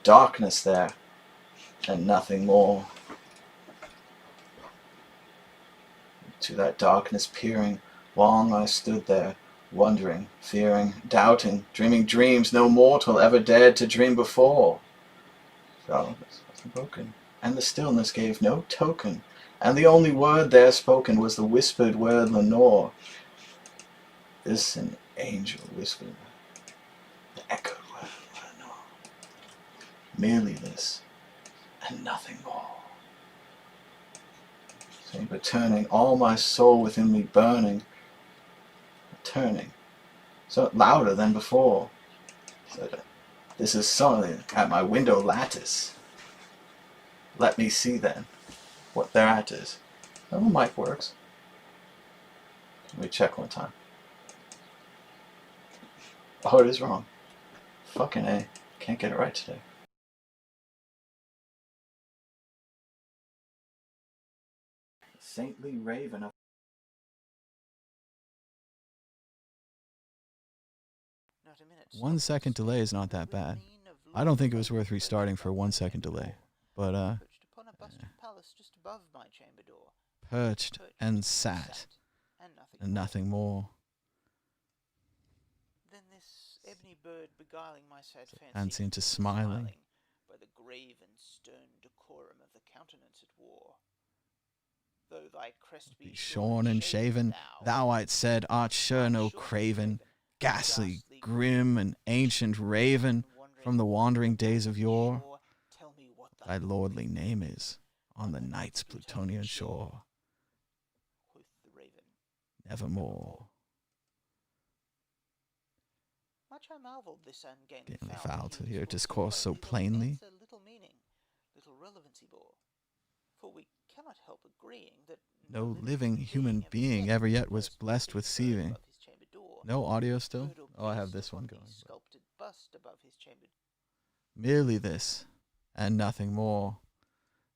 darkness there, and nothing more. To that darkness peering, long I stood there, wondering, fearing, doubting, dreaming dreams no mortal ever dared to dream before. Silence was unbroken, and the stillness gave no token, and the only word there spoken was the whispered word Lenore. This an angel whispered, the echoed word Lenore. Merely this, and nothing more. Saying, returning, all my soul within me burning, returning, so louder than before. Said, this is something at my window lattice. Let me see then what thereat is. Oh, the mic works. Let me check one time. Oh, it is wrong. Fucking A. Can't get it right today. Saintly raven of 1 second delay is not that bad. I don't think it was worth restarting for a 1 second delay. But, perched and sat, and nothing more. Then this ebony bird beguiling my sad fancy into smiling. By the grave and stern decorum of the countenance it wore. Though thy crest be shorn and shaven, thou art said, art sure no craven, ghastly, grim, and ancient raven from the wandering days of yore. Thy lordly name is on the night's Plutonian shore. Quoth the raven, nevermore. Much I marvelled this ungainly fowl to hear discourse so plainly. Little meaning, little relevancy bore. For we cannot help agreeing that no living human being ever yet was blessed with seeing. No audio still? Oh, I have this one going. Sculpted bust above his chamber. Merely this, and nothing more.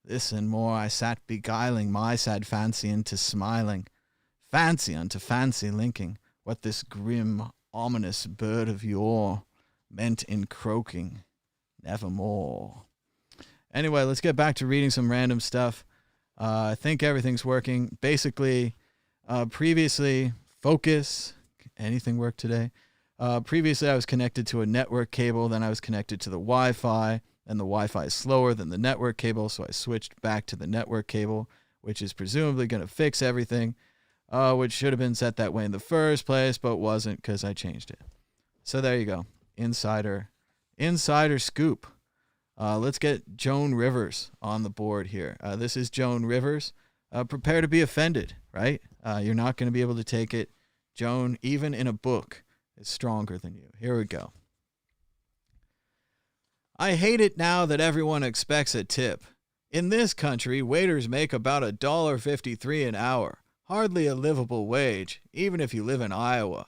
This and more I sat beguiling my sad fancy into smiling. Fancy unto fancy linking, what this grim, ominous bird of yore meant in croaking, nevermore. Anyway, let's get back to reading some random stuff. I think everything's working. Basically, previously, focus. Anything work today? Previously, I was connected to a network cable. Then I was connected to the Wi-Fi. And the Wi-Fi is slower than the network cable, so I switched back to the network cable, which is presumably going to fix everything, which should have been set that way in the first place, but wasn't because I changed it. So there you go. Insider scoop. Let's get Joan Rivers on the board here. This is Joan Rivers. Prepare to be offended, right? You're not going to be able to take it. Joan, even in a book, is stronger than you. Here we go. I hate it now that everyone expects a tip. In this country, waiters make about $1.53 an hour. Hardly a livable wage, even if you live in Iowa.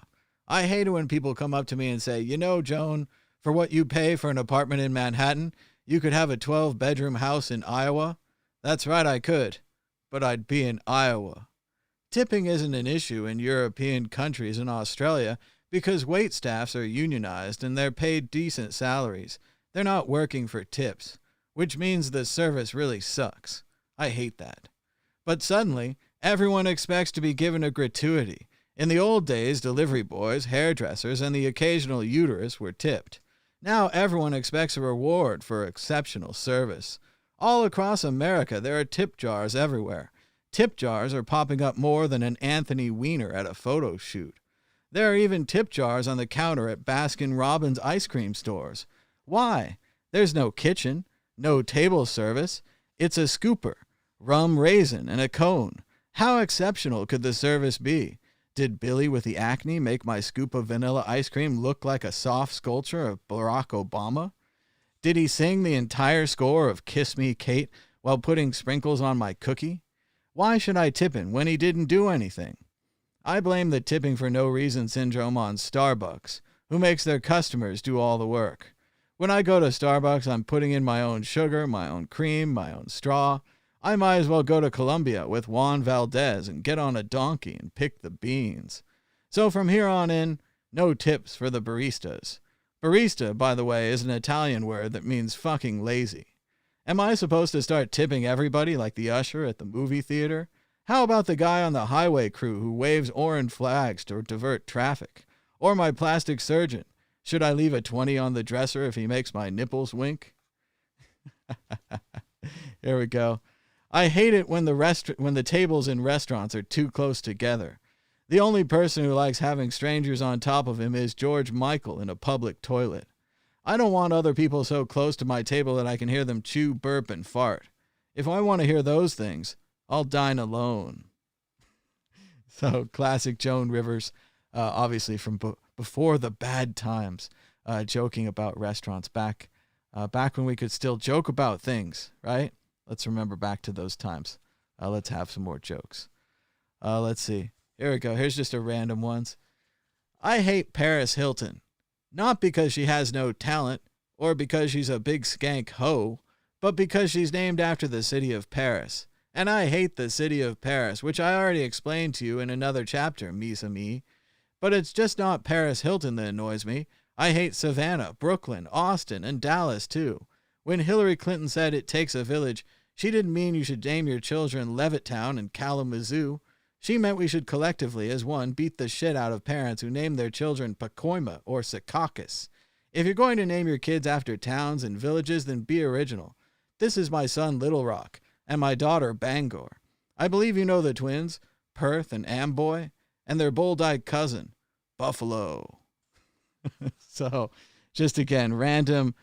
I hate it when people come up to me and say, you know, Joan, for what you pay for an apartment in Manhattan, you could have a 12-bedroom house in Iowa. That's right, I could. But I'd be in Iowa. Tipping isn't an issue in European countries and Australia because wait staffs are unionized and they're paid decent salaries. They're not working for tips, which means the service really sucks. I hate that. But suddenly, everyone expects to be given a gratuity. In the old days, delivery boys, hairdressers, and the occasional uterus were tipped. Now everyone expects a reward for exceptional service. All across America, there are tip jars everywhere. Tip jars are popping up more than an Anthony Weiner at a photo shoot. There are even tip jars on the counter at Baskin-Robbins ice cream stores. Why? There's no kitchen, no table service. It's a scooper, rum raisin, and a cone. How exceptional could the service be? Did Billy with the acne make my scoop of vanilla ice cream look like a soft sculpture of Barack Obama? Did he sing the entire score of Kiss Me, Kate while putting sprinkles on my cookie? Why should I tip him when he didn't do anything? I blame the tipping for no reason syndrome on Starbucks, who makes their customers do all the work. When I go to Starbucks, I'm putting in my own sugar, my own cream, my own straw. I might as well go to Colombia with Juan Valdez and get on a donkey and pick the beans. So from here on in, no tips for the baristas. Barista, by the way, is an Italian word that means fucking lazy. Am I supposed to start tipping everybody like the usher at the movie theater? How about the guy on the highway crew who waves orange flags to divert traffic? Or my plastic surgeon? Should I leave a 20 on the dresser if he makes my nipples wink? Here we go. I hate it when the tables in restaurants are too close together. The only person who likes having strangers on top of him is George Michael in a public toilet. I don't want other people so close to my table that I can hear them chew, burp, and fart. If I want to hear those things, I'll dine alone. So, classic Joan Rivers, obviously from before the bad times, joking about restaurants back when we could still joke about things, right? Let's remember back to those times. Let's have some more jokes. Let's see. Here we go. Here's just a random ones. I hate Paris Hilton. Not because she has no talent or because she's a big skank hoe, but because she's named after the city of Paris. And I hate the city of Paris, which I already explained to you in another chapter, mis-ami. But it's just not Paris Hilton that annoys me. I hate Savannah, Brooklyn, Austin, and Dallas, too. When Hillary Clinton said it takes a village, she didn't mean you should name your children Levittown and Kalamazoo. She meant we should collectively, as one, beat the shit out of parents who name their children Pacoima or Secaucus. If you're going to name your kids after towns and villages, then be original. This is my son Little Rock, and my daughter Bangor. I believe you know the twins, Perth and Amboy, and their bold-eyed cousin, Buffalo. So, just again, random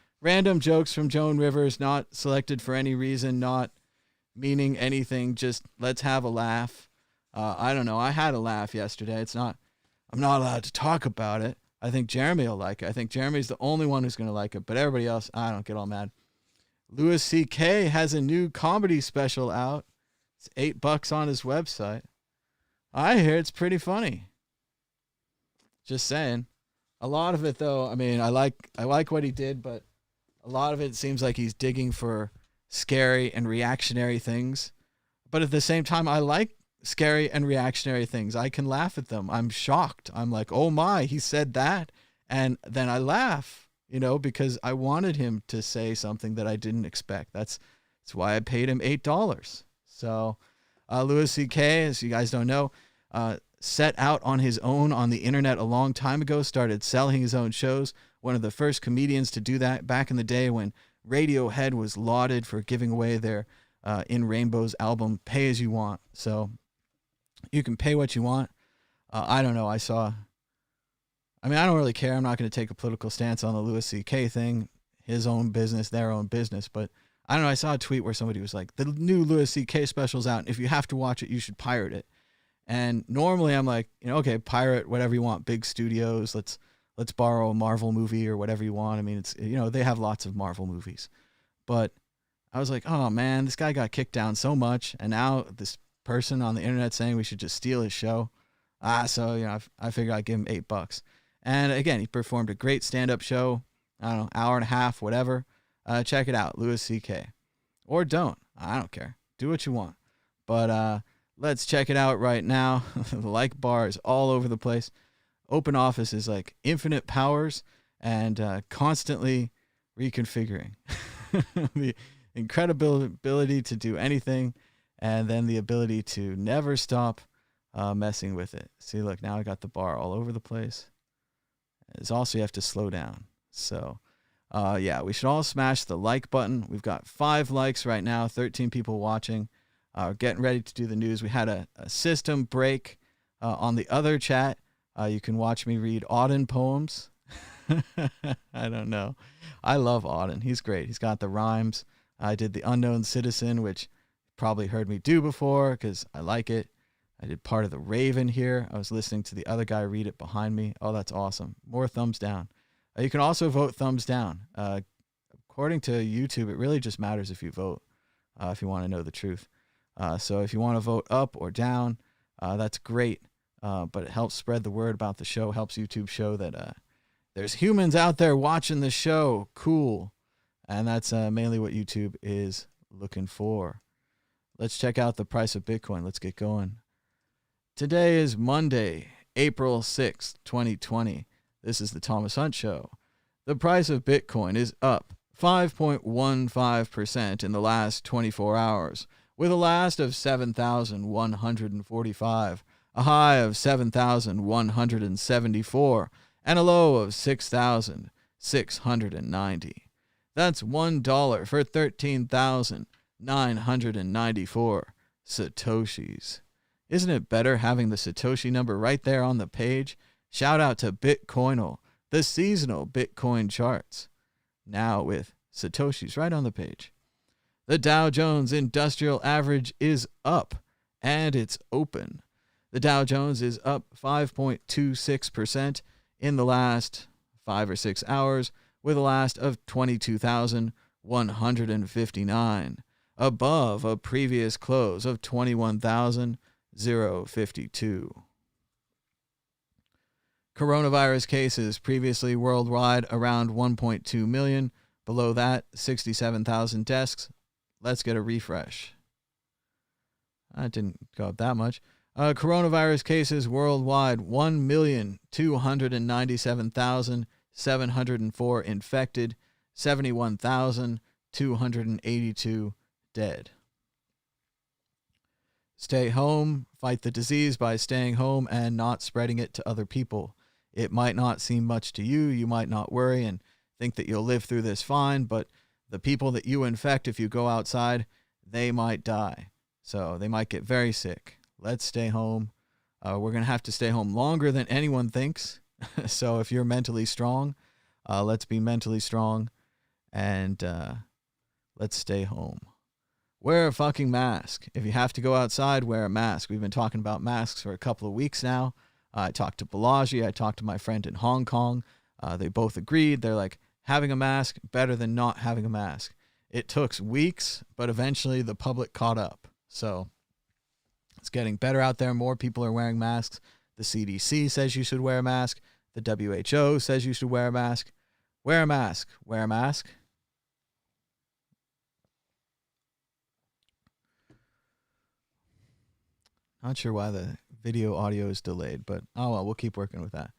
jokes from Joan Rivers, not selected for any reason, not meaning anything, just let's have a laugh. I don't know. I had a laugh yesterday. I'm not allowed to talk about it. I think Jeremy will like it. I think Jeremy's the only one who's going to like it, but everybody else, I don't get all mad. Louis C.K. has a new comedy special out. It's $8 on his website. I hear it's pretty funny. Just saying. A lot of it, though, I mean, I like what he did, but a lot of it seems like he's digging for scary and reactionary things. But at the same time, I like scary and reactionary things. I can laugh at them. I'm shocked. I'm like, oh my, he said that. And then I laugh, because I wanted him to say something that I didn't expect. That's why I paid him $8. So Louis C.K., as you guys don't know, set out on his own on the internet a long time ago, started selling his own shows. One of the first comedians to do that back in the day when Radiohead was lauded for giving away their In Rainbows album, Pay As You Want. So you can pay what you want. I don't know. I don't really care. I'm not going to take a political stance on the Louis C.K. thing. His own business, their own business. But I don't know. I saw a tweet where somebody was like, the new Louis C.K. special's out. If you have to watch it, you should pirate it. And normally I'm like, okay, pirate whatever you want. Big studios. Let's borrow a Marvel movie or whatever you want. I mean, it's, they have lots of Marvel movies. But I was like, oh man, this guy got kicked down so much. And now this person on the internet saying we should just steal his show. So, I figured I'd give him $8. And again, he performed a great stand-up show. I don't know, hour and a half, whatever. Check it out, Louis C.K. Or don't. I don't care. Do what you want. But let's check it out right now. The like bar is all over the place. Open Office is like infinite powers and constantly reconfiguring. The incredible ability to do anything, and then the ability to never stop messing with it. See, look, now I got the bar all over the place. It's also you have to slow down. So, we should all smash the like button. We've got 5 likes right now, 13 people watching. Getting ready to do the news. We had a system break on the other chat. You can watch me read Auden poems. I don't know. I love Auden. He's great. He's got the rhymes. I did The Unknown Citizen, which you probably heard me do before because I like it. I did part of The Raven here. I was listening to the other guy read it behind me. Oh, that's awesome. More thumbs down. You can also vote thumbs down. According to YouTube, it really just matters if you vote, if you want to know the truth. So if you want to vote up or down, that's great. But it helps spread the word about the show, helps YouTube show that there's humans out there watching the show. Cool. And that's mainly what YouTube is looking for. Let's check out the price of Bitcoin. Let's get going. Today is Monday, April 6th, 2020. This is the Thomas Hunt Show. The price of Bitcoin is up 5.15% in the last 24 hours, with a last of 7,145, a high of 7,174, and a low of 6,690. That's $1 for 13,994 Satoshis. Isn't it better having the Satoshi number right there on the page? Shout out to Bitcoinal, the seasonal Bitcoin charts, now with Satoshis right on the page. The Dow Jones Industrial Average is up, and it's open. The Dow Jones is up 5.26% in the last 5 or 6 hours, with a last of 22,159, above a previous close of 21,052. Coronavirus cases previously worldwide around 1.2 million. Below that, 67,000 deaths. Let's get a refresh. That didn't go up that much. Coronavirus cases worldwide, 1,297,704 infected, 71,282 dead. Stay home. Fight the disease by staying home and not spreading it to other people. It might not seem much to you. You might not worry and think that you'll live through this fine, but the people that you infect, if you go outside, they might die. So they might get very sick. Let's stay home. We're going to have to stay home longer than anyone thinks. So if you're mentally strong, let's be mentally strong and let's stay home. Wear a fucking mask. If you have to go outside, wear a mask. We've been talking about masks for a couple of weeks now. I talked to Balaji. I talked to my friend in Hong Kong. They both agreed. They're like, having a mask better than not having a mask. It took weeks, but eventually the public caught up. So it's getting better out there. More people are wearing masks. The CDC says you should wear a mask. The WHO says you should wear a mask. Wear a mask. Wear a mask. Not sure why the video audio is delayed, but oh well, we'll keep working with that.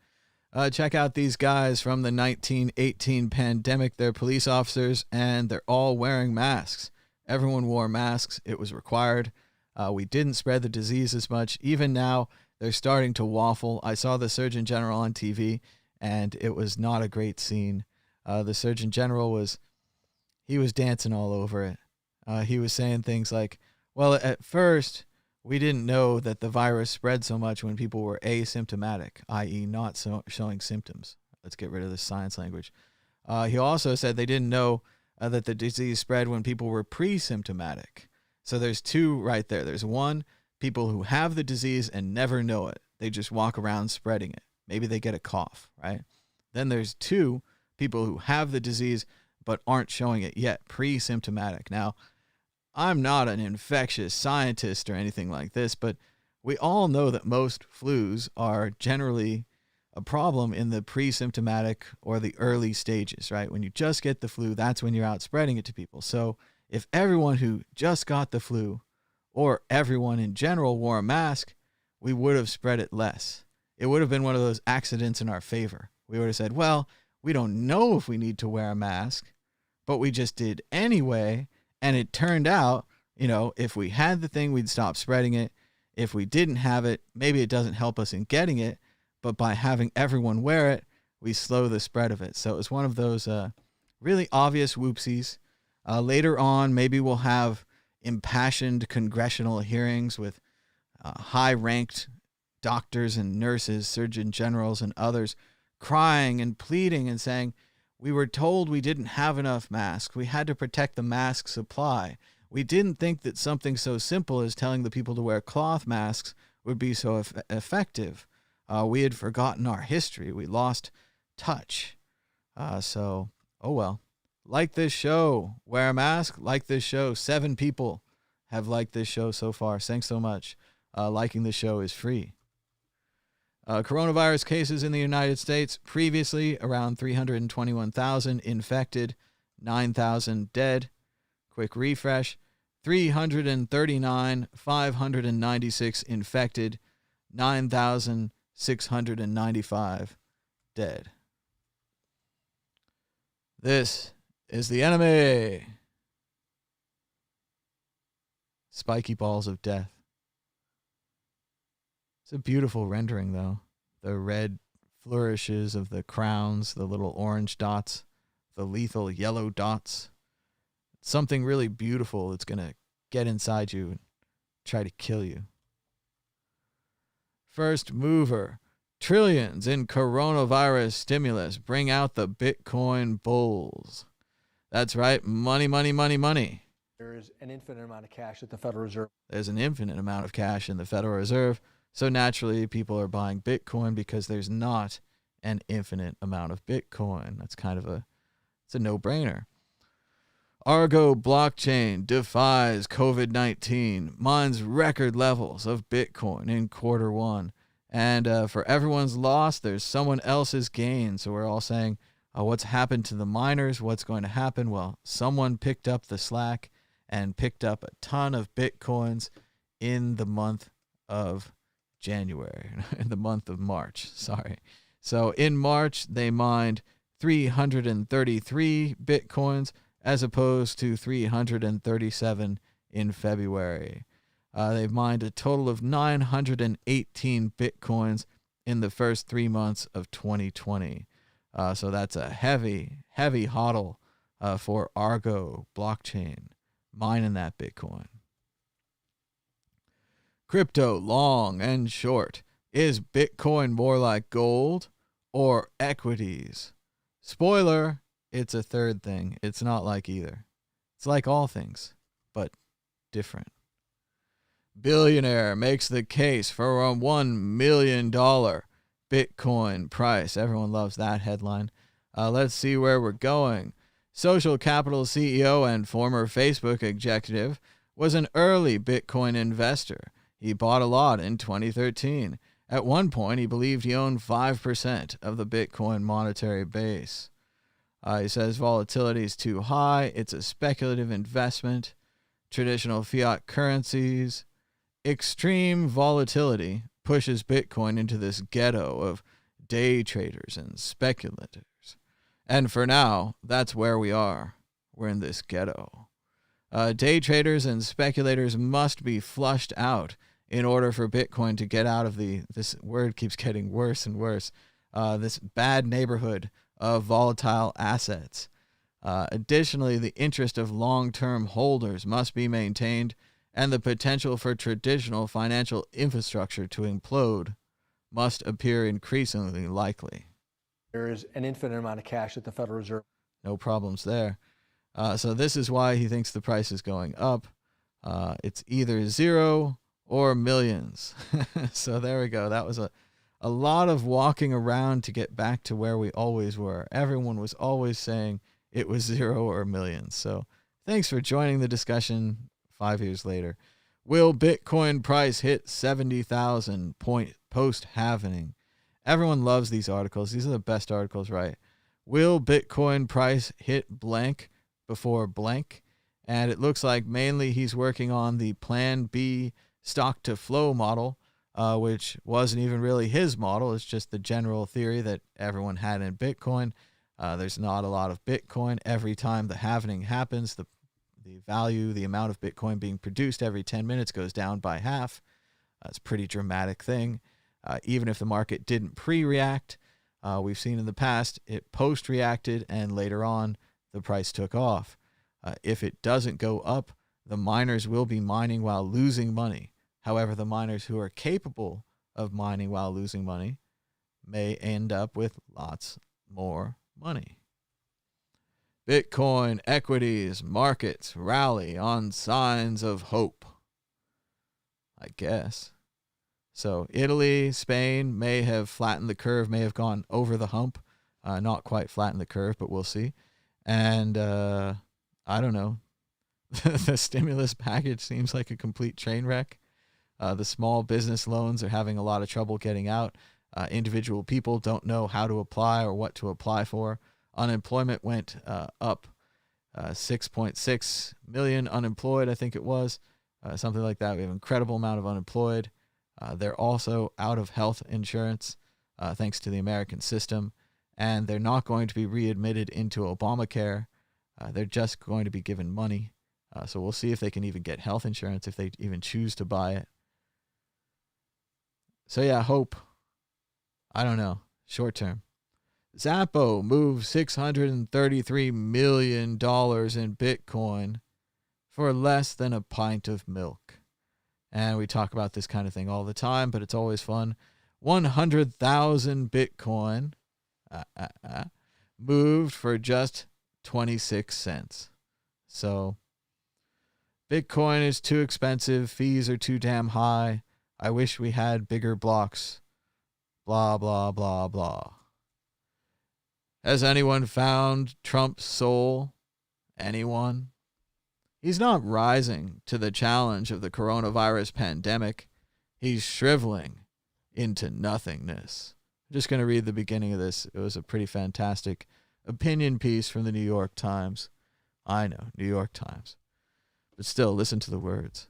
Check out these guys from the 1918 pandemic. They're police officers, and they're all wearing masks. Everyone wore masks. It was required. We didn't spread the disease as much. Even now, they're starting to waffle. I saw the Surgeon General on TV, and it was not a great scene. The Surgeon General was dancing all over it. He was saying things like, well, at first, we didn't know that the virus spread so much when people were asymptomatic, i.e. not showing symptoms. Let's get rid of this science language. He also said they didn't know that the disease spread when people were pre-symptomatic. So there's two right there. There's one, people who have the disease and never know it. They just walk around spreading it. Maybe they get a cough, right? Then there's two, people who have the disease but aren't showing it yet, pre-symptomatic. Now, I'm not an infectious scientist or anything like this, but we all know that most flus are generally a problem in the pre-symptomatic or the early stages, right? When you just get the flu, that's when you're out spreading it to people. So if everyone who just got the flu or everyone in general wore a mask, we would have spread it less. It would have been one of those accidents in our favor. We would have said, well, we don't know if we need to wear a mask, but we just did anyway. And it turned out, if we had the thing, we'd stop spreading it. If we didn't have it, maybe it doesn't help us in getting it, but by having everyone wear it, we slow the spread of it. So it was one of those really obvious whoopsies. Later on, maybe we'll have impassioned congressional hearings with high-ranked doctors and nurses, surgeon generals and others crying and pleading and saying, we were told we didn't have enough masks. We had to protect the mask supply. We didn't think that something so simple as telling the people to wear cloth masks would be so effective. We had forgotten our history. We lost touch. Oh well. Like this show. Wear a mask. Like this show. 7 people have liked this show so far. Thanks so much. Liking the show is free. Coronavirus cases in the United States, previously around 321,000 infected, 9,000 dead. Quick refresh, 339,596 infected, 9,695 dead. This is the enemy. Spiky balls of death. It's a beautiful rendering, though. The red flourishes of the crowns, the little orange dots, the lethal yellow dots. Something really beautiful that's going to get inside you and try to kill you. First mover. Trillions in coronavirus stimulus bring out the Bitcoin bulls. That's right. Money, money, money, money. There's an infinite amount of cash at the Federal Reserve. There's an infinite amount of cash in the Federal Reserve. So naturally, people are buying Bitcoin because there's not an infinite amount of Bitcoin. That's kind of it's a no-brainer. Argo blockchain defies COVID-19, mines record levels of Bitcoin in Q1. And for everyone's loss, there's someone else's gain. So we're all saying, what's happened to the miners? What's going to happen? Well, someone picked up the slack and picked up a ton of Bitcoins in the month of January, in the month of March, sorry. So in March, they mined 333 Bitcoins as opposed to 337 in February. They've mined a total of 918 Bitcoins in the first 3 months of 2020. So that's a heavy, heavy hodl for Argo blockchain, mining that Bitcoin. Crypto long and short. Is Bitcoin more like gold or equities? Spoiler, it's a third thing. It's not like either. It's like all things, but different. Billionaire makes the case for a $1 million Bitcoin price. Everyone loves that headline. Let's see where we're going. Social Capital CEO and former Facebook executive was an early Bitcoin investor. He bought a lot in 2013. At one point, he believed he owned 5% of the Bitcoin monetary base. He says volatility is too high. It's a speculative investment. Traditional fiat currencies. Extreme volatility pushes Bitcoin into this ghetto of day traders and speculators. And for now, that's where we are. We're in this ghetto. Day traders and speculators must be flushed out in order for Bitcoin to get out of this word keeps getting worse and worse, this bad neighborhood of volatile assets. Additionally, the interest of long-term holders must be maintained, and the potential for traditional financial infrastructure to implode must appear increasingly likely. There is an infinite amount of cash at the Federal Reserve. No problems there. So this is why he thinks the price is going up. It's either zero or millions. So there we go. That was a lot of walking around to get back to where we always were. Everyone was always saying it was zero or millions. So thanks for joining the discussion 5 years later. Will Bitcoin price hit 70,000 post-halving? Everyone loves these articles. These are the best articles, right? Will Bitcoin price hit blank before blank? And it looks like mainly he's working on the Plan B stock to flow model, which wasn't even really his model. It's just the general theory that everyone had in Bitcoin. There's not a lot of Bitcoin. Every time the halving happens, the value, the amount of Bitcoin being produced every 10 minutes goes down by half. That's a pretty dramatic thing. Even if the market didn't pre-react, we've seen in the past, it post-reacted and later on the price took off. If it doesn't go up, the miners will be mining while losing money. However, the miners who are capable of mining while losing money may end up with lots more money. Bitcoin equities markets rally on signs of hope, I guess. So Italy, Spain may have flattened the curve, may have gone over the hump. Not quite flattened the curve, but we'll see. And I don't know. The stimulus package seems like a complete train wreck. The small business loans are having a lot of trouble getting out. Individual people don't know how to apply or what to apply for. Unemployment went up 6.6 million unemployed, I think it was. Something like that. We have an incredible amount of unemployed. They're also out of health insurance thanks to the American system. and they're not going to be readmitted into Obamacare. They're just going to be given money. So we'll see if they can even get health insurance, if they even choose to buy it. So yeah, hope. I don't know. Short term. Zappo moved $633 million in Bitcoin for less than a pint of milk. And we talk about this kind of thing all the time, but it's always fun. 100,000 Bitcoin moved for just 26 cents. So Bitcoin is too expensive. Fees are too damn high. I wish we had bigger blocks. Blah, blah, blah, blah. Has anyone found Trump's soul? Anyone? He's not rising to the challenge of the coronavirus pandemic. He's shriveling into nothingness. I'm just going to read the beginning of this. It was a pretty fantastic opinion piece from the New York Times. I know, New York Times. But still, listen to the words.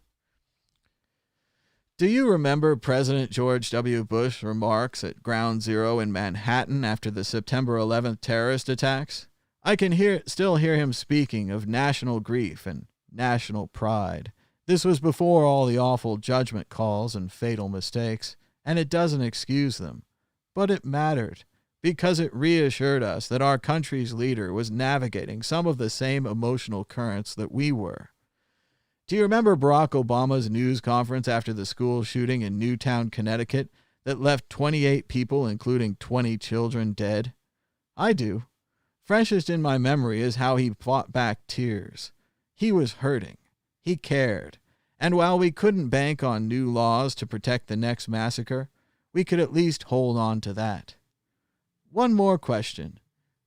Do you remember President George W. Bush's remarks at Ground Zero in Manhattan after the September 11th terrorist attacks? I can still hear him speaking of national grief and national pride. This was before all the awful judgment calls and fatal mistakes, and it doesn't excuse them. But it mattered, because it reassured us that our country's leader was navigating some of the same emotional currents that we were. Do you remember Barack Obama's news conference after the school shooting in Newtown, Connecticut, that left 28 people, including 20 children, dead? I do. Freshest in my memory is how he fought back tears. He was hurting. He cared. And while we couldn't bank on new laws to protect the next massacre, we could at least hold on to that. One more question.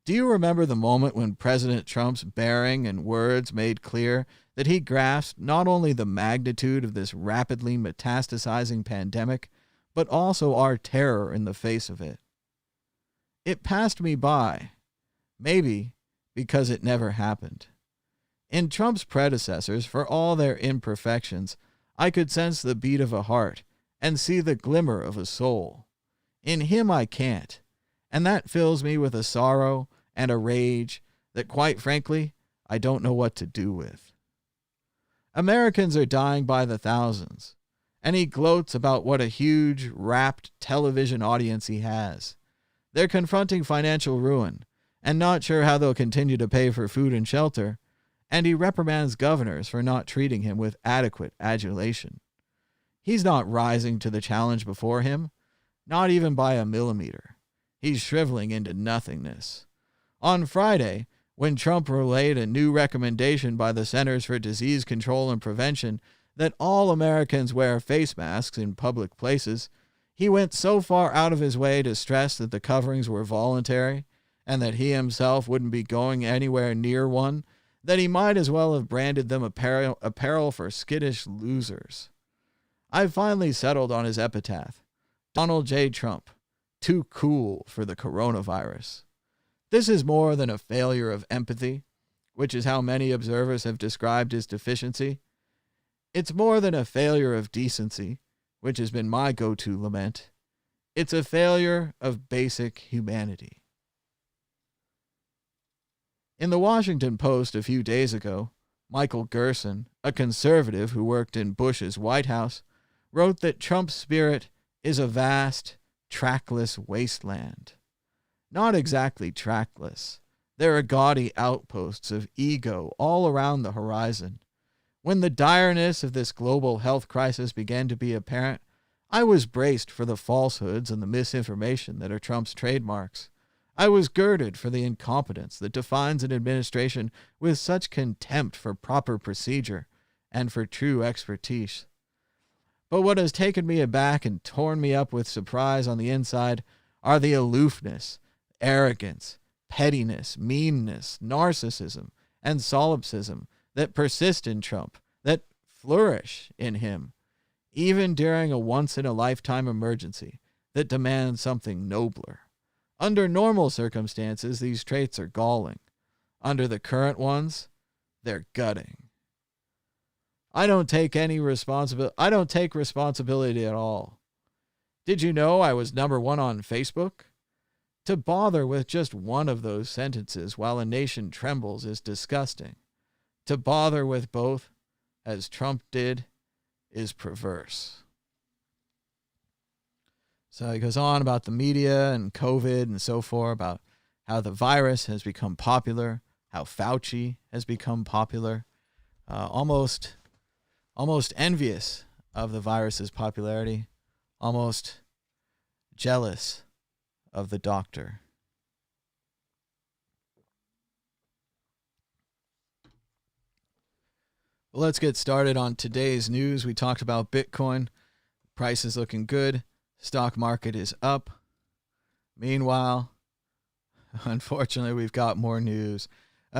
Do you remember the moment when President Trump's bearing and words made clear that he grasped not only the magnitude of this rapidly metastasizing pandemic, but also our terror in the face of it? It passed me by, maybe because it never happened. In Trump's predecessors, for all their imperfections, I could sense the beat of a heart and see the glimmer of a soul. In him I can't, and that fills me with a sorrow and a rage that, quite frankly, I don't know what to do with. Americans are dying by the thousands, and he gloats about what a huge, rapt television audience he has. They're confronting financial ruin and not sure how they'll continue to pay for food and shelter, and he reprimands governors for not treating him with adequate adulation. He's not rising to the challenge before him, not even by a millimeter. He's shriveling into nothingness. On Friday, when Trump relayed a new recommendation by the Centers for Disease Control and Prevention that all Americans wear face masks in public places, he went so far out of his way to stress that the coverings were voluntary and that he himself wouldn't be going anywhere near one, that he might as well have branded them apparel for skittish losers. I've finally settled on his epitaph. Donald J. Trump, too cool for the coronavirus. This is more than a failure of empathy, which is how many observers have described his deficiency. It's more than a failure of decency, which has been my go-to lament. It's a failure of basic humanity. In the Washington Post a few days ago, Michael Gerson, a conservative who worked in Bush's White House, wrote that Trump's spirit is a vast, trackless wasteland. Not exactly trackless. There are gaudy outposts of ego all around the horizon. When the direness of this global health crisis began to be apparent, I was braced for the falsehoods and the misinformation that are Trump's trademarks. I was girded for the incompetence that defines an administration with such contempt for proper procedure and for true expertise. But what has taken me aback and torn me up with surprise on the inside are the aloofness, arrogance, pettiness, meanness, narcissism, and solipsism that persist in Trump, that flourish in him, even during a once-in-a-lifetime emergency that demands something nobler. Under normal circumstances, these traits are galling. Under the current ones, they're gutting. I don't take responsibility at all. Did you know I was #1 on Facebook? To bother with just one of those sentences while a nation trembles is disgusting. To bother with both, as Trump did, is perverse. So he goes on about the media and COVID and so forth, about how the virus has become popular, how Fauci has become popular, almost envious of the virus's popularity, almost jealous of the doctor. Well, let's get started on today's news. We talked about Bitcoin. Price is looking good. Stock market is up. Meanwhile, unfortunately, we've got more news.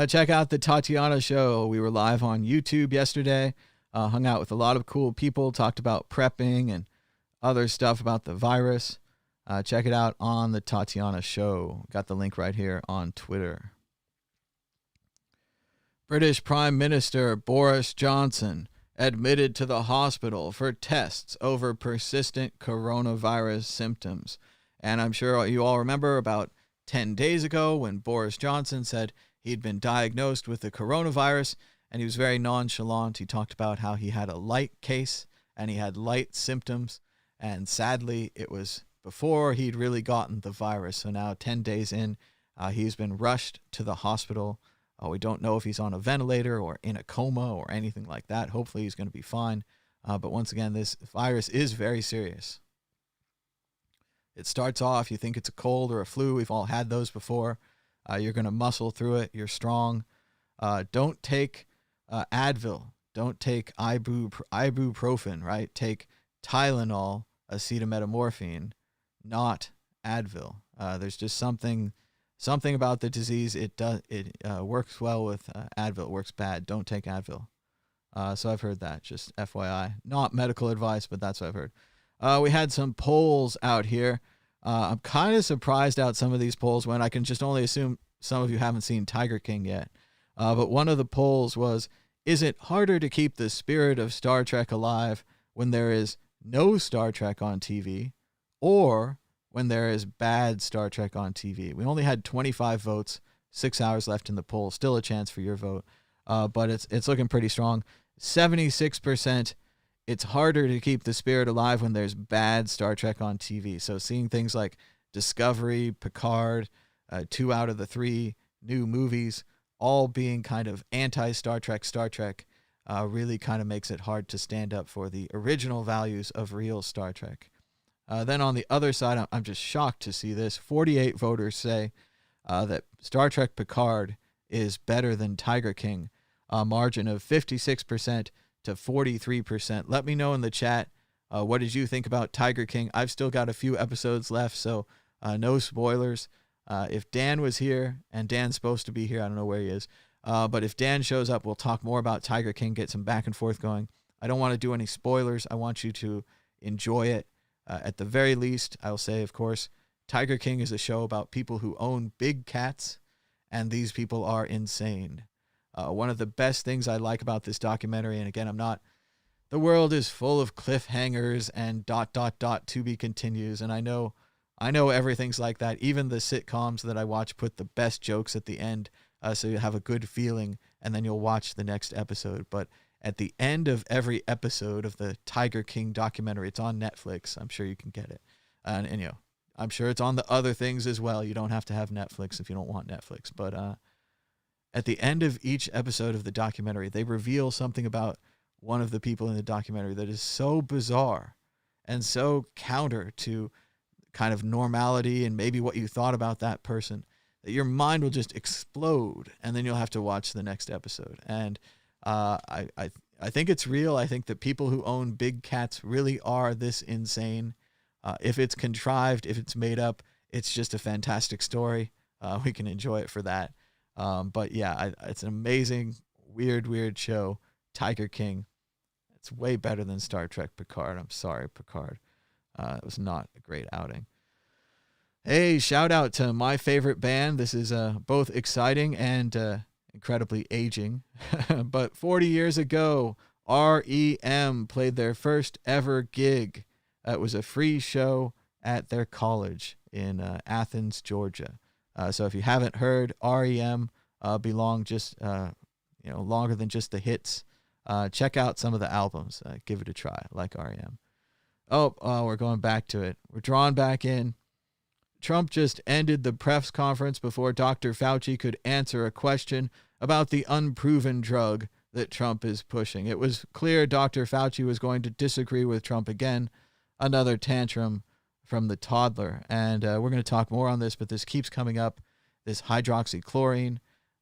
Check out the Tatiana Show. We were live on YouTube yesterday. Hung out with a lot of cool people. Talked about prepping and other stuff about the virus. Check it out on the Tatiana Show. Got the link right here on Twitter. British Prime Minister Boris Johnson admitted to the hospital for tests over persistent coronavirus symptoms. And I'm sure you all remember about 10 days ago when Boris Johnson said he'd been diagnosed with the coronavirus, and he was very nonchalant. He talked about how he had a light case and he had light symptoms, and sadly it was before he'd really gotten the virus. So now 10 days in, he's been rushed to the hospital. We don't know if he's on a ventilator or in a coma or anything like that. Hopefully he's going to be fine. But once again, this virus is very serious. It starts off, you think it's a cold or a flu. We've all had those before. You're going to muscle through it. You're strong. Don't take Advil. Don't take ibuprofen, right? Take Tylenol, acetaminophen, not Advil. There's just something about the disease. It works well with Advil. It works bad. Don't take Advil. So I've heard that. Just FYI, not medical advice, but that's what I've heard. We had some polls out here. I'm kind of surprised out some of these polls when I can just only assume some of you haven't seen Tiger King yet. But one of the polls was, is it harder to keep the spirit of Star Trek alive when there is no Star Trek on TV, or when there is bad Star Trek on TV? We only had 25 votes, 6 hours left in the poll. Still a chance for your vote, but it's looking pretty strong. 76%, it's harder to keep the spirit alive when there's bad Star Trek on TV. So seeing things like Discovery, Picard, 2 out of the 3 new movies, all being kind of anti-Star Trek, really kind of makes it hard to stand up for the original values of real Star Trek. Then on the other side, I'm just shocked to see this. 48 voters say that Star Trek Picard is better than Tiger King, a margin of 56% to 43%. Let me know in the chat, what did you think about Tiger King? I've still got a few episodes left, so no spoilers. If Dan was here, and Dan's supposed to be here, I don't know where he is, but if Dan shows up, we'll talk more about Tiger King, get some back and forth going. I don't want to do any spoilers. I want you to enjoy it. At the very least, I'll say, of course, Tiger King is a show about people who own big cats, and these people are insane. One of the best things I like about this documentary, and again, the world is full of cliffhangers and ... to be continues, and I know everything's like that. Even the sitcoms that I watch put the best jokes at the end, so you have a good feeling, and then you'll watch the next episode. But at the end of every episode of the Tiger King documentary, it's on Netflix. I'm sure you can get it. And you know, I'm sure it's on the other things as well. You don't have to have Netflix if you don't want Netflix. But at the end of each episode of the documentary, they reveal something about one of the people in the documentary that is so bizarre and so counter to kind of normality and maybe what you thought about that person, that your mind will just explode, and then you'll have to watch the next episode. And I think it's real. I think that people who own big cats really are this insane. If it's contrived, if it's made up, it's just a fantastic story. We can enjoy it for that. But yeah, it's an amazing, weird show. Tiger King. It's way better than Star Trek Picard. I'm sorry, Picard. It was not a great outing. Hey, shout out to my favorite band. This is both exciting and incredibly aging. But 40 years ago, REM played their first ever gig. It was a free show at their college in Athens, Georgia. So if you haven't heard, REM belong just longer than just the hits. Check out some of the albums. Give it a try, like REM. Oh, we're going back to it. We're drawn back in. Trump just ended the press conference before Dr. Fauci could answer a question about the unproven drug that Trump is pushing. It was clear Dr. Fauci was going to disagree with Trump again. Another tantrum from the toddler. And we're going to talk more on this, but this keeps coming up, this hydroxychloroquine.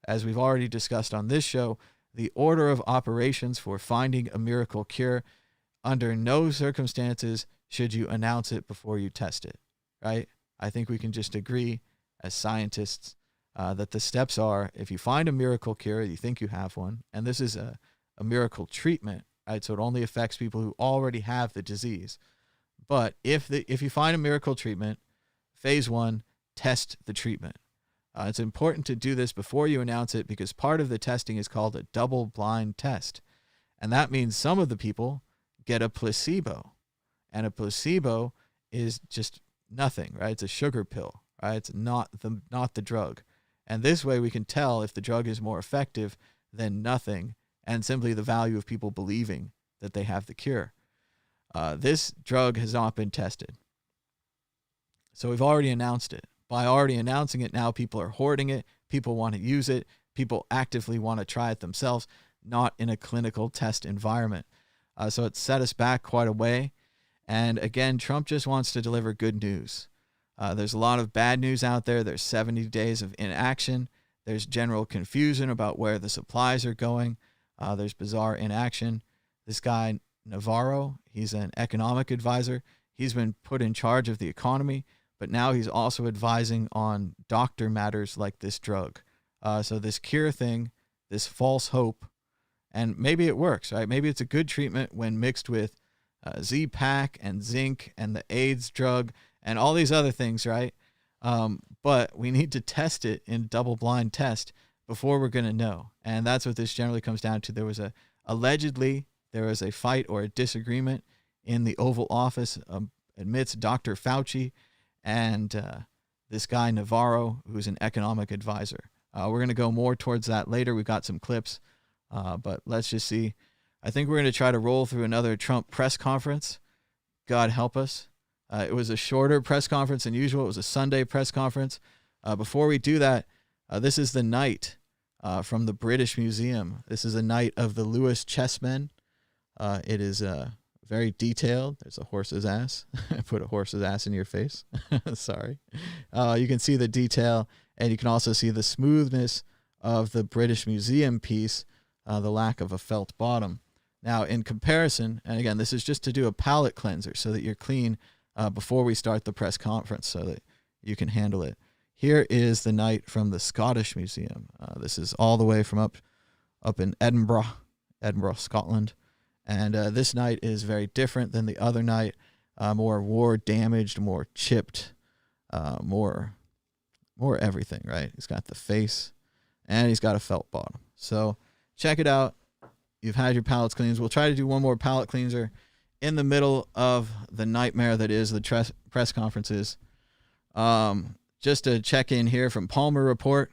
As we've already discussed on this show, the order of operations for finding a miracle cure, under no circumstances should you announce it before you test it, right? I think we can just agree as scientists that the steps are, if you find a miracle cure, you think you have one, and this is a miracle treatment, right? So it only affects people who already have the disease. But if you find a miracle treatment, phase 1, test the treatment. It's important to do this before you announce it because part of the testing is called a double-blind test. And that means some of the people get a placebo. And a placebo is just nothing, right? It's a sugar pill, right? It's not the drug. And this way we can tell if the drug is more effective than nothing and simply the value of people believing that they have the cure. This drug has not been tested. So we've already announced it. By already announcing it, now people are hoarding it. People want to use it. People actively want to try it themselves, not in a clinical test environment. So it set us back quite a way. And again, Trump just wants to deliver good news. There's a lot of bad news out there. There's 70 days of inaction. There's general confusion about where the supplies are going. There's bizarre inaction. This guy, Navarro, he's an economic advisor. He's been put in charge of the economy, but now he's also advising on doctor matters like this drug. So this cure thing, this false hope, and maybe it works, right? Maybe it's a good treatment when mixed with Z-Pak and zinc and the AIDS drug and all these other things, right? But we need to test it in double-blind test before we're going to know. And that's what this generally comes down to. Allegedly, there was a fight or a disagreement in the Oval Office amidst Dr. Fauci and this guy Navarro, who's an economic advisor. We're going to go more towards that later. We've got some clips, but let's just see. I think we're going to try to roll through another Trump press conference. God help us. It was a shorter press conference than usual. It was a Sunday press conference. Before we do that, this is the night from the British Museum. This is a night of the Lewis chessmen. It is very detailed. There's a horse's ass. I put a horse's ass in your face. Sorry. You can see the detail, and you can also see the smoothness of the British Museum piece, the lack of a felt bottom. Now, in comparison, and again, this is just to do a palate cleanser so that you're clean before we start the press conference so that you can handle it. Here is the night from the Scottish Museum. This is all the way from up in Edinburgh, Scotland. And this night is very different than the other night, more war damaged, more chipped, more everything, right? He's got the face and he's got a felt bottom. So check it out. You've had your palates cleansed. We'll try to do one more palate cleanser in the middle of the nightmare that is the press conferences. Just to check in here from Palmer Report,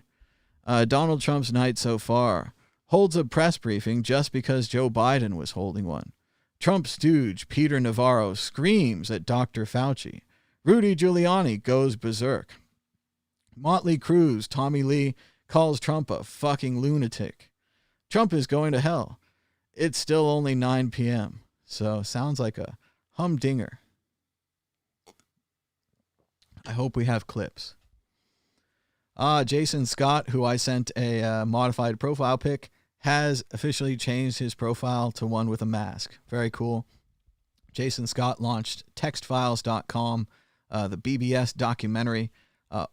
Donald Trump's night so far. Holds a press briefing just because Joe Biden was holding one. Trump stooge Peter Navarro screams at Dr. Fauci. Rudy Giuliani goes berserk. Motley Crue's Tommy Lee calls Trump a fucking lunatic. Trump is going to hell. It's still only 9 p.m., so sounds like a humdinger. I hope we have clips. Jason Scott, who I sent a modified profile pic, has officially changed his profile to one with a mask. Very cool. Jason Scott launched textfiles.com, the BBS documentary,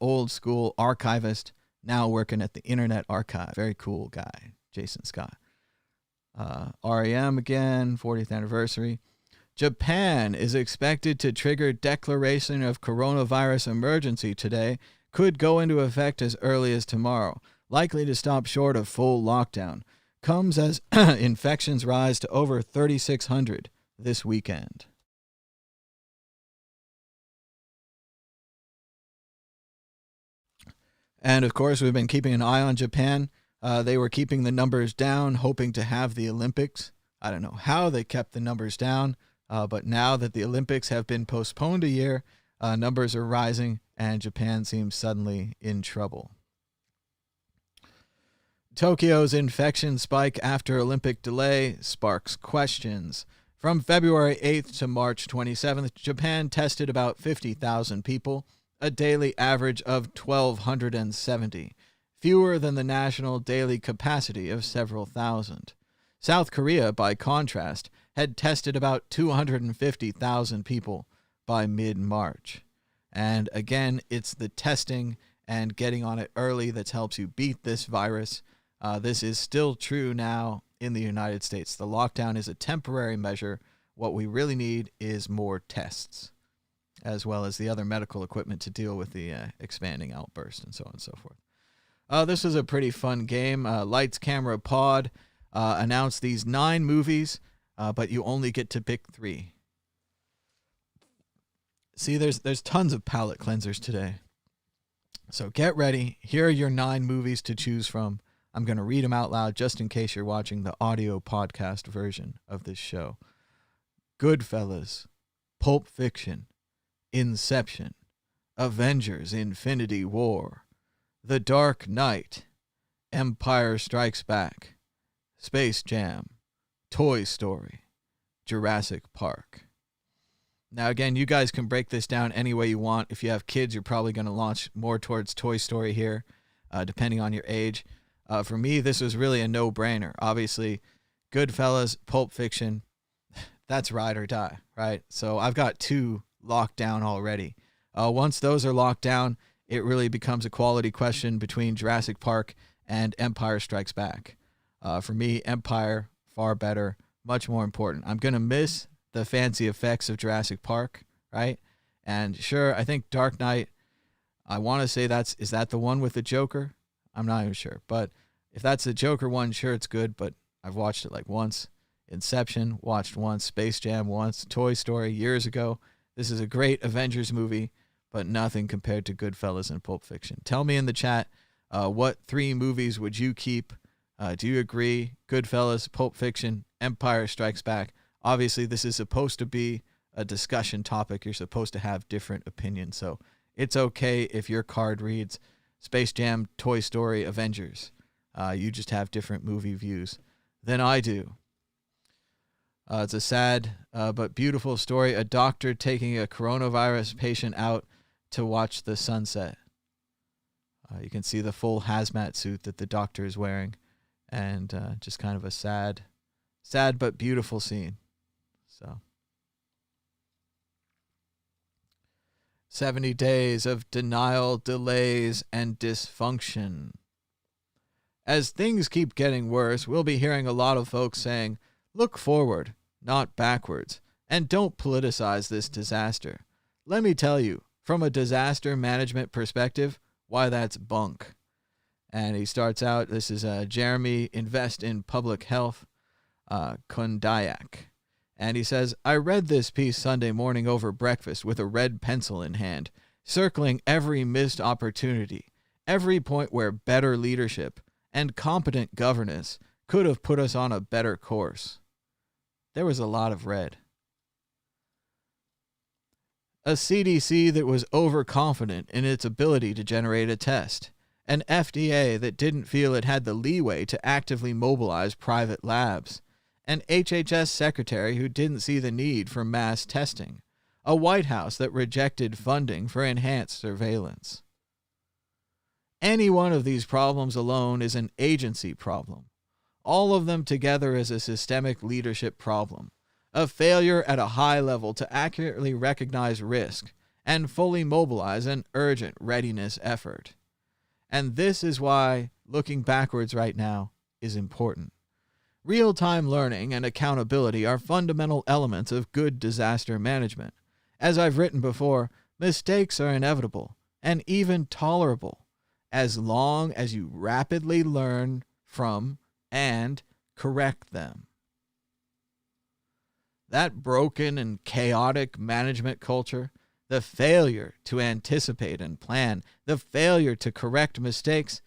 old school archivist, now working at the Internet Archive. Very cool guy, Jason Scott. REM again, 40th anniversary. Japan is expected to trigger declaration of coronavirus emergency today. Could go into effect as early as tomorrow. Likely to stop short of full lockdown. Comes as infections rise to over 3,600 this weekend. And of course, we've been keeping an eye on Japan. They were keeping the numbers down, hoping to have the Olympics. I don't know how they kept the numbers down, but now that the Olympics have been postponed a year, numbers are rising, and Japan seems suddenly in trouble. Tokyo's infection spike after Olympic delay sparks questions. From February 8th to March 27th, Japan tested about 50,000 people, a daily average of 1,270, fewer than the national daily capacity of several thousand. South Korea, by contrast, had tested about 250,000 people by mid-March. And again, it's the testing and getting on it early that helps you beat this virus. This is still true now in the United States. The lockdown is a temporary measure. What we really need is more tests, as well as the other medical equipment to deal with the expanding outburst and so on and so forth. This was a pretty fun game. Lights, Camera, Pod announced these 9 movies, but you only get to pick 3. See, there's tons of palate cleansers today. So get ready. Here are your 9 movies to choose from. I'm going to read them out loud just in case you're watching the audio podcast version of this show. Goodfellas, Pulp Fiction, Inception, Avengers: Infinity War, The Dark Knight, Empire Strikes Back, Space Jam, Toy Story, Jurassic Park. Now, again, you guys can break this down any way you want. If you have kids, you're probably going to launch more towards Toy Story here, depending on your age. For me, this was really a no-brainer. Obviously, Goodfellas, Pulp Fiction, that's ride or die, right? So I've got 2 locked down already. Once those are locked down, it really becomes a quality question between Jurassic Park and Empire Strikes Back. For me, Empire, far better, much more important. I'm going to miss the fancy effects of Jurassic Park, right? And sure, I think Dark Knight, I want to say is that the one with the Joker? I'm not even sure. But if that's the Joker one, sure, it's good, but I've watched it like once. Inception, watched once. Space Jam once. Toy Story years ago. This is a great Avengers movie, but nothing compared to Goodfellas and Pulp Fiction. Tell me in the chat, what 3 movies would you keep? Do you agree? Goodfellas, Pulp Fiction, Empire Strikes Back. Obviously, this is supposed to be a discussion topic. You're supposed to have different opinions. So it's okay if your card reads Space Jam, Toy Story, Avengers. You just have different movie views than I do. It's a sad but beautiful story. A doctor taking a coronavirus patient out to watch the sunset. You can see the full hazmat suit that the doctor is wearing. And just kind of a sad but beautiful scene. So 70 days of denial, delays, and dysfunction. As things keep getting worse, we'll be hearing a lot of folks saying, look forward, not backwards, and don't politicize this disaster. Let me tell you, from a disaster management perspective, why that's bunk. And he starts out, this is Jeremy Invest in Public Health, Kundayak. And he says, I read this piece Sunday morning over breakfast with a red pencil in hand, circling every missed opportunity, every point where better leadership and competent governance could have put us on a better course. There was a lot of red. A CDC that was overconfident in its ability to generate a test. An FDA that didn't feel it had the leeway to actively mobilize private labs. An HHS secretary who didn't see the need for mass testing. A White House that rejected funding for enhanced surveillance. Any one of these problems alone is an agency problem. All of them together is a systemic leadership problem. A failure at a high level to accurately recognize risk and fully mobilize an urgent readiness effort. And this is why looking backwards right now is important. Real-time learning and accountability are fundamental elements of good disaster management. As I've written before, mistakes are inevitable and even tolerable as long as you rapidly learn from and correct them. That broken and chaotic management culture The failure to anticipate and plan, the failure to correct mistakes,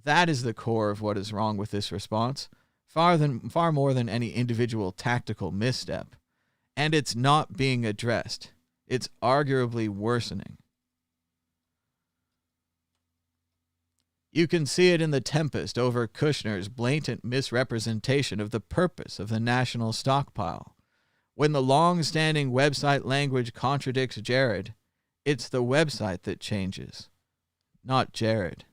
that is the core of what is wrong with this response, far more than any individual tactical misstep. And it's not being addressed. It's arguably worsening. You can see it in The Tempest over Kushner's blatant misrepresentation of the purpose of the national stockpile. When the long-standing website language contradicts Jared, it's the website that changes, not Jared.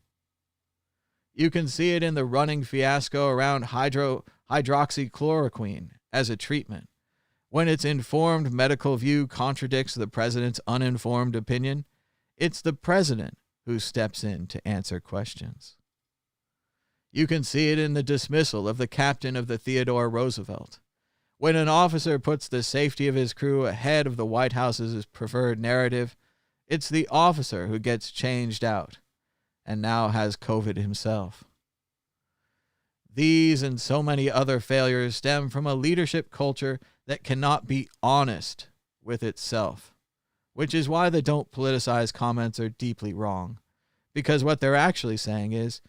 You can see it in the running fiasco around hydroxychloroquine as a treatment. When its informed medical view contradicts the president's uninformed opinion, it's the president who steps in to answer questions. You can see it in the dismissal of the captain of the Theodore Roosevelt. When an officer puts the safety of his crew ahead of the White House's preferred narrative, it's the officer who gets changed out and now has COVID himself. These and so many other failures stem from a leadership culture that cannot be honest with itself, which is why the don't politicize comments are deeply wrong, because what they're actually saying is,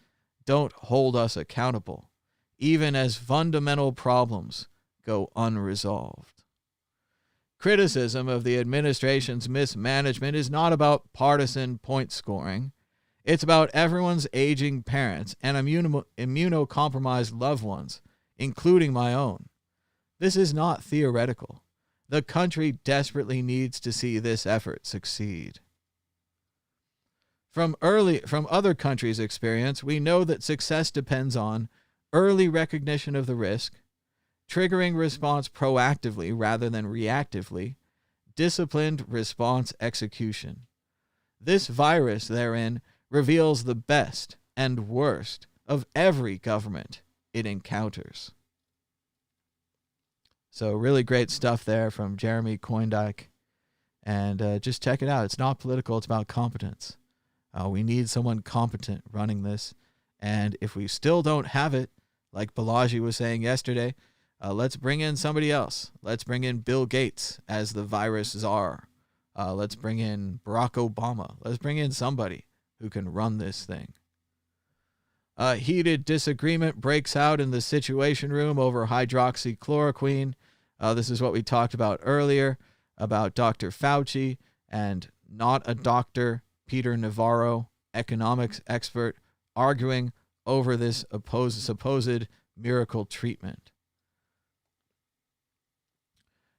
don't hold us accountable, even as fundamental problems go unresolved. Criticism of the administration's mismanagement is not about partisan point scoring. It's about everyone's aging parents and immunocompromised loved ones, including my own. This is not theoretical. The country desperately needs to see this effort succeed. From other countries' experience, we know that success depends on early recognition of the risk, triggering response proactively rather than reactively, disciplined response execution. This virus, therein, reveals the best and worst of every government it encounters. So really great stuff there from Jeremy Coindike. And just check it out. It's not political. It's about competence. We need someone competent running this. And if we still don't have it, like Balaji was saying yesterday, let's bring in somebody else. Let's bring in Bill Gates as the virus czar. Let's bring in Barack Obama. Let's bring in somebody who can run this thing. Heated disagreement breaks out in the Situation Room over hydroxychloroquine. This is what we talked about earlier, about Dr. Fauci and not a doctor, Peter Navarro, economics expert, arguing over this supposed miracle treatment.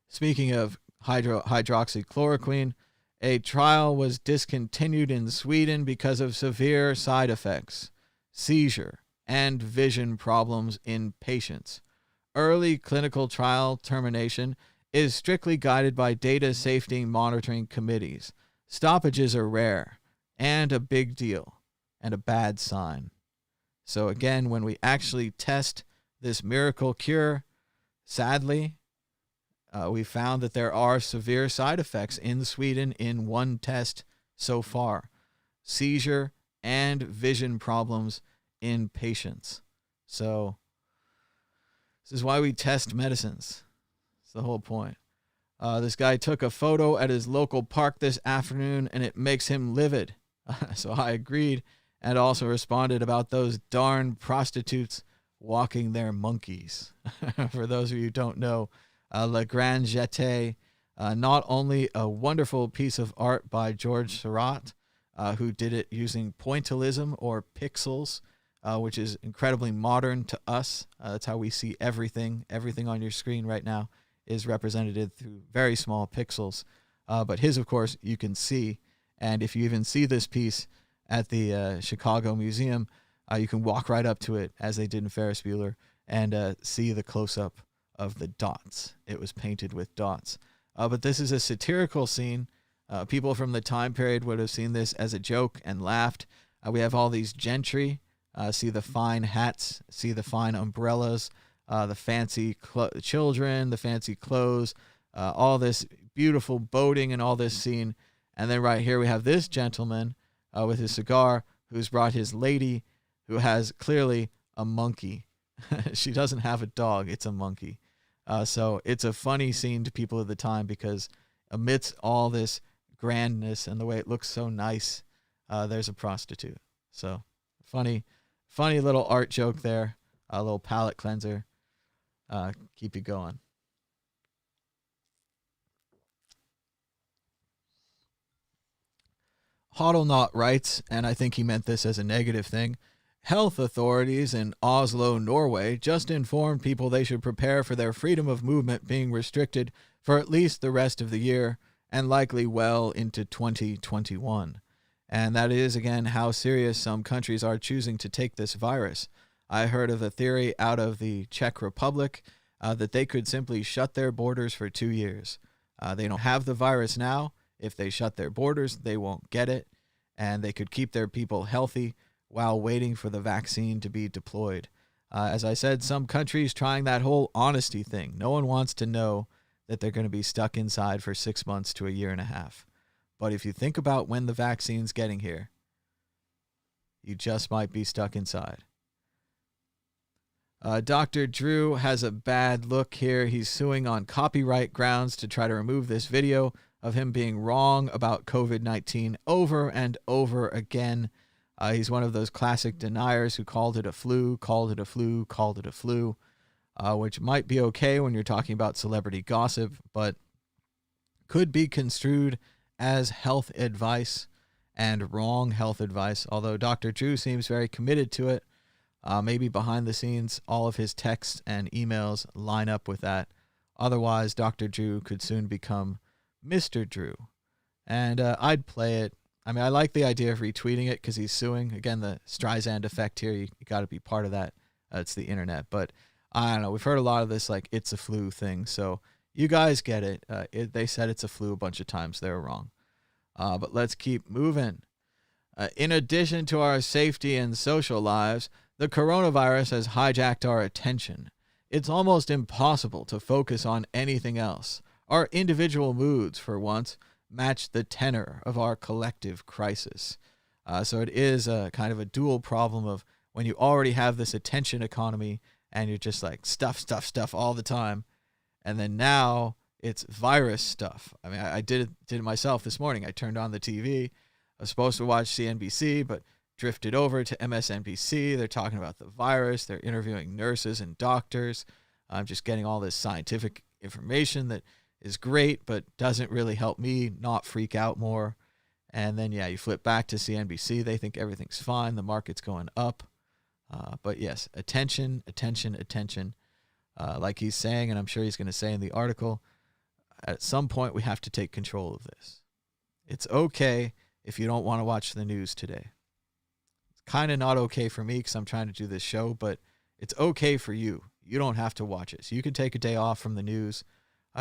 Speaking of hydroxychloroquine, a trial was discontinued in Sweden because of severe side effects, seizure, and vision problems in patients. Early clinical trial termination is strictly guided by data safety monitoring committees. Stoppages are rare and a big deal and a bad sign. So again, when we actually test this miracle cure, sadly, we found that there are severe side effects in Sweden in one test so far. Seizure and vision problems in patients. So this is why we test medicines. That's the whole point. This guy took a photo at his local park this afternoon, and it makes him livid. So I agreed and also responded about those darn prostitutes walking their monkeys. For those of you who don't know, Le Grand Jeté, not only a wonderful piece of art by George Seurat, who did it using pointillism or pixels, which is incredibly modern to us. That's how we see everything. Everything on your screen right now is represented through very small pixels. But his, of course, you can see. And if you even see this piece at the Chicago Museum, you can walk right up to it, as they did in Ferris Bueller, and see the close-up of the dots. It was painted with dots. But this is a satirical scene. People from the time period would have seen this as a joke and laughed. We have all these gentry. See the fine hats, see the fine umbrellas, the fancy children, the fancy clothes, all this beautiful boating and all this scene. And then right here we have this gentleman with his cigar who's brought his lady who has clearly a monkey. She doesn't have a dog, it's a monkey. So it's a funny scene to people at the time because amidst all this grandness and the way it looks so nice, there's a prostitute. So funny little art joke there, a little palate cleanser. Keep you going. Hoddlenot writes, and I think he meant this as a negative thing, health authorities in Oslo, Norway just informed people they should prepare for their freedom of movement being restricted for at least the rest of the year and likely well into 2021. And that is, again, how serious some countries are choosing to take this virus. I heard of a theory out of the Czech Republic that they could simply shut their borders for 2 years. They don't have the virus now. If they shut their borders, they won't get it, and they could keep their people healthy while waiting for the vaccine to be deployed. As I said, some countries trying that whole honesty thing. No one wants to know that they're going to be stuck inside for 6 months to a year and a half. But if you think about when the vaccine's getting here, you just might be stuck inside. Dr. Drew has a bad look here. He's suing on copyright grounds to try to remove this video of him being wrong about COVID-19 over and over again. He's one of those classic deniers who called it a flu, which might be okay when you're talking about celebrity gossip, but could be construed as health advice and wrong health advice, although Dr. Drew seems very committed to it. Maybe behind the scenes, all of his texts and emails line up with that. Otherwise, Dr. Drew could soon become Mr. Drew. And I'd play it. I mean, I like the idea of retweeting it because he's suing. Again, the Streisand effect here, you got to be part of that. It's the internet. But I don't know. We've heard a lot of this, like, it's a flu thing. So you guys get it. They said it's a flu a bunch of times. They were wrong. But let's keep moving. In addition to our safety and social lives, the coronavirus has hijacked our attention. It's almost impossible to focus on anything else. Our individual moods, for once, match the tenor of our collective crisis. So it is a kind of a dual problem of when you already have this attention economy and you're just like stuff all the time. And then now it's virus stuff. I mean, I did it myself this morning. I turned on the TV. I was supposed to watch CNBC, but drifted over to MSNBC. They're talking about the virus. They're interviewing nurses and doctors. I'm just getting all this scientific information that is great, but doesn't really help me not freak out more. And then, you flip back to CNBC. They think everything's fine. The market's going up. But yes, attention. Like he's saying, and I'm sure he's going to say in the article, at some point we have to take control of this. It's okay if you don't want to watch the news today. It's kind of not okay for me because I'm trying to do this show, but it's okay for you. You don't have to watch it. So you can take a day off from the news.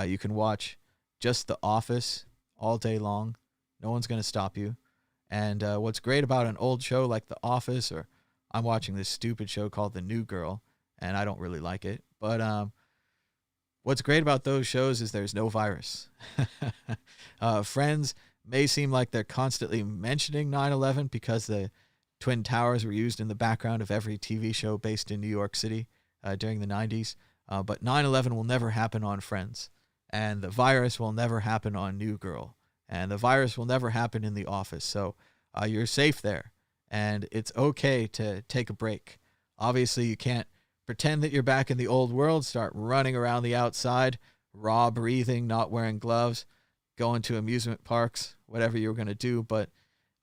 You can watch just The Office all day long. No one's going to stop you. And what's great about an old show like The Office, or I'm watching this stupid show called The New Girl, and I don't really like it. But what's great about those shows is there's no virus. Friends may seem like they're constantly mentioning 9/11 because the Twin Towers were used in the background of every TV show based in New York City during the 90s. But 9/11 will never happen on Friends. And the virus will never happen on New Girl. And the virus will never happen in The Office. So you're safe there. And it's okay to take a break. Obviously, you can't pretend that you're back in the old world, start running around the outside, raw breathing, not wearing gloves, going to amusement parks, whatever you're going to do. But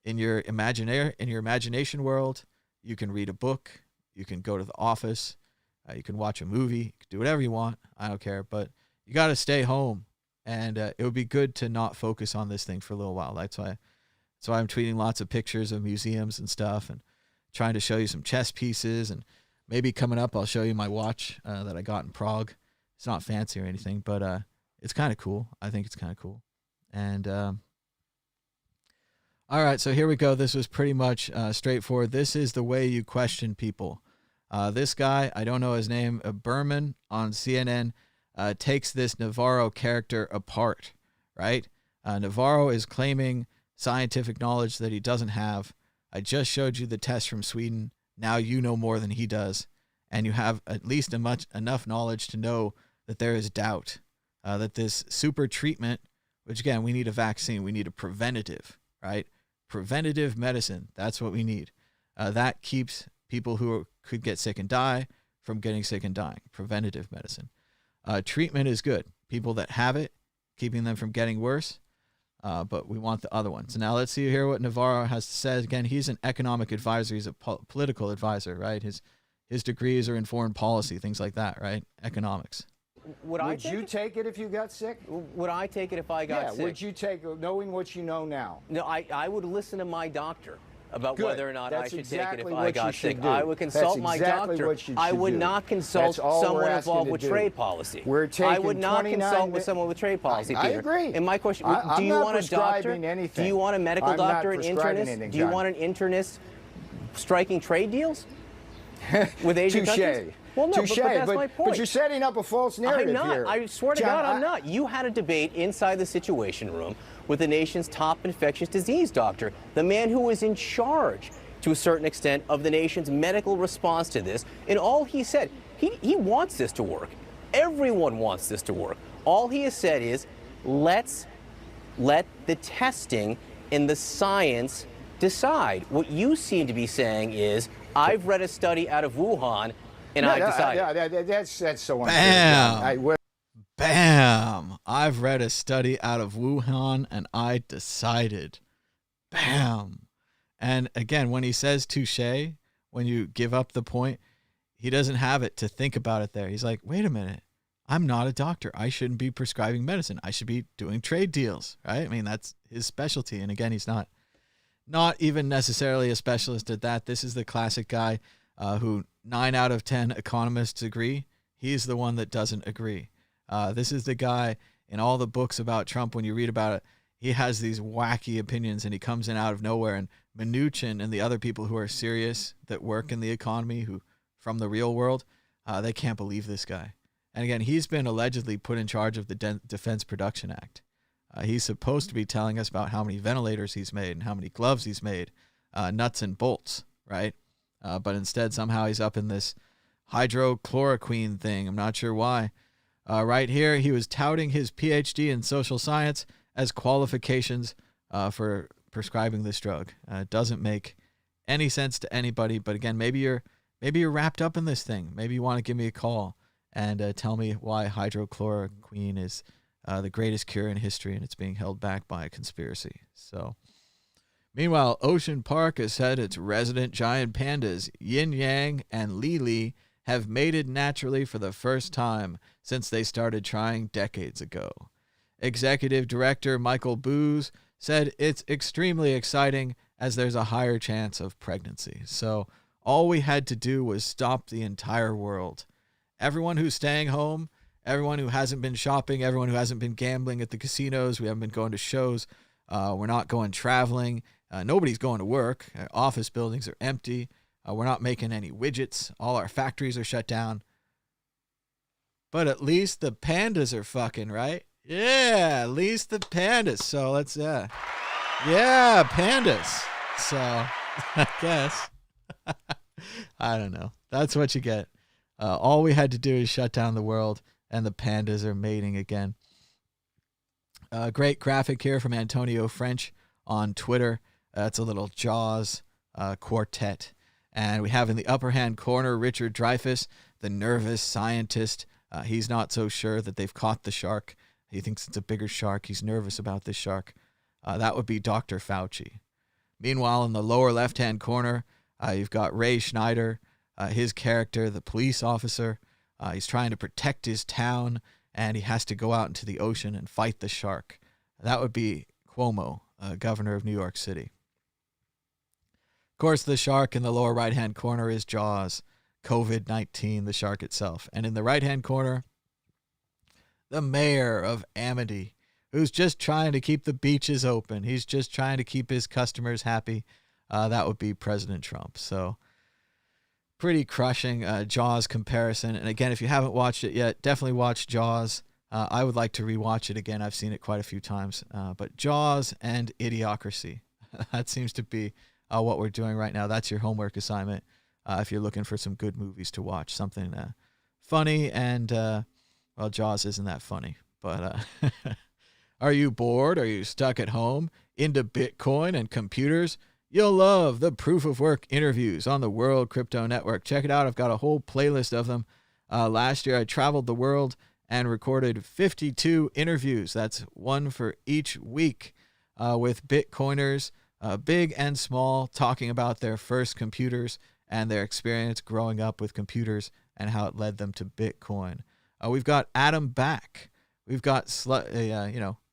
in your imagination world, you can read a book, you can go to the office, you can watch a movie, you can do whatever you want. I don't care. But you got to stay home. And it would be good to not focus on this thing for a little while. That's why I'm tweeting lots of pictures of museums and stuff and trying to show you some chess pieces. And maybe coming up, I'll show you my watch that I got in Prague. It's not fancy or anything, but it's kind of cool. I think it's kind of cool. And all right, so here we go. This was pretty much straightforward. This is the way you question people. This guy, I don't know his name, Berman on CNN, takes this Navarro character apart, right? Navarro is claiming scientific knowledge that he doesn't have. I just showed you the test from Sweden. Now you know more than he does, and you have at least enough knowledge to know that there is doubt, that this super treatment which again, we need a vaccine. We need a preventative, right? Preventative medicine. That's what we need. That keeps people who could get sick and die from getting sick and dying. Preventative medicine. Treatment is good. People that have it, keeping them from getting worse. But we want the other ones. Now let's see here what Navarro has to say. Again, he's an economic advisor. He's a political advisor, right? His degrees are in foreign policy, things like that, right? Economics. Would you take it if you got sick? Would I take it if I got sick? Yeah, would you take it, knowing what you know now? No, I would listen to my doctor about Good. whether or not I That's should exactly take it if what I you got should sick. do. I would consult That's my exactly doctor. what you I should would do. not consult That's all we're someone asking involved to with do. trade policy. We're taking I would not 29 consult with someone with trade policy, I Peter. agree. And my question, I'm do you not want a doctor? prescribing anything. Do you want a medical I'm not doctor, an prescribing internist? anything, Do you John. want an internist striking trade deals with Asian countries? Well, no, Touche, but that's my point. but you're setting up a false narrative I'm not. here. I swear to John, God, I'm not. You had a debate inside the Situation Room with the nation's top infectious disease doctor, the man who was in charge, to a certain extent, of the nation's medical response to this. And all he said, he wants this to work. Everyone wants this to work. All he has said is, let's let the testing and the science decide. What you seem to be saying is, I've read a study out of Wuhan, and I decided. Yeah, that's so unfair. Bam. Bam. I've read a study out of Wuhan, and I decided. Bam. And again, when he says touche, when you give up the point, he doesn't have it to think about it there. He's like, wait a minute. I'm not a doctor. I shouldn't be prescribing medicine. I should be doing trade deals, right? I mean, that's his specialty. And again, he's not even necessarily a specialist at that. This is the classic guy who 9 out of 10 economists agree. He's the one that doesn't agree. This is the guy in all the books about Trump, when you read about it, he has these wacky opinions and he comes in out of nowhere. And Mnuchin and the other people who are serious that work in the economy, who from the real world, they can't believe this guy. And again, he's been allegedly put in charge of the Defense Production Act. He's supposed to be telling us about how many ventilators he's made and how many gloves he's made, nuts and bolts, right? But instead, somehow he's up in this hydrochloroquine thing. I'm not sure why. Right here, he was touting his PhD in social science as qualifications for prescribing this drug. It doesn't make any sense to anybody. But again, maybe you're wrapped up in this thing. Maybe you want to give me a call and tell me why hydrochloroquine is the greatest cure in history and it's being held back by a conspiracy. So, meanwhile, Ocean Park has said its resident giant pandas, Yin Yang and Li Li, have mated naturally for the first time since they started trying decades ago. Executive Director Michael Booz said it's extremely exciting as there's a higher chance of pregnancy. So all we had to do was stop the entire world. Everyone who's staying home, everyone who hasn't been shopping, everyone who hasn't been gambling at the casinos, we haven't been going to shows, we're not going traveling, nobody's going to work, our office buildings are empty, we're not making any widgets, all our factories are shut down. But at least the pandas are fucking, right? Yeah, at least the pandas. So let's, yeah, pandas. So I guess, I don't know. That's what you get. All we had to do is shut down the world and the pandas are mating again. Great graphic here from Antonio French on Twitter. It's a little Jaws quartet. And we have in the upper hand corner, Richard Dreyfuss, the nervous scientist. He's not so sure that they've caught the shark. He thinks it's a bigger shark. He's nervous about this shark. That would be Dr. Fauci. Meanwhile, in the lower left-hand corner, you've got Ray Schneider, his character, the police officer. He's trying to protect his town, and he has to go out into the ocean and fight the shark. That would be Cuomo, governor of New York City. Of course, the shark in the lower right-hand corner is Jaws, COVID-19, the shark itself. And in the right-hand corner, the mayor of Amity, who's just trying to keep the beaches open. He's just trying to keep his customers happy. That would be President Trump. So pretty crushing Jaws comparison. And again, if you haven't watched it yet, definitely watch Jaws. I would like to rewatch it again. I've seen it quite a few times. But Jaws and Idiocracy. That seems to be what we're doing right now. That's your homework assignment if you're looking for some good movies to watch. Something funny and, well, Jaws isn't that funny. But Are you bored? Are you stuck at home? Into Bitcoin and computers? You'll love the Proof of Work interviews on the World Crypto Network. Check it out. I've got a whole playlist of them. Last year, I traveled the world and recorded 52 interviews. That's one for each week with Bitcoiners, big and small, talking about their first computers and their experience growing up with computers and how it led them to Bitcoin. We've got Adam Back. We've got,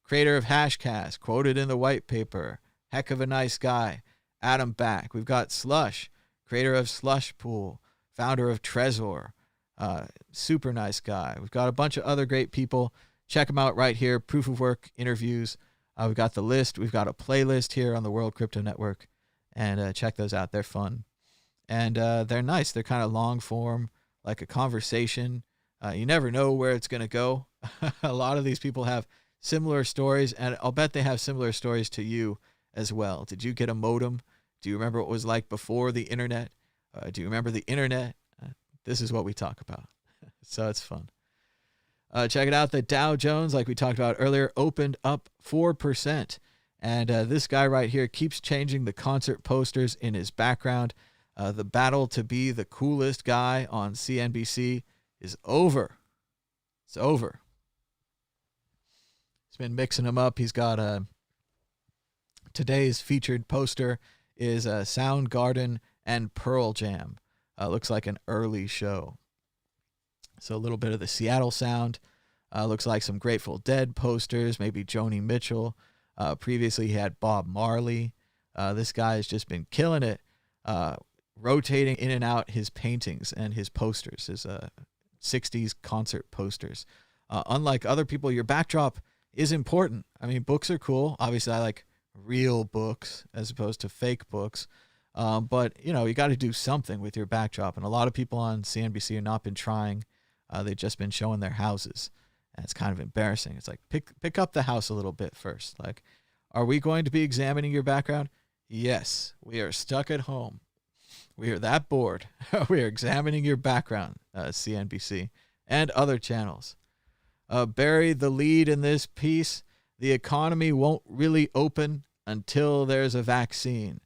creator of Hashcash, quoted in the white paper. Heck of a nice guy. Adam Back. We've got Slush, creator of Slush Pool, founder of Trezor. Super nice guy. We've got a bunch of other great people. Check them out right here. Proof of Work interviews. We've got the list. We've got a playlist here on the World Crypto Network. And check those out. They're fun. And they're nice. They're kind of long form, like a conversation. You never know where it's going to go. A lot of these people have similar stories, and I'll bet they have similar stories to you as well. Did you get a modem? Do you remember what it was like before the internet? Do you remember the internet? This is what we talk about. So it's fun. Check it out. The Dow Jones, like we talked about earlier, opened up 4%. And this guy right here keeps changing the concert posters in his background. The battle to be the coolest guy on CNBC is over. It's over. He's been mixing them up. He's got today's featured poster is Soundgarden and Pearl Jam. Looks like an early show. So a little bit of the Seattle sound. Looks like some Grateful Dead posters, maybe Joni Mitchell. Previously he had Bob Marley. This guy has just been killing it, rotating in and out his paintings and his posters, his 60s concert posters. Unlike other people, your backdrop is important. I mean, books are cool. Obviously, I like real books as opposed to fake books. But, you got to do something with your backdrop. And a lot of people on CNBC have not been trying. They've just been showing their houses. And it's kind of embarrassing. It's like, pick up the house a little bit first. Like, are we going to be examining your background? Yes, we are stuck at home. We are that bored. We are examining your background, CNBC, and other channels. Bury the lead in this piece. The economy won't really open until there's a vaccine.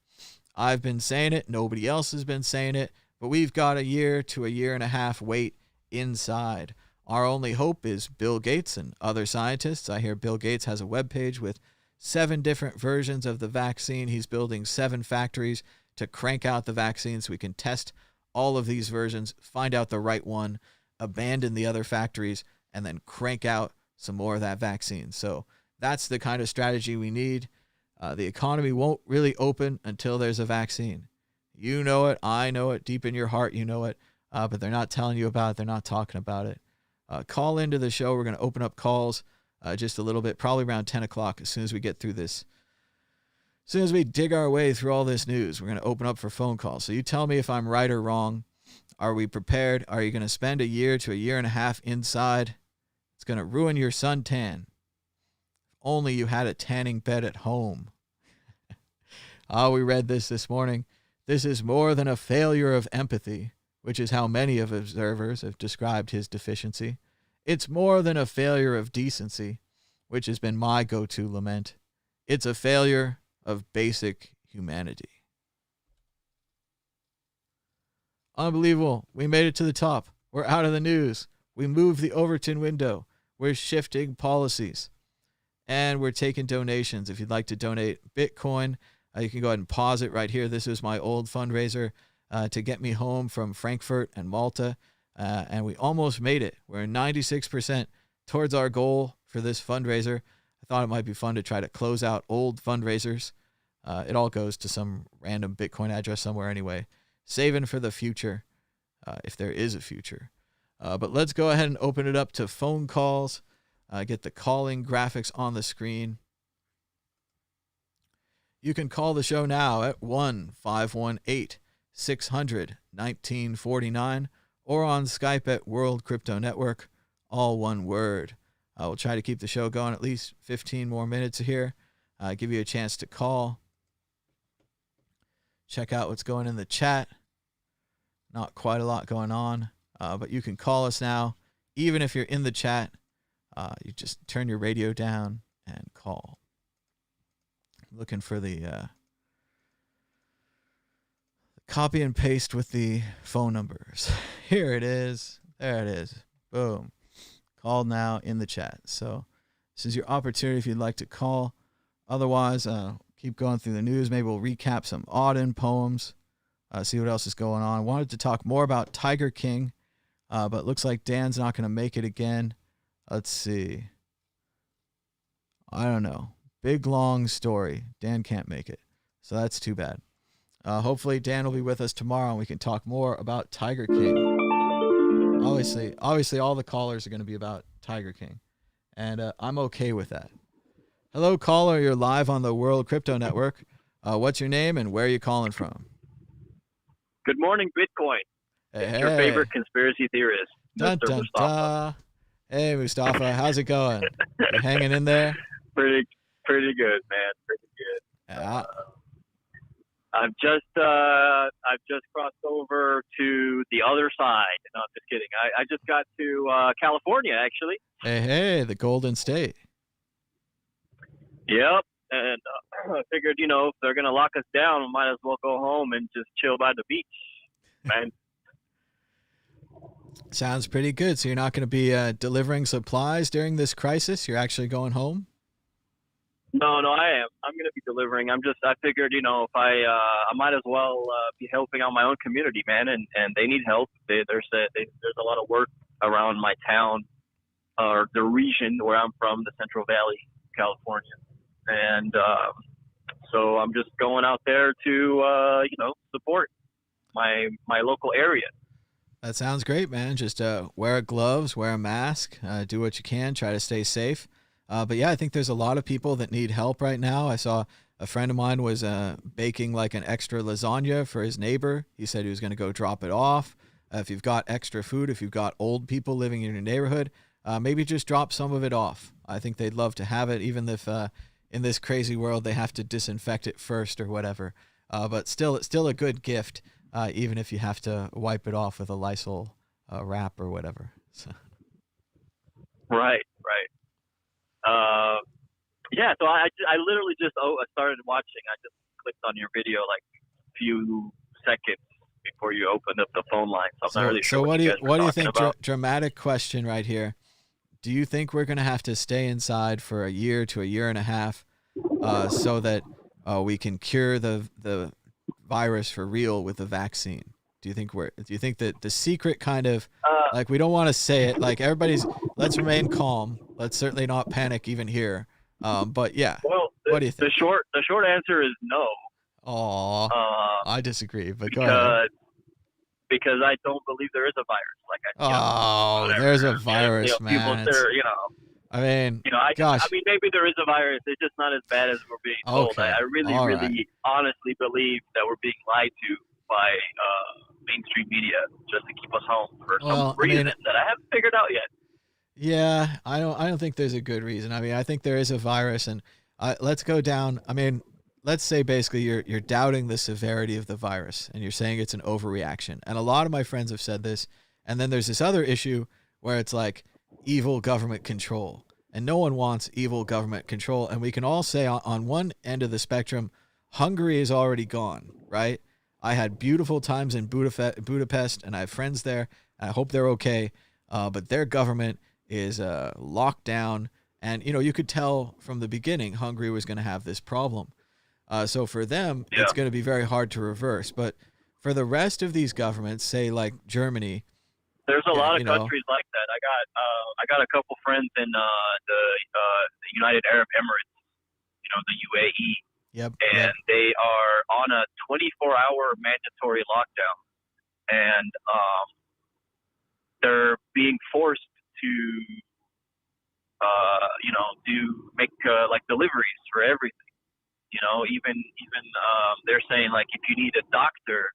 I've been saying it. Nobody else has been saying it. But we've got a year to a year and a half wait inside. Our only hope is Bill Gates and other scientists. I hear Bill Gates has a webpage with 7 different versions of the vaccine. He's building 7 factories to crank out the vaccine so we can test all of these versions, find out the right one, abandon the other factories, and then crank out some more of that vaccine. So that's the kind of strategy we need. The economy won't really open until there's a vaccine. You know it. I know it. Deep in your heart, you know it. But they're not telling you about it. They're not talking about it. Call into the show. We're going to open up calls just a little bit, probably around 10 o'clock as soon as we get through this. As soon as we dig our way through all this news, we're going to open up for phone calls. So you tell me if I'm right or wrong. Are we prepared? Are you going to spend a year to a year and a half inside? It's going to ruin your suntan. If only you had a tanning bed at home. We read this morning. This is more than a failure of empathy, which is how many of observers have described his deficiency. It's more than a failure of decency, which has been my go-to lament. It's a failure of basic humanity. Unbelievable. We made it to the top. We're out of the news. We moved the Overton window. We're shifting policies. And we're taking donations. If you'd like to donate Bitcoin, you can go ahead and pause it right here. This is my old fundraiser to get me home from Frankfurt and Malta. And we almost made it. We're 96% towards our goal for this fundraiser. I thought it might be fun to try to close out old fundraisers. It all goes to some random Bitcoin address somewhere anyway. Saving for the future, if there is a future. But let's go ahead and open it up to phone calls. Get the calling graphics on the screen. You can call the show now at 1-518-600-1949 or on Skype at World Crypto Network, all one word. We'll try to keep the show going at least 15 more minutes here. Give you a chance to call. Check out what's going in the chat. Not quite a lot going on, but you can call us now. Even if you're in the chat, you just turn your radio down, and call. Looking for the copy and paste with the phone numbers. Here it is. There it is. Boom. Call now in the chat. So this is your opportunity if you'd like to call. Otherwise, keep going through the news. Maybe we'll recap some Auden poems, see what else is going on. I wanted to talk more about Tiger King, but looks like Dan's not going to make it again. Let's see. I don't know. Big, long story. Dan can't make it. So that's too bad. Hopefully Dan will be with us tomorrow and we can talk more about Tiger King. Obviously all the callers are going to be about Tiger King. And I'm okay with that. Hello, caller. You're live on the World Crypto Network. What's your name and where are you calling from? Good morning, Bitcoin. Hey, Your favorite conspiracy theorist, dun, Mr. dun, Mustafa. dun. Hey, Mustafa. How's it going? You hanging in there? Pretty good, man. Pretty good. Yeah. I've just crossed over to the other side. No, I'm just kidding. I just got to California, actually. Hey, the Golden State. Yep. And I figured, if they're going to lock us down, we might as well go home and just chill by the beach, man. Sounds pretty good. So you're not going to be delivering supplies during this crisis? You're actually going home? No, I am. I'm going to be delivering. I figured, if I might as well be helping out my own community, man, and they need help. There's a lot of work around my town or the region where I'm from, the Central Valley, California. And so I'm just going out there to, support my local area. That sounds great, man. Just wear gloves, wear a mask, do what you can, try to stay safe. But yeah, I think there's a lot of people that need help right now. I saw a friend of mine was baking like an extra lasagna for his neighbor. He said he was going to go drop it off. If you've got extra food, if you've got old people living in your neighborhood, maybe just drop some of it off. I think they'd love to have it, even if in this crazy world they have to disinfect it first or whatever. But still, it's still a good gift, even if you have to wipe it off with a Lysol wrap or whatever. So. Right. Yeah, so I literally just started watching. I just clicked on your video like a few seconds before you opened up the phone line. So I'm not really sure what do you think? About. Dramatic question right here. Do you think we're going to have to stay inside for a year to a year and a half so that we can cure the virus for real with the vaccine? Do you think that the secret kind of like we don't want to say it, like let's remain calm. Let's certainly not panic even here. But yeah. Well, what do you think? The short answer is no. I disagree, but go ahead. Because I don't believe there is a virus. There's a virus, man. People there, I mean, gosh. I mean, maybe there is a virus. It's just not as bad as we're being told. Okay. I really honestly believe that we're being lied to by mainstream media just to keep us home for some reason that I haven't figured out yet. Yeah, I don't think there's a good reason. I mean, I think there is a virus, and let's go down. I mean, let's say basically you're doubting the severity of the virus, and you're saying it's an overreaction. And a lot of my friends have said this. And then there's this other issue where it's like evil government control, and no one wants evil government control. And we can all say on one end of the spectrum, Hungary is already gone, right? I had beautiful times in Budapest, and I have friends there. I hope they're okay, but their government is locked down, and you could tell from the beginning Hungary was going to have this problem. So for them, it's going to be very hard to reverse. But for the rest of these governments, say like Germany, there's a lot of countries like that. I got a couple friends in the United Arab Emirates, the UAE. Yep. And they are on a 24-hour mandatory lockdown, and they're being forced to, make like deliveries for everything. Even they're saying like if you need a doctor,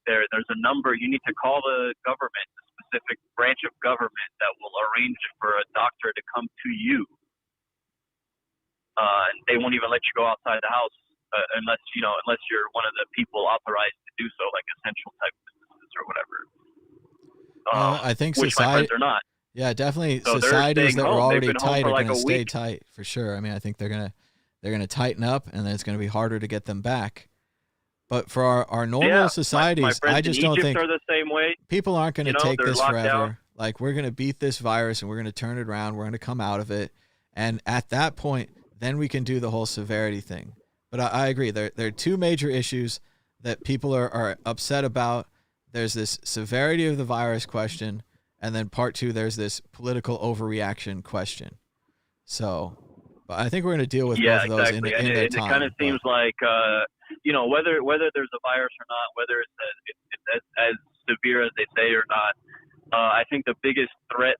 there's a number you need to call the government, a specific branch of government that will arrange for a doctor to come to you. And they won't even let you go outside the house unless you're one of the people authorized to do so, like essential type businesses or whatever. I think which my friends are not. Yeah, definitely. So they're Societies staying that were home. They've already been home tight for are like going to a stay week. tight for sure. I mean, I think they're gonna tighten up, and then it's going to be harder to get them back. But for our normal Yeah, my societies, friends I just in don't Egypt think are the same way. people aren't going to You know, take they're this locked forever. down. Like, we're going to beat this virus and we're going to turn it around. We're going to come out of it. And at that point, then we can do the whole severity thing. But I agree. There are two major issues that people are upset about. There's this severity of the virus question. And then part two, there's this political overreaction question. So, but I think we're going to deal with both of those exactly. in their It time. kind of seems like, you know, whether there's a virus or not, whether it's as severe as they say or not, I think the biggest threat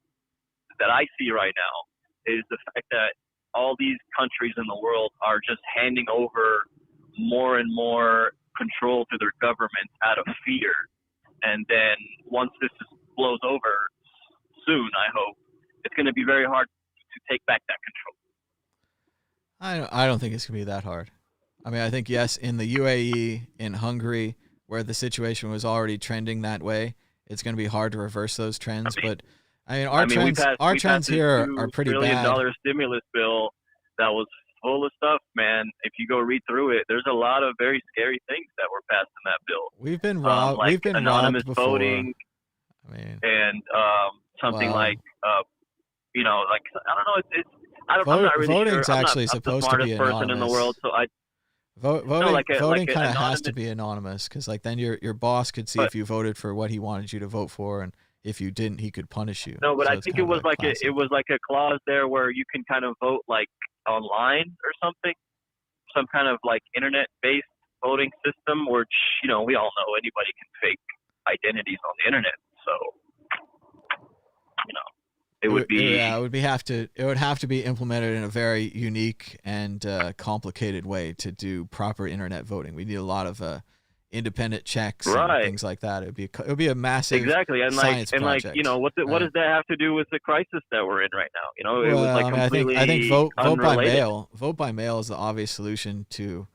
that I see right now is the fact that all these countries in the world are just handing over more and more control to their governments out of fear. And then once this blows over soon, I hope, it's going to be very hard to take back that control. I don't think it's going to be that hard. I mean, I think, yes, in the UAE, in Hungary, where the situation was already trending that way, it's going to be hard to reverse those trends. But I mean, our trends here are pretty $2 bad. trillion stimulus bill that was full of stuff, man. If you go read through it, there's a lot of very scary things that were passed in that bill. We've been robbed. Like We've been anonymous robbed before. voting. I mean, and something wow. like, you know, like, I don't know. I'm not really voting's sure. actually I'm not supposed the to smartest be person in the anonymous. world, so I. Voting kind of has anonymous, to be anonymous, because like then your boss could see if you voted for what he wanted you to vote for, and if you didn't, he could punish you. No, but So I it's think kind it of was classic. it was like a clause there where you can kind of vote like online or something, some kind of like internet-based voting system, which, you know, we all know anybody can fake identities on the internet. So, you know, it would be. Yeah, it would have to be implemented in a very unique and complicated way to do proper internet voting. We need a lot of independent checks and things like that. It would be a massive exactly, and science like project, you know, what does that have to do with the crisis that we're in right now? You know, it was like completely I think vote by unrelated. mail. Vote by mail is the obvious solution to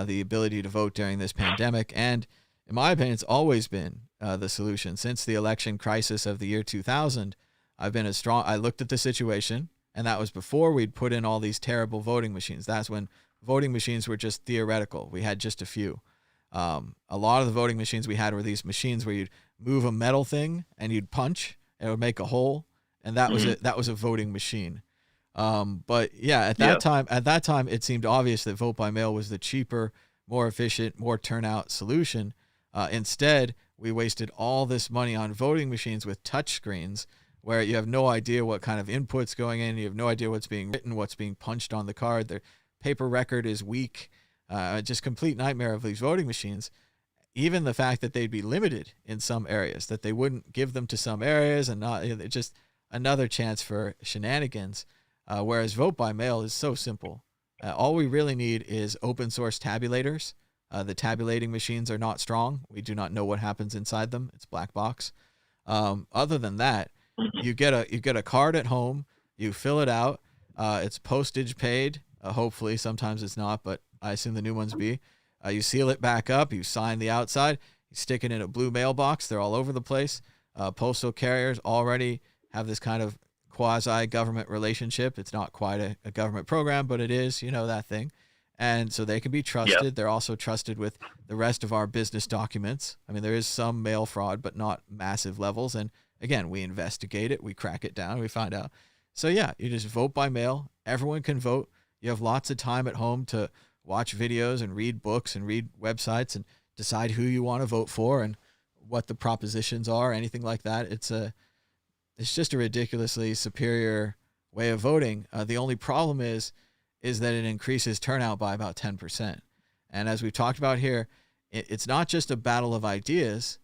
the ability to vote during this pandemic, and in my opinion, it's always been the solution since the election crisis of the year 2000. I looked at the situation, and that was before we'd put in all these terrible voting machines. That's when voting machines were just theoretical. We had just a few. A lot of the voting machines we had were these machines where you'd move a metal thing and you'd punch, and it would make a hole, and that was it. That was a voting machine. But yeah, at that time, it seemed obvious that vote by mail was the cheaper, more efficient, more turnout solution. Instead, we wasted all this money on voting machines with touch screens, where you have no idea what kind of input's going in. You have no idea what's being written, what's being punched on the card. The paper record is weak. Just complete nightmare of these voting machines. Even the fact that they'd be limited in some areas, that they wouldn't give them to some areas, and not just another chance for shenanigans. Whereas vote by mail is so simple. All we really need is open source tabulators. The tabulating machines are not strong. We do not know what happens inside them. It's black box. Other than that, you get a card at home. You fill it out. It's postage paid. Hopefully, sometimes it's not, but I assume the new ones be. You seal it back up. You sign the outside. You stick it in a blue mailbox. They're all over the place. Postal carriers already have this kind of quasi-government relationship. It's not quite a government program, but it is, you know, that thing. And so they can be trusted. Yep. They're also trusted with the rest of our business documents. I mean, there is some mail fraud, but not massive levels. And again, we investigate it. We crack it down. We find out. So yeah, you just vote by mail. Everyone can vote. You have lots of time at home to watch videos and read books and read websites and decide who you want to vote for and what the propositions are, anything like that. It's just a ridiculously superior way of voting. The only problem is that it increases turnout by about 10%. And as we've talked about here, it's not just a battle of ideas.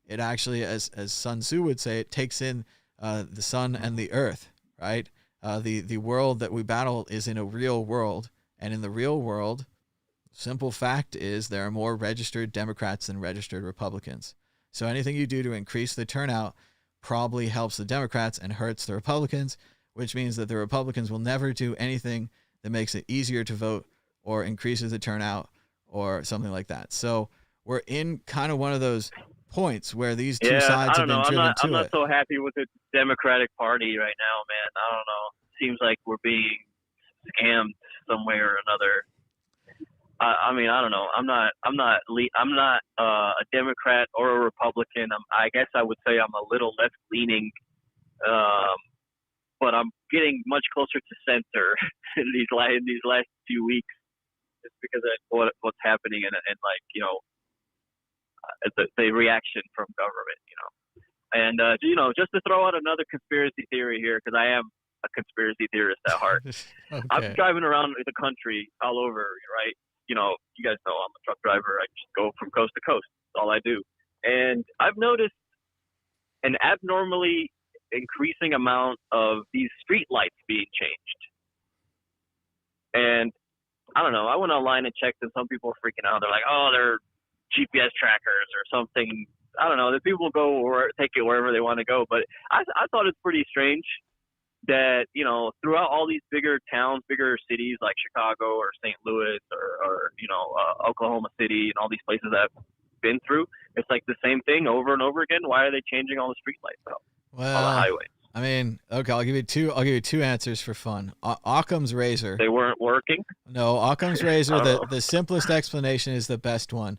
It actually, as Sun Tzu would say, it takes in the sun and the earth, right? The world that we battle is in a real world. And in the real world, simple fact is there are more registered Democrats than registered Republicans. So anything you do to increase the turnout probably helps the Democrats and hurts the Republicans, which means that the Republicans will never do anything that makes it easier to vote or increases the turnout or something like that. So we're in kind of one of those points where these two Yeah, sides I have don't know. been driven I'm to not it. so happy with the Democratic Party right now, man. I don't know. Seems like we're being scammed some way or another. I mean, I don't know. I'm not a Democrat or a Republican. I guess I would say I'm a little left leaning, but I'm getting much closer to center in these last few weeks, just because of what's happening and like the reaction from government, And just to throw out another conspiracy theory here, because I am a conspiracy theorist at heart. Okay. I'm driving around the country all over, right? You guys know I'm a truck driver. I just go from coast to coast. That's all I do. And I've noticed an abnormally increasing amount of these street lights being changed. And I don't know. I went online and checked, and some people are freaking out. They're like, oh, they're GPS trackers or something. I don't know. The people go or take it wherever they want to go. But I thought it's pretty strange that, throughout all these bigger towns, bigger cities like Chicago or St. Louis or Oklahoma City and all these places that I've been through, it's like the same thing over and over again. Why are they changing all the street lights out on the highways? I mean, okay, I'll give you two answers for fun. Occam's razor. They weren't working? No, Occam's razor, the simplest explanation is the best one.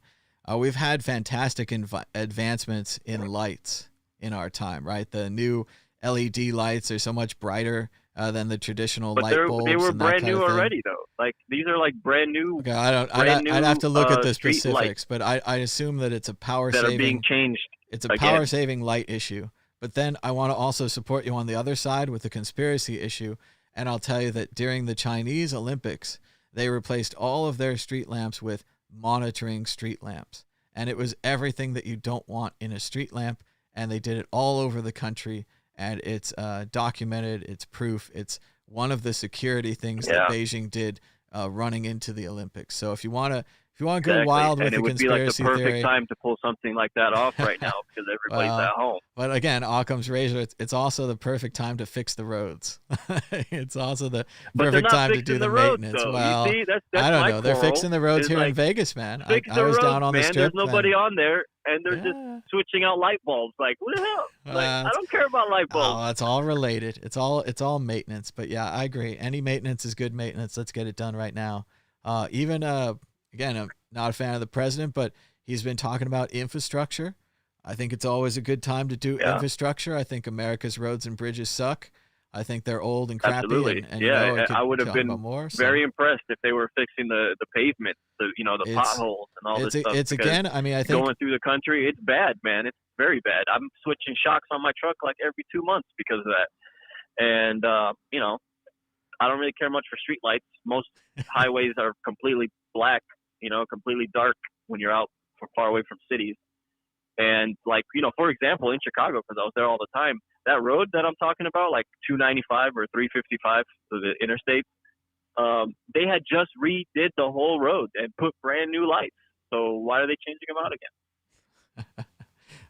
We've had fantastic advancements in lights in our time, right? The new LED lights are so much brighter than the traditional light bulbs. They were and that brand kind new of thing. already, though. Like, these are like brand new. Okay, I'd have to look at the specifics, but I assume that it's a power that saving. are being changed. It's a power saving light issue. But then I want to also support you on the other side with the conspiracy issue, and I'll tell you that during the Chinese Olympics, they replaced all of their street lamps with monitoring street lamps. And it was everything that you don't want in a street lamp, and they did it all over the country, and it's documented, it's proof, it's one of the security things that Beijing did running into the Olympics. So if you want to go wild with the conspiracy theory, it would be like the perfect time to pull something like that off right now because everybody's at home. But again, Occam's razor, it's also the perfect time to fix the roads. It's also the perfect time to do the maintenance. Though. Well, you see, that's I don't my know. They're fixing the roads here in Vegas, man. I was down on the strip. There's nobody on there, and they're just switching out light bulbs. Like, what the hell? I don't care about light bulbs. Oh, it's all related. It's all maintenance. But yeah, I agree. Any maintenance is good maintenance. Let's get it done right now. Again, I'm not a fan of the president, but he's been talking about infrastructure. I think it's always a good time to do infrastructure. I think America's roads and bridges suck. I think they're old and crappy. Absolutely. And I would have been very impressed if they were fixing the pavement, the potholes and all this stuff. It's again, I mean, I think going through the country, it's bad, man. It's very bad. I'm switching shocks on my truck like every 2 months because of that. And, I don't really care much for street lights. Most highways are completely black, completely dark when you're out far away from cities. And like, for example, in Chicago, because I was there all the time, that road that I'm talking about, like 295 or 355, so the interstate, they had just redid the whole road and put brand new lights. So why are they changing them out again?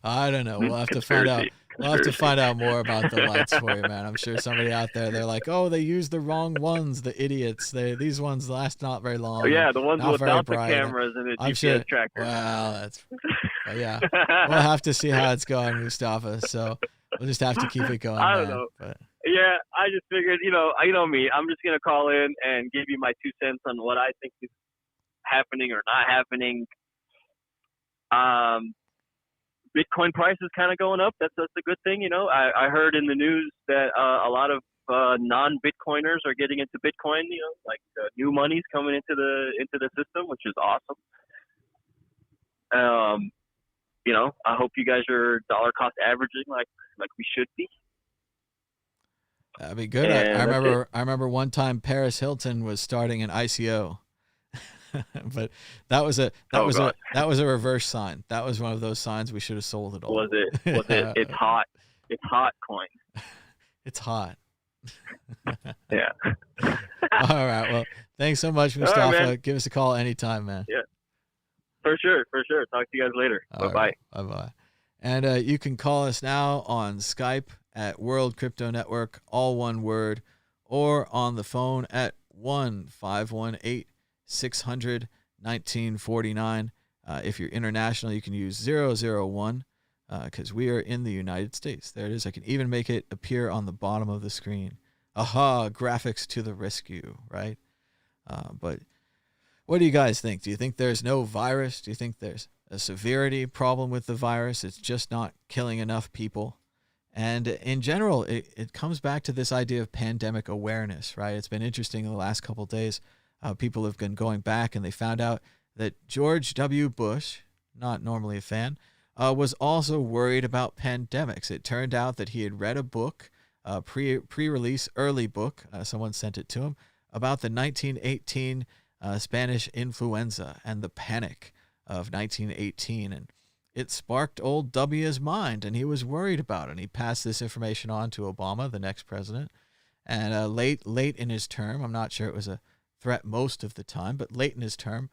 I don't know. We'll have to find out. We'll have to find out more about the lights for you, man. I'm sure somebody out there, they're like, oh, they used the wrong ones, the idiots. These ones last not very long. Oh, yeah, the ones without the cameras and the GPS tracker. Well, that's yeah. We'll have to see how it's going, Mustafa. So we'll just have to keep it going. I don't know. But yeah, I just figured, you know me. I'm just gonna call in and give you my 2 cents on what I think is happening or not happening. Bitcoin price is kind of going up. That's a good thing, I heard in the news that a lot of non-Bitcoiners are getting into Bitcoin. Like new money's coming into the system, which is awesome. I hope you guys are dollar cost averaging like we should be. That'd be good. I remember one time Paris Hilton was starting an ICO. But that was a reverse sign. That was one of those signs we should have sold it all. Was it? It's hot. It's hot coin. It's hot. Yeah. All right. Well, thanks so much, Mustafa. Right, give us a call anytime, man. Yeah. For sure. Talk to you guys later. Bye-bye. Right. Bye-bye. And you can call us now on Skype at World Crypto Network, all one word, or on the phone at 1-518-600-1949. If you're international, you can use 001 because we are in the United States. There it is. I can even make it appear on the bottom of the screen. Aha, graphics to the rescue, right? But what do you guys think? Do you think there's no virus? Do you think there's a severity problem with the virus? It's just not killing enough people. And in general, it comes back to this idea of pandemic awareness, right? It's been interesting in the last couple of days. People have been going back and they found out that George W. Bush, not normally a fan, was also worried about pandemics. It turned out that he had read a book, a pre-release early book, someone sent it to him, about the 1918 Spanish influenza and the panic of 1918. And it sparked old W's mind, and he was worried about it. And he passed this information on to Obama, the next president. And late in his term, I'm not sure it was a threat most of the time, but late in his term,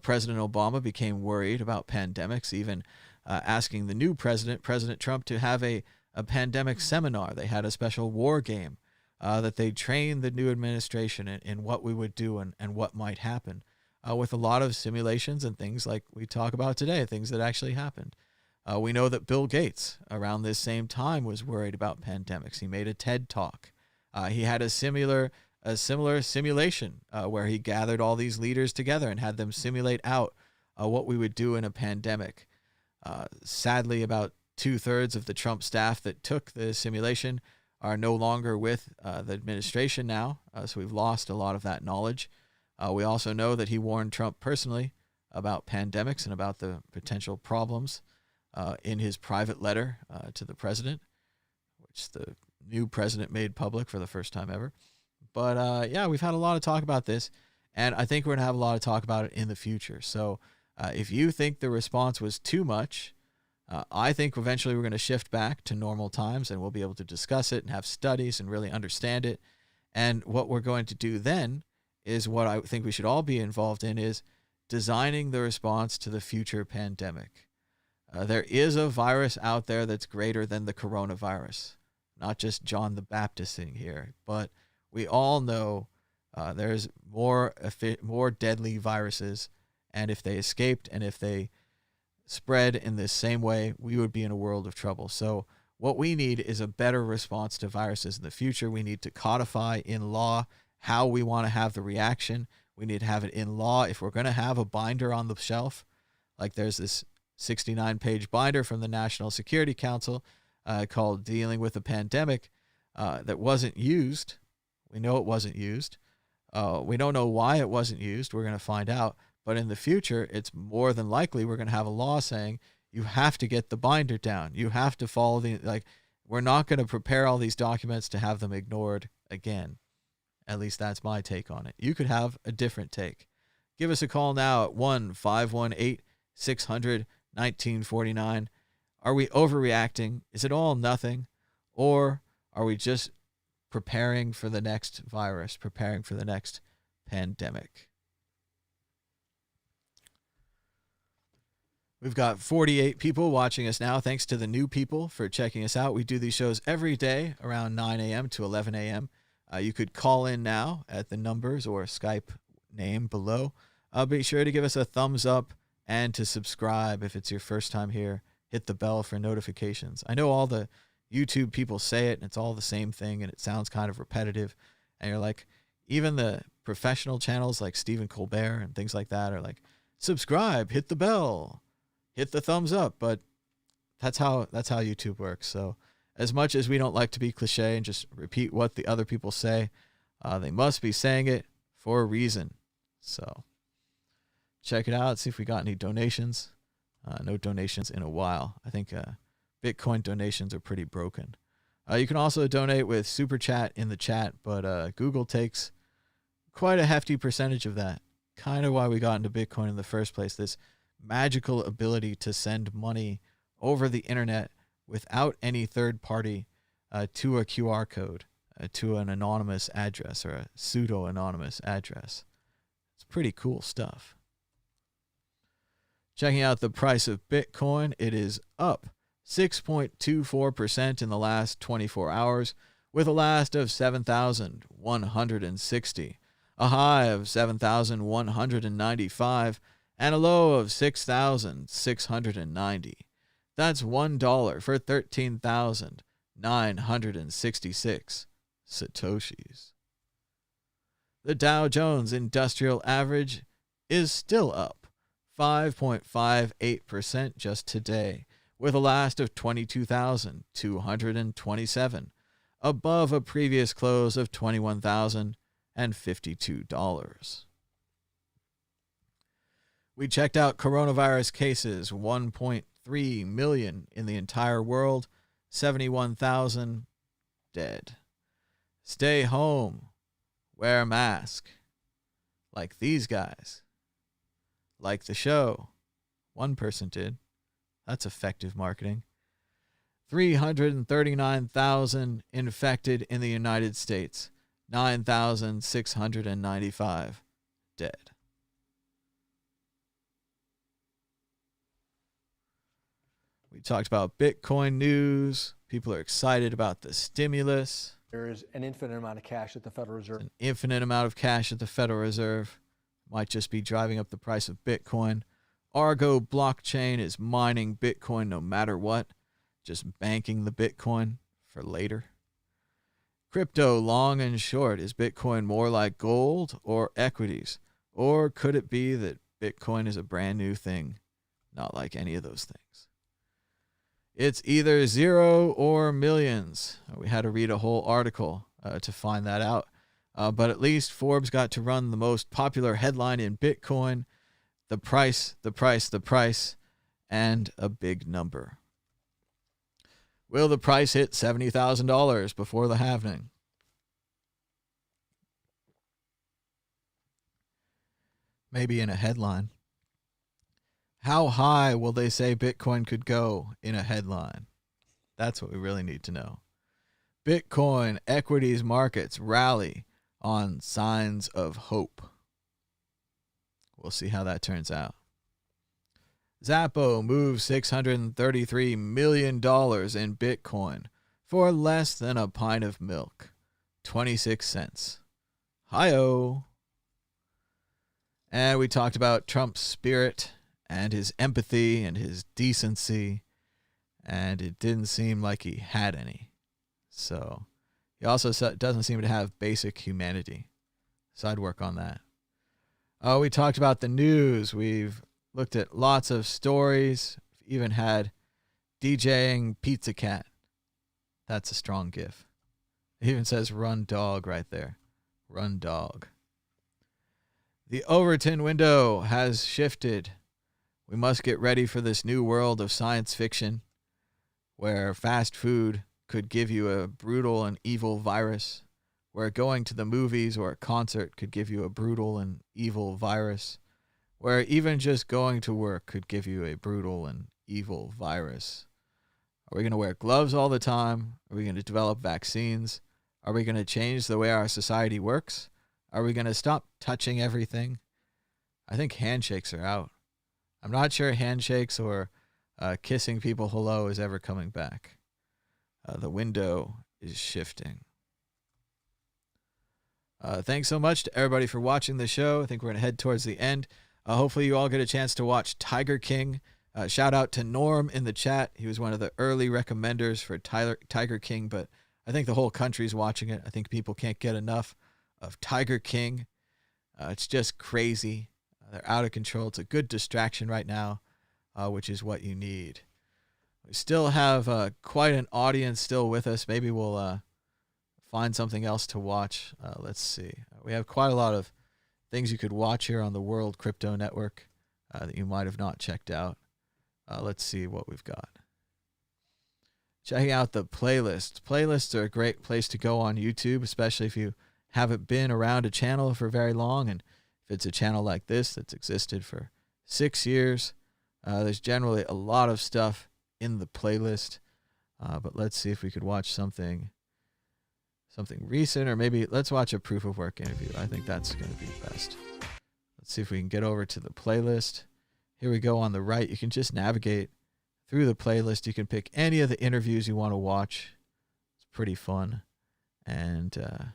President Obama became worried about pandemics, even asking the new president, President Trump, to have a pandemic seminar. They had a special war game that they trained the new administration in what we would do and what might happen, with a lot of simulations and things like we talk about today, things that actually happened. We know that Bill Gates, around this same time, was worried about pandemics. He made a TED Talk. He had a similar simulation where he gathered all these leaders together and had them simulate out what we would do in a pandemic. Sadly, about 2/3 of the Trump staff that took the simulation are no longer with the administration now, so we've lost a lot of that knowledge. We also know that he warned Trump personally about pandemics and about the potential problems in his private letter to the president, which the new president made public for the first time ever. But yeah, we've had a lot of talk about this, and I think we're going to have a lot of talk about it in the future. So if you think the response was too much, I think eventually we're going to shift back to normal times, and we'll be able to discuss it and have studies and really understand it. And what we're going to do then is what I think we should all be involved in, is designing the response to the future pandemic. There is a virus out there that's greater than the coronavirus, not just John the Baptist sitting here, but we all know there's more deadly viruses, and if they escaped and if they spread in this same way, we would be in a world of trouble. So what we need is a better response to viruses in the future. We need to codify in law how we want to have the reaction. We need to have it in law. If we're going to have a binder on the shelf, like there's this 69-page binder from the National Security Council called Dealing with the Pandemic that wasn't used. We know it wasn't used. We don't know why it wasn't used. We're going to find out. But in the future, it's more than likely we're going to have a law saying you have to get the binder down. You have to follow we're not going to prepare all these documents to have them ignored again. At least that's my take on it. You could have a different take. Give us a call now at 1-518-600-1949. Are we overreacting? Is it all nothing? Or are we just preparing for the next virus, preparing for the next pandemic? We've got 48 people watching us now. Thanks to the new people for checking us out. We do these shows every day around 9 a.m. to 11 a.m. You could call in now at the numbers or Skype name below. Be sure to give us a thumbs up and to subscribe if it's your first time here. Hit the bell for notifications. I know all the YouTube people say it, and it's all the same thing, and it sounds kind of repetitive. And you're like, even the professional channels like Stephen Colbert and things like that are like, subscribe, hit the bell, hit the thumbs up. But that's how YouTube works. So as much as we don't like to be cliche and just repeat what the other people say, they must be saying it for a reason. So check it out. See if we got any donations. No donations in a while. I think Bitcoin donations are pretty broken. You can also donate with Super Chat in the chat, but Google takes quite a hefty percentage of that. Kind of why we got into Bitcoin in the first place. This magical ability to send money over the internet without any third party to a QR code, to an anonymous address or a pseudo-anonymous address. It's pretty cool stuff. Checking out the price of Bitcoin, it is up 6.24% in the last 24 hours, with a last of 7,160, a high of 7,195, and a low of 6,690. That's $1 for 13,966 Satoshis. The Dow Jones Industrial Average is still up 5.58% just today, with a last of 22,227, above a previous close of $21,052. We checked out coronavirus cases, 1.3 million in the entire world, 71,000 dead. Stay home, wear a mask, like these guys. Like the show. One person did. That's effective marketing. 339,000 infected in the United States. 9,695 dead. We talked about Bitcoin news. People are excited about the stimulus. There is an infinite amount of cash at the Federal Reserve. An infinite amount of cash at the Federal Reserve. Might just be driving up the price of Bitcoin. Argo blockchain is mining Bitcoin no matter what, just banking the Bitcoin for later. Crypto, long and short, is Bitcoin more like gold or equities? Or could it be that Bitcoin is a brand new thing, not like any of those things? It's either zero or millions. We had to read a whole article to find that out. But at least Forbes got to run the most popular headline in Bitcoin, the price, the price, the price, and a big number. Will the price hit $70,000 before the halving? Maybe in a headline. How high will they say Bitcoin could go in a headline? That's what we really need to know. Bitcoin equities markets rally on signs of hope. We'll see how that turns out. Zappo moves $633 million in Bitcoin for less than a pint of milk. 26 cents. Hi-oh. And we talked about Trump's spirit and his empathy and his decency, and it didn't seem like he had any. So he also doesn't seem to have basic humanity. So I'd work on that. We talked about the news. We've looked at lots of stories. Even had DJing Pizza Cat. That's a strong gif. It even says run dog right there. Run dog. The Overton window has shifted. We must get ready for this new world of science fiction where fast food could give you a brutal and evil virus, where going to the movies or a concert could give you a brutal and evil virus, where even just going to work could give you a brutal and evil virus. Are we going to wear gloves all the time? Are we going to develop vaccines? Are we going to change the way our society works? Are we going to stop touching everything? I think handshakes are out. I'm not sure handshakes or kissing people hello is ever coming back. The window is shifting. Thanks so much to everybody for watching the show. I think we're going to head towards the end. Hopefully you all get a chance to watch Tiger King. Shout out to Norm in the chat. He was one of the early recommenders for Tiger King, but I think the whole country's watching it. I think people can't get enough of Tiger King. It's just crazy. They're out of control. It's a good distraction right now, which is what you need. We still have quite an audience still with us. Maybe we'll find something else to watch. Let's see. We have quite a lot of things you could watch here on the World Crypto Network that you might have not checked out. Let's see what we've got. Checking out the playlists. Playlists are a great place to go on YouTube, especially if you haven't been around a channel for very long. And if it's a channel like this that's existed for 6 years, there's generally a lot of stuff in the playlist. But let's see if we could watch something recent, or maybe let's watch a proof of work interview. I think that's going to be best. Let's see if we can get over to the playlist. Here we go on the right. You can just navigate through the playlist. You can pick any of the interviews you want to watch. It's pretty fun. And I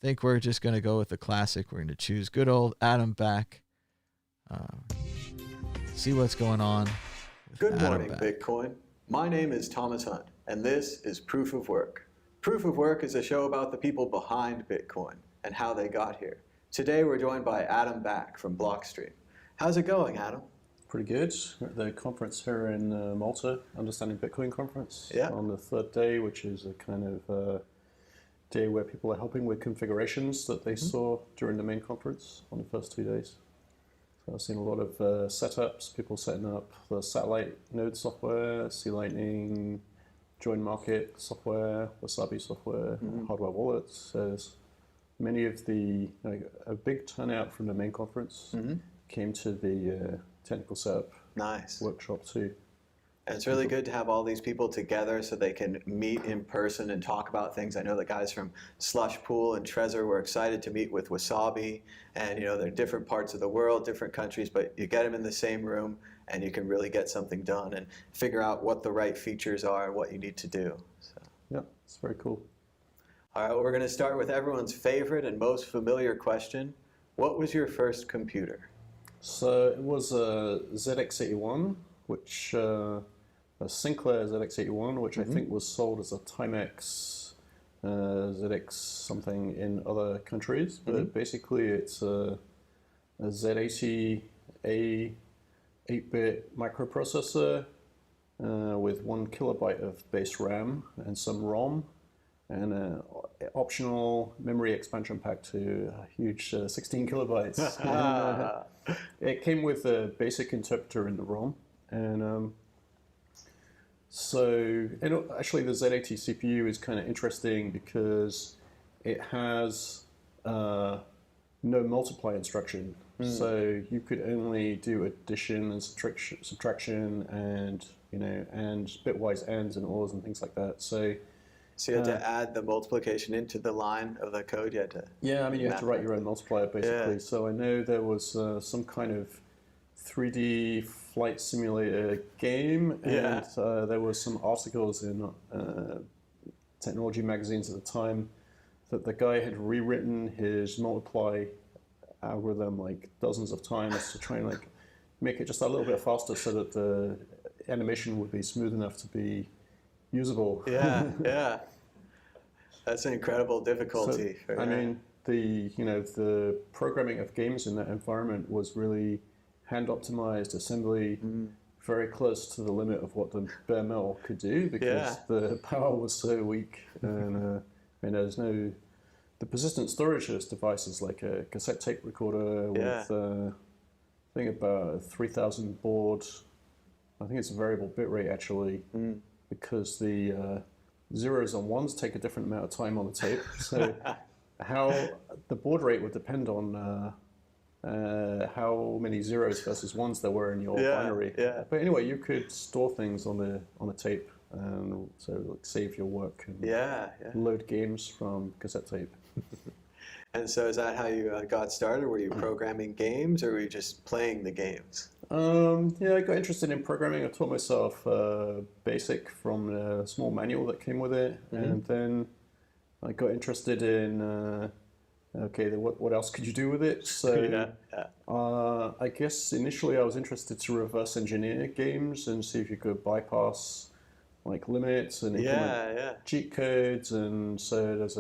think we're just going to go with the classic. We're going to choose good old Adam Back. See what's going on Good Adam morning, back. Bitcoin. My name is Thomas Hunt, and this is Proof of Work. Proof of Work is a show about the people behind Bitcoin and how they got here. Today we're joined by Adam Back from Blockstream. How's it going, Adam? Pretty good. We're at the conference here in Malta, Understanding Bitcoin conference, Yeah. on the third day, which is a kind of day where people are helping with configurations that they saw during the main conference on the first 2 days. So I've seen a lot of setups, people setting up the satellite node software, C-Lightning, Join Market software, Wasabi software, hardware wallets. There's many of the, a big turnout from the main conference came to the technical setup Nice. workshop too. And it's really good to have all these people together so they can meet in person and talk about things. I know the guys from Slush Pool and Trezor were excited to meet with Wasabi. And, they're different parts of the world, different countries, but you get them in the same room and you can really get something done and figure out what the right features are and what you need to do. So. Yeah, it's very cool. All right, well, we're going to start with everyone's favorite and most familiar question. What was your first computer? So it was a ZX81, which a Sinclair ZX81, which I think was sold as a Timex ZX something in other countries. But basically, it's a Z80 A 8-bit microprocessor with 1 kilobyte of base RAM and some ROM, and an optional memory expansion pack to a huge 16 kilobytes. And, it came with a basic interpreter in the ROM, and actually the Z80 CPU is kind of interesting because it has no multiply instruction. So you could only do addition and subtraction and and bitwise ands and ors and things like that. So you had to add the multiplication into the line of the code. You had to. Yeah, I mean, you have to write your own multiplier, basically. Yeah. So I know there was some kind of 3D flight simulator game, and there was some articles in technology magazines at the time that the guy had rewritten his multiply algorithm like dozens of times to try and make it just a little bit faster so that the animation would be smooth enough to be usable. Yeah. That's an incredible difficulty. So, I mean, the programming of games in that environment was really hand-optimized assembly, very close to the limit of what the bare metal could do because the power was so weak, and there's no. The persistent storage of this device is like a cassette tape recorder with I think about 3,000 baud. I think it's a variable bitrate actually, because the zeros and ones take a different amount of time on the tape. So how the baud rate would depend on how many zeros versus ones there were in your binary. Yeah. But anyway, you could store things on the tape, and so save your work and load games from cassette tape. And so is that how you got started? Were you programming games or were you just playing the games? I got interested in programming. I taught myself BASIC from a small manual that came with it, and then I got interested in what else could you do with it? So I guess initially I was interested to reverse engineer games and see if you could bypass limits and implement cheat codes. And so there's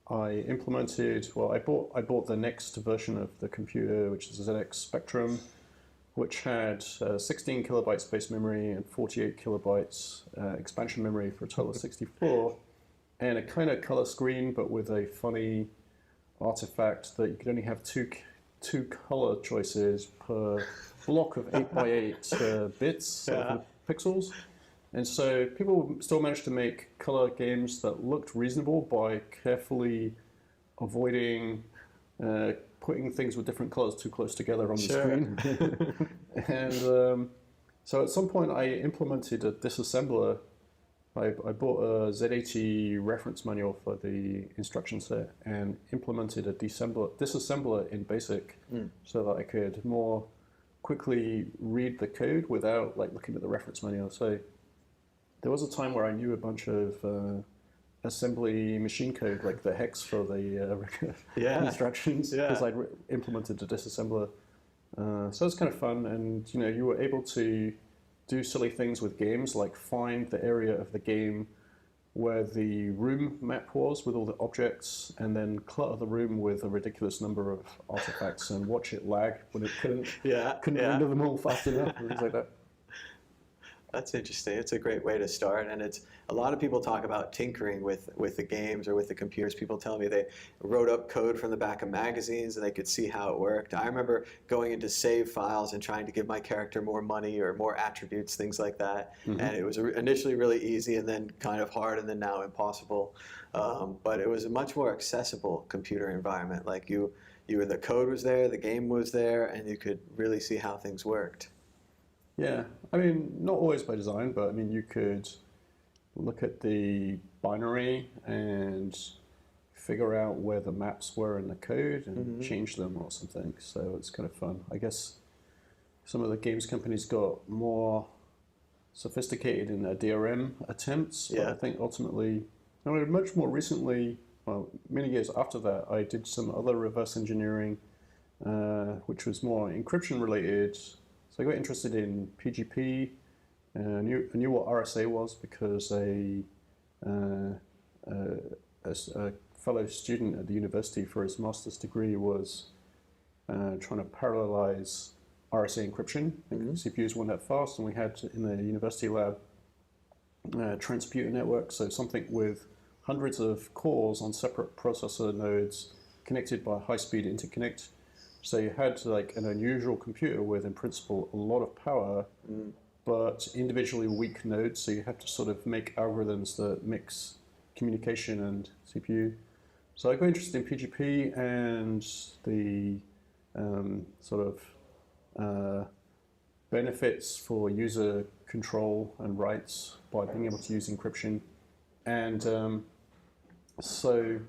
I bought the next version of the computer, which is a ZX Spectrum, which had 16 kilobytes space memory and 48 kilobytes expansion memory for a total of 64, and a kind of color screen, but with a funny artifact that you could only have two color choices per block of 8x8 bits of pixels. And so people still managed to make color games that looked reasonable by carefully avoiding putting things with different colors too close together on the screen. And so at some point I implemented a disassembler. I bought a Z80 reference manual for the instruction set and implemented a disassembler in BASIC so that I could more quickly read the code without looking at the reference manual. So there was a time where I knew a bunch of assembly machine code, like the hex for the instructions, because I'd implemented a disassembler. So it's kind of fun, and you were able to do silly things with games, like find the area of the game where the room map was with all the objects, and then clutter the room with a ridiculous number of artifacts and watch it lag when it couldn't render them all fast enough and things like that. That's interesting. It's a great way to start, and it's a lot of people talk about tinkering with the games or with the computers. People tell me they wrote up code from the back of magazines and they could see how it worked. I remember going into save files and trying to give my character more money or more attributes, things like that. Mm-hmm. And it was initially really easy, and then kind of hard, and then now impossible. But it was a much more accessible computer environment. Like the code was there, the game was there, and you could really see how things worked. Yeah, I mean, not always by design, but I mean, you could look at the binary and figure out where the maps were in the code and change them or something. So it's kind of fun. I guess some of the games companies got more sophisticated in their DRM attempts, but I think ultimately, much more recently, well, many years after that, I did some other reverse engineering, which was more encryption related. So I got interested in PGP. I knew what RSA was because a fellow student at the university for his master's degree was trying to parallelize RSA encryption. CPUs weren't that fast, and we had in the university lab transputer network, so something with hundreds of cores on separate processor nodes connected by high-speed interconnect. So you had like an unusual computer with, in principle, a lot of power, but individually weak nodes. So you have to sort of make algorithms that mix communication and CPU. So I got interested in PGP and the sort of benefits for user control and rights by being able to use encryption. And so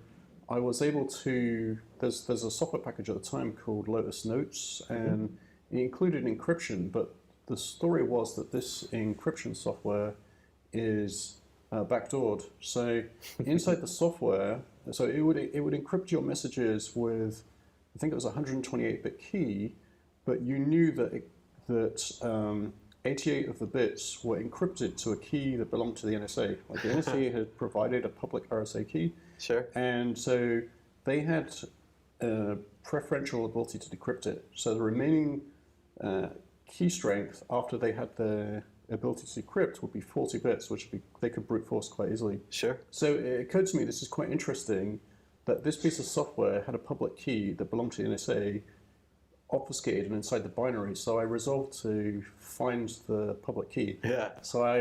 I was able to, there's a software package at the time called Lotus Notes, and it included encryption, but the story was that this encryption software is backdoored. So inside the software, so it would encrypt your messages with, I think it was a 128-bit key, but you knew that 88 of the bits were encrypted to a key that belonged to the NSA. Like the NSA had provided a public RSA key. Sure. And so they had preferential ability to decrypt it. So the remaining key strength after they had the ability to decrypt would be 40 bits, which they could brute force quite easily. Sure. So it occurred to me, this is quite interesting, that this piece of software had a public key that belonged to the NSA, obfuscated and inside the binary. So I resolved to find the public key. Yeah. So I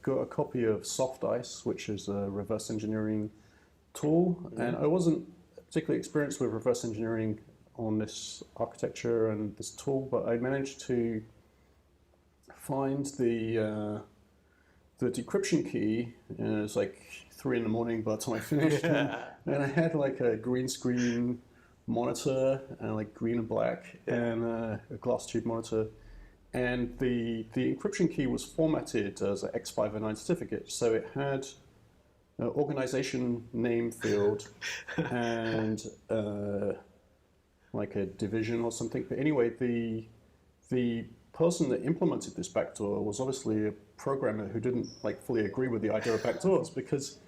got a copy of SoftICE, which is a reverse engineering tool, and I wasn't particularly experienced with reverse engineering on this architecture and this tool, but I managed to find the decryption key. It was like 3 a.m. by the time I finished, and I had like a green screen monitor and like green and black and a glass tube monitor, and the encryption key was formatted as an X509 certificate, so it had an organization name field and like a division or something. But anyway, the person that implemented this backdoor was obviously a programmer who didn't like fully agree with the idea of backdoors, because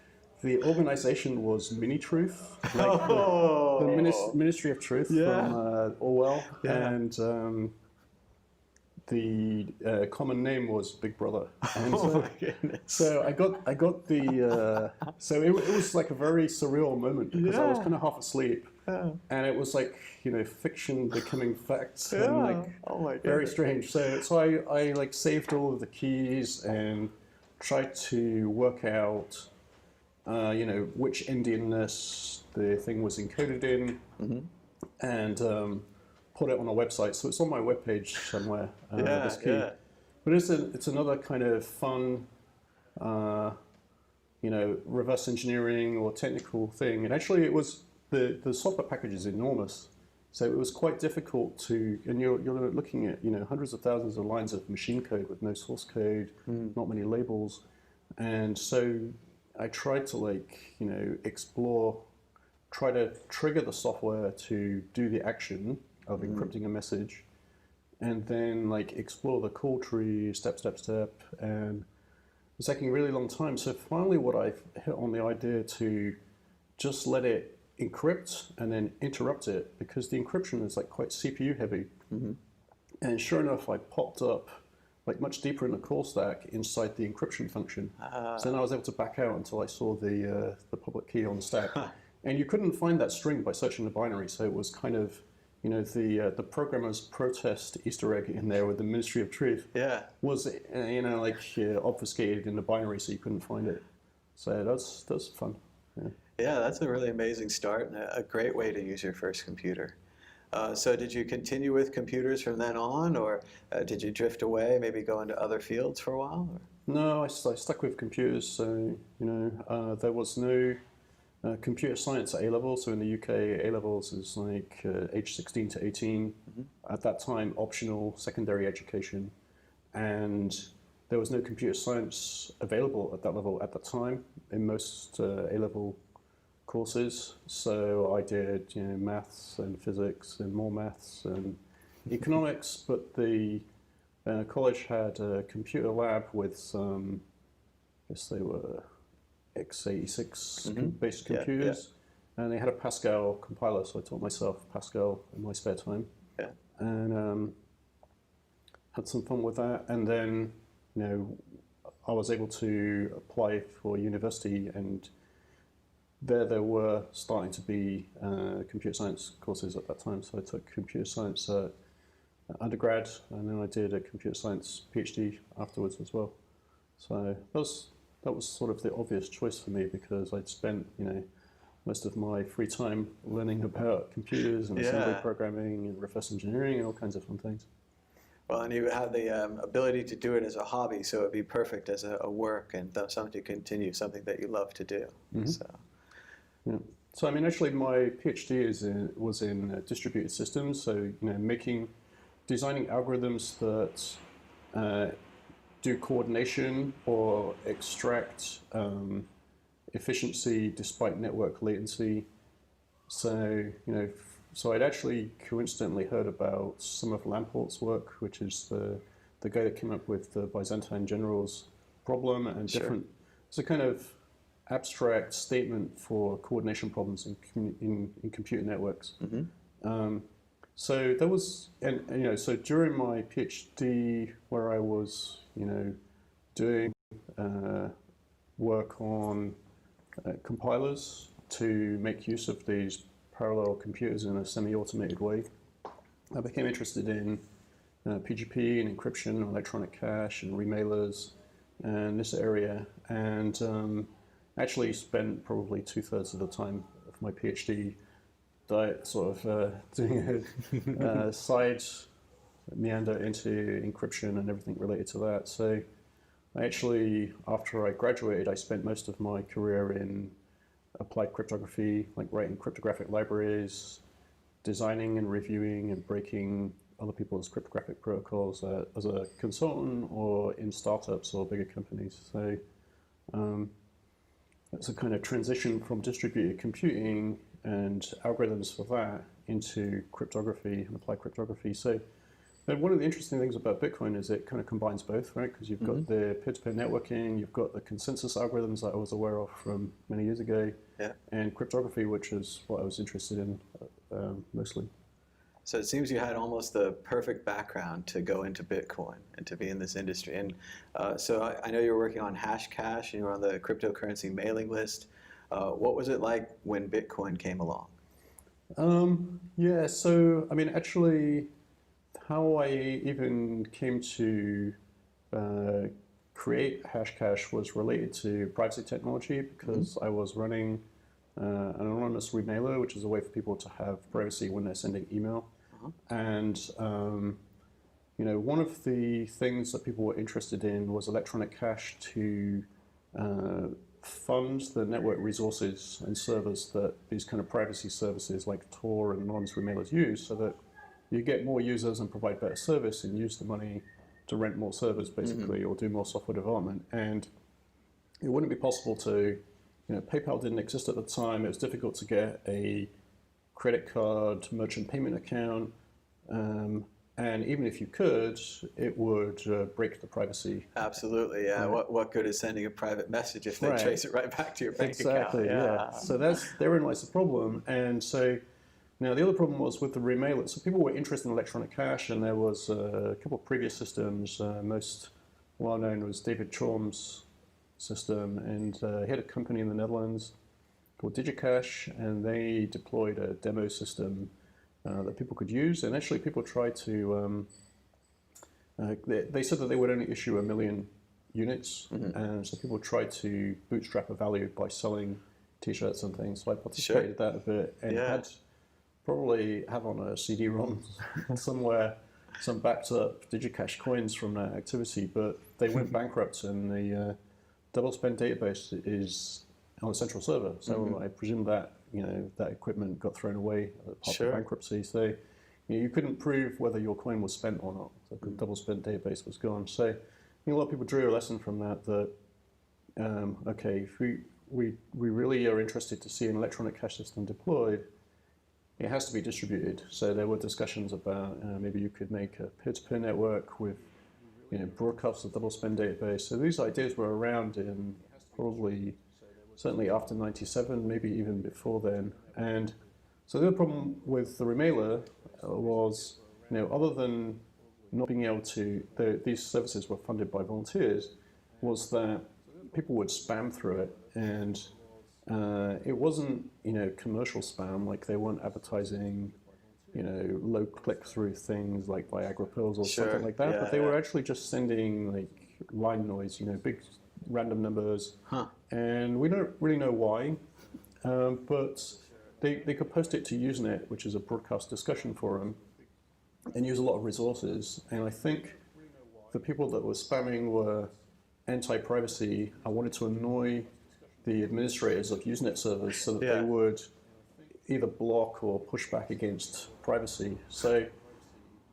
the organization was Minitruth, like the Ministry of Truth from Orwell, and the common name was Big Brother. And my goodness! So I got the so it was like a very surreal moment, because I was kind of half asleep, and it was like fiction becoming fact, and like very strange. So I like saved all of the keys and tried to work out which Indianness the thing was encoded in, and put it on a website. So it's on my webpage somewhere, this key. But it's another kind of fun, reverse engineering or technical thing. And actually it was, the software package is enormous. So it was quite difficult to, and you're looking at, hundreds of thousands of lines of machine code with no source code, not many labels. And so I tried to try to trigger the software to do the action of encrypting a message, and then like explore the call tree step, and it's taking a really long time. So finally what I've hit on the idea to just let it encrypt and then interrupt it, because the encryption is like quite CPU heavy. And sure enough, I popped up like much deeper in the call stack inside the encryption function. So then I was able to back out until I saw the public key on the stack. And you couldn't find that string by searching the binary, so it was kind of, you know, the programmer's protest Easter egg in there with the Ministry of Truth. Yeah. Was, you know, like obfuscated in the binary, so you couldn't find it. So that's fun. Yeah, that's a really amazing start and a great way to use your first computer. So did you continue with computers from then on, or did you drift away, maybe go into other fields for a while? Or? No, I stuck with computers. So, you know, there was no computer science at A-level. So in the UK, A-levels is like age 16 to 18. At that time, optional secondary education. And there was no computer science available at that level at the time in most A-level courses. So I did, you know, maths and physics and more maths and economics, but the college had a computer lab with some, I guess they were x86 based computers, and they had a Pascal compiler, so I taught myself Pascal in my spare time, and had some fun with that. And then, you know, I was able to apply for university, and there were starting to be computer science courses at that time, so I took computer science undergrad, and then I did a computer science PhD afterwards as well. So that was sort of the obvious choice for me, because I'd spent, you know, most of my free time learning about computers and assembly programming and reverse engineering and all kinds of fun things. Well, and you have the ability to do it as a hobby, so it'd be perfect as a work and something to continue, something that you love to do. So I mean, actually, my PhD was in distributed systems. So, you know, designing algorithms that do coordination or extract efficiency despite network latency. So, you know, so I'd actually coincidentally heard about some of Lamport's work, which is the guy that came up with the Byzantine generals problem and different. It's a kind of abstract statement for coordination problems in computer networks. So there was, and you know, so during my PhD, where I was, you know, doing work on compilers to make use of these parallel computers in a semi-automated way, I became interested in PGP and encryption, electronic cache, and remailers, and this area, and actually spent probably 2/3 of the time of my PhD sort of doing a side meander into encryption and everything related to that. So I actually, after I graduated, I spent most of my career in applied cryptography, like writing cryptographic libraries, designing and reviewing and breaking other people's cryptographic protocols as a consultant or in startups or bigger companies. So that's a kind of transition from distributed computing and algorithms for that into cryptography and applied cryptography. So one of the interesting things about Bitcoin is it kind of combines both, right? Because you've got the peer-to-peer networking, you've got the consensus algorithms that I was aware of from many years ago, and cryptography, which is what I was interested in mostly. So it seems you had almost the perfect background to go into Bitcoin and to be in this industry. And so I know you were working on Hashcash and you were on the cryptocurrency mailing list. What was it like when Bitcoin came along? Yeah, so I mean, actually, how I even came to create Hashcash was related to privacy technology, because I was running an anonymous remailer, which is a way for people to have privacy when they're sending email. And you know, one of the things that people were interested in was electronic cache to fund the network resources and servers that these kind of privacy services like Tor and anonymous remailers use, so that you get more users and provide better service and use the money to rent more servers, basically, or do more software development. And it wouldn't be possible to, you know, PayPal didn't exist at the time. It was difficult to get a credit card merchant payment account. And even if you could, it would break the privacy. Absolutely, yeah. What good is sending a private message if they trace it right back to your bank account? Exactly, yeah. So therein lies the problem. And so now the other problem was with the remailer. So people were interested in electronic cash, and there was a couple of previous systems. Most well known was David Chaum's system, and he had a company in the Netherlands called DigiCash, and they deployed a demo system that people could use. And actually, people tried to. They said that they would only issue 1 million units, and so people tried to bootstrap a value by selling T-shirts and things. So I participated in that a bit, and had probably have on a CD-ROM somewhere some backed up DigiCash coins from that activity, but they went bankrupt, and the double spend database is on a central server. So I presume that that equipment got thrown away as part of bankruptcy. So you couldn't prove whether your coin was spent or not. So the double spend database was gone. So a lot of people drew a lesson from that. Okay, if we really are interested to see an electronic cash system deployed, it has to be distributed. So there were discussions about maybe you could make a peer-to-peer network with broadcasts of double spend database. So these ideas were around in probably certainly after 97, maybe even before then. And so the other problem with the remailer was, other than not being able to, these services were funded by volunteers, was that people would spam through it, and it wasn't, commercial spam, like they weren't advertising, low click-through things like Viagra pills or something like that, but they were actually just sending like line noise, big random numbers, and we don't really know why, but they could post it to Usenet, which is a broadcast discussion forum, and use a lot of resources. And I think the people that were spamming were anti-privacy. I wanted to annoy the administrators of Usenet servers so that they would either block or push back against privacy. So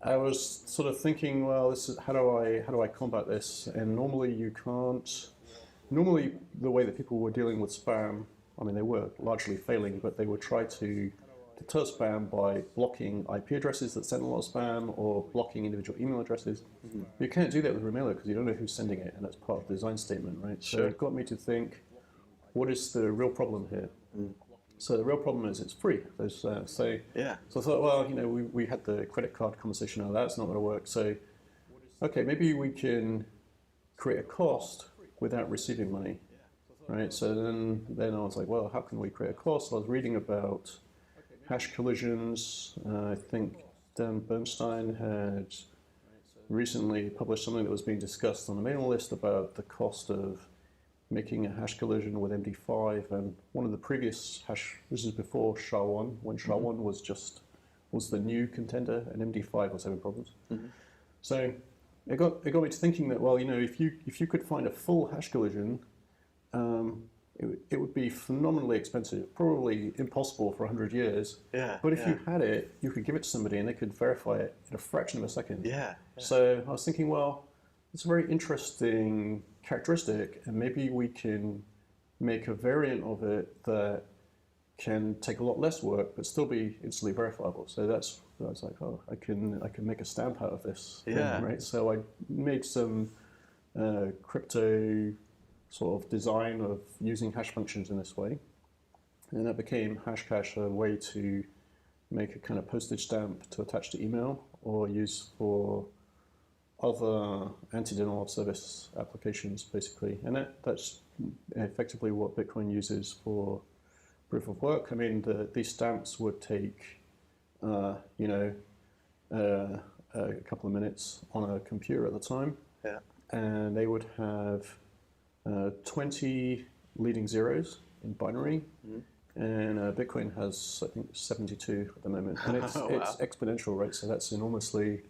I was sort of thinking, well, this is how do I combat this? And normally you can't. Normally, the way that people were dealing with spam, I mean, they were largely failing, but they would try to deter spam by blocking IP addresses that send a lot of spam or blocking individual email addresses. You can't do that with Remailer because you don't know who's sending it, and that's part of the design statement, right? So it got me to think, what is the real problem here? So the real problem is it's free. So I thought, well, we had the credit card conversation. Oh, that's not going to work. So, okay, maybe we can create a cost without receiving money, right? So then I was like, well, how can we create a cost? I was reading about hash collisions. I think Dan Bernstein had recently published something that was being discussed on the mailing list about the cost of making a hash collision with MD5, and one of the previous hash, this is before SHA-1, when SHA-1 was the new contender, and MD5 was having problems. So it got me to thinking that, well, if you could find a full hash collision, it would be phenomenally expensive, probably impossible for 100 years. But if you had it, you could give it to somebody and they could verify it in a fraction of a second. So I was thinking, well, it's a very interesting characteristic, and maybe we can make a variant of it that can take a lot less work but still be instantly verifiable. So I was like, oh, I can make a stamp out of this. Right. So I made some crypto sort of design of using hash functions in this way, and that became Hashcash, a way to make a kind of postage stamp to attach to email or use for other anti-denial of service applications, basically. And that's effectively what Bitcoin uses for proof of work. I mean, these stamps would take, a couple of minutes on a computer at the time. And they would have 20 leading zeros in binary. And Bitcoin has, I think, 72 at the moment. And it's exponential, right? So that's enormously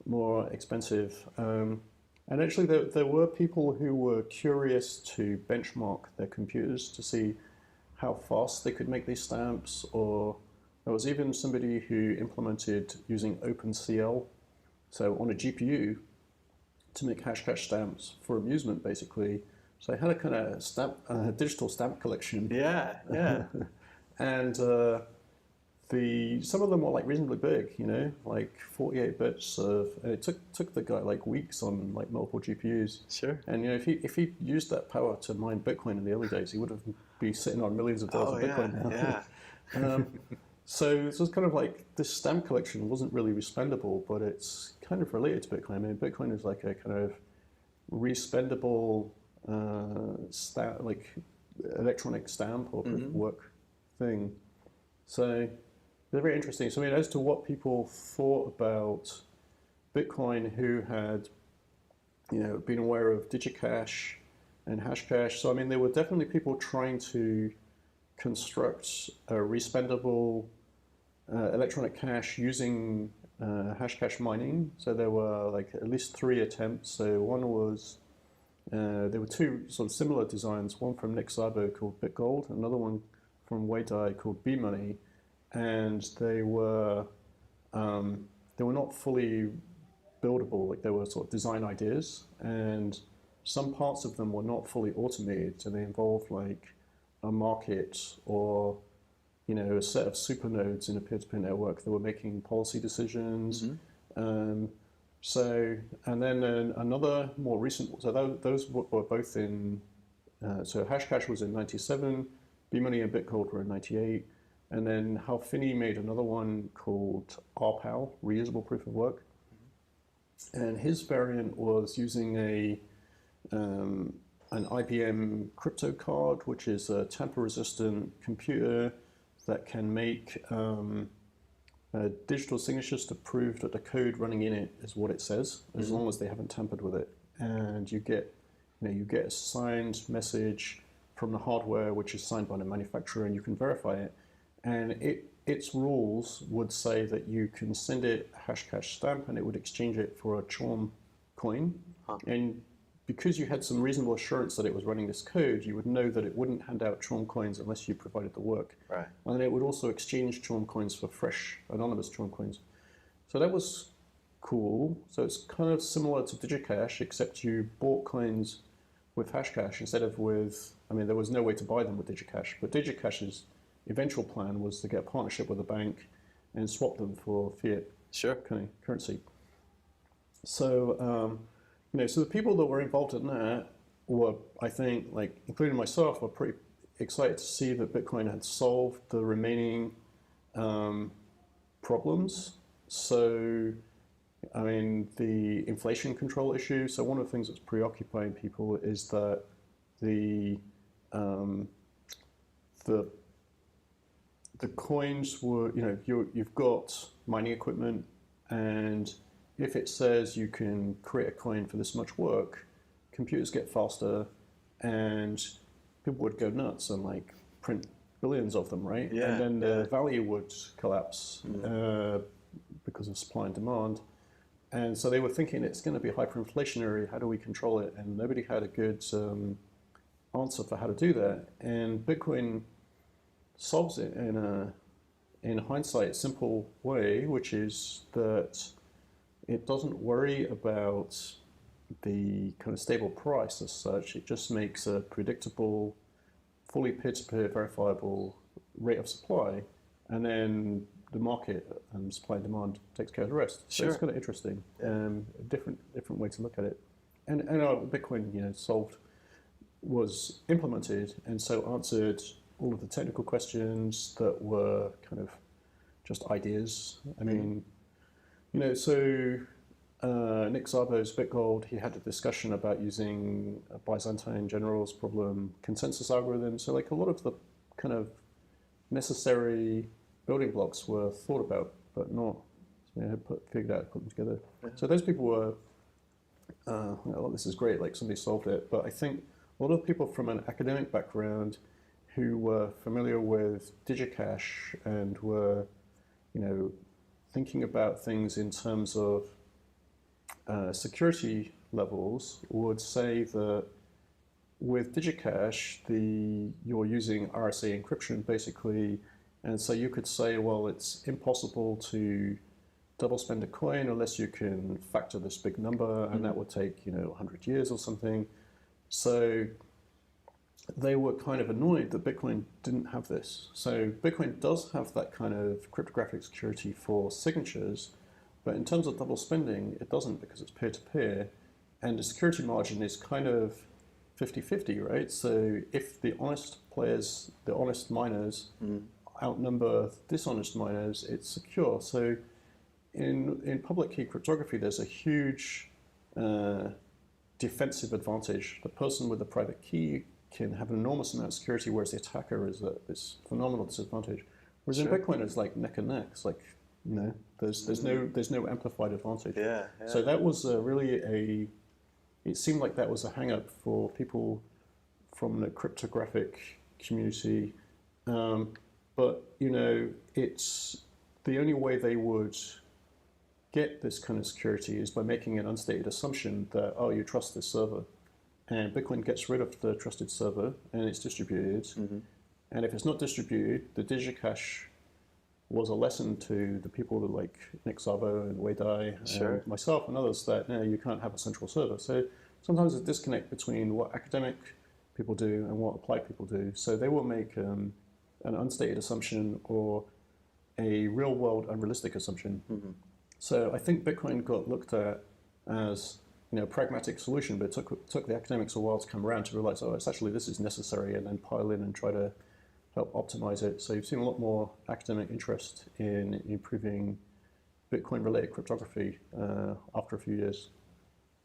more expensive. And actually, there were people who were curious to benchmark their computers to see how fast they could make these stamps, or there was even somebody who implemented using OpenCL, so on a GPU, to make Hashcash stamps for amusement, basically. So I had a kind of digital stamp collection. And some of them were like reasonably big, you know, like 48 bits of, and it took the guy like weeks on like multiple GPUs. Sure. And you know, if he used that power to mine Bitcoin in the early days, he would have be sitting on millions of dollars of Bitcoin now. Yeah. So it's kind of like this stamp collection wasn't really respendable, but it's kind of related to Bitcoin. I mean, Bitcoin is like a kind of respendable like electronic stamp or proof of work thing. So they're very interesting. So I mean, as to what people thought about Bitcoin who had, you know, been aware of DigiCash and Hashcash. So I mean, there were definitely people trying to construct a respendable electronic cash using Hashcash mining. So there were like at least 3 attempts. So one was, there were 2 sort of similar designs, one from Nick Szabo called BitGold, another one from Weidai called B-Money, and they were not fully buildable. Like, they were sort of design ideas, and some parts of them were not fully automated, so they involved like a market or, you know, a set of supernodes in a peer-to-peer network that were making policy decisions. So, and then another more recent, so those were both in, so Hashcash was in 97, B-Money and BitGold were in 98, and then Hal Finney made another one called RPAL, Reusable Proof of Work. And his variant was using an IBM crypto card, which is a tamper-resistant computer that can make digital signatures to prove that the code running in it is what it says, as long as they haven't tampered with it. And you get a signed message from the hardware, which is signed by the manufacturer, and you can verify it. And its rules would say that you can send it a Hashcash stamp, and it would exchange it for a Chorm coin. And because you had some reasonable assurance that it was running this code, you would know that it wouldn't hand out Chorm coins unless you provided the work. Right. And then it would also exchange Chorm coins for fresh, anonymous Chorm coins. So that was cool. So it's kind of similar to DigiCash, except you bought coins with Hashcash instead of with, I mean, there was no way to buy them with DigiCash, but DigiCash's eventual plan was to get a partnership with a bank and swap them for fiat currency. So, you know, so the people that were involved in that were, I think, like, including myself, were pretty excited to see that Bitcoin had solved the remaining problems. So, I mean, the inflation control issue. So one of the things that's preoccupying people is that the coins were, you know, you've got mining equipment, and if it says you can create a coin for this much work, computers get faster, and people would go nuts and like print billions of them, right? Yeah, and then the value would collapse because of supply and demand. And so they were thinking it's going to be hyperinflationary. How do we control it? And nobody had a good answer for how to do that. And Bitcoin solves it in hindsight, a simple way, which is that it doesn't worry about the kind of stable price as such. It just makes a predictable, fully peer-to-peer verifiable rate of supply, and then the market and supply and demand takes care of the rest. So it's kind of interesting, a different way to look at it. And Bitcoin, you know, was implemented, and so answered all of the technical questions that were kind of just ideas. I mean, you know, so Nick Szabo's BitGold, he had a discussion about using a Byzantine generals problem consensus algorithm. So like a lot of the kind of necessary building blocks were thought about, but not figured out, put them together. So those people were, well, this is great, like somebody solved it. But I think a lot of people from an academic background who were familiar with DigiCash and were, you know, thinking about things in terms of security levels would say that with DigiCash, you're using RSA encryption basically, and so you could say, well, it's impossible to double spend a coin unless you can factor this big number, and that would take, you know, 100 years or something. So they were kind of annoyed that Bitcoin didn't have this. So Bitcoin does have that kind of cryptographic security for signatures, but in terms of double spending, it doesn't because it's peer-to-peer, and the security margin is kind of 50-50, right? So if the honest players, the honest miners, outnumber dishonest miners, it's secure. So in public key cryptography, there's a huge defensive advantage. The person with the private key can have an enormous amount of security, whereas the attacker is at this phenomenal disadvantage. Whereas in Bitcoin, it's like neck and neck. It's like, you know, there's no amplified advantage. Yeah. So that was really it seemed like that was a hang-up for people from the cryptographic community. But, you know, it's the only way they would get this kind of security is by making an unstated assumption that, oh, you trust this server. And Bitcoin gets rid of the trusted server and it's distributed. And if it's not distributed, the DigiCash was a lesson to the people like Nick Szabo and Wei Dai and myself and others that you can't have a central server. So sometimes there's a disconnect between what academic people do and what applied people do. So they will make an unstated assumption or a real-world unrealistic assumption. So I think Bitcoin got looked at as, you know, a pragmatic solution, but it took the academics a while to come around to realize, oh, it's actually this is necessary, and then pile in and try to help optimize it. So you've seen a lot more academic interest in improving Bitcoin-related cryptography after a few years.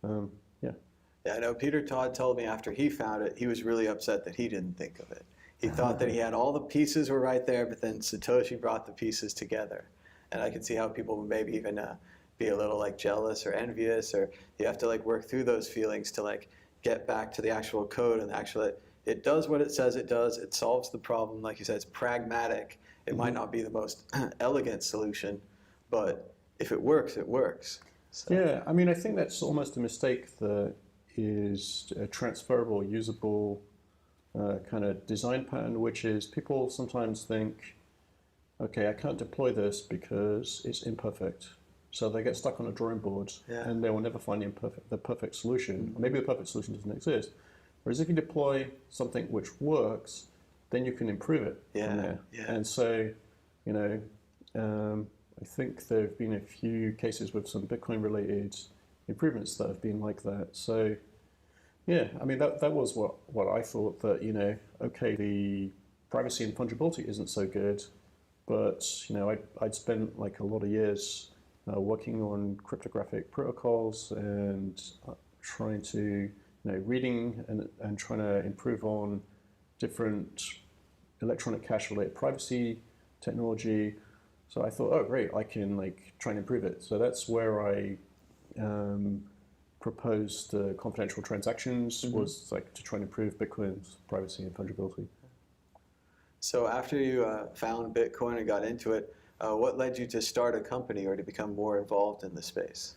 Yeah, I know Peter Todd told me after he found it, he was really upset that he didn't think of it. He thought that he had all the pieces were right there, but then Satoshi brought the pieces together. And I could see how people would maybe even be a little like jealous or envious, or you have to like work through those feelings to like get back to the actual code and actually it does what it says it does. It solves the problem. Like you said, it's pragmatic. It might not be the most elegant solution, but if it works, it works. So. Yeah, I mean, I think that's almost a mistake that is a transferable, usable kind of design pattern, which is people sometimes think, okay, I can't deploy this because it's imperfect. So they get stuck on a drawing board and they will never find the perfect solution. Or maybe the perfect solution doesn't exist. Whereas if you deploy something which works, then you can improve it from there. And so, you know, I think there have been a few cases with some Bitcoin-related improvements that have been like that. So, yeah, I mean, that was what I thought, that, you know, okay, the privacy and fungibility isn't so good, but, you know, I'd spent like a lot of years working on cryptographic protocols and trying to, you know, reading and trying to improve on different electronic cache-related privacy technology. So I thought, oh, great, I can like try and improve it. So that's where I proposed confidential transactions, was like to try and improve Bitcoin's privacy and fungibility. So after you found Bitcoin and got into it, what led you to start a company or to become more involved in the space?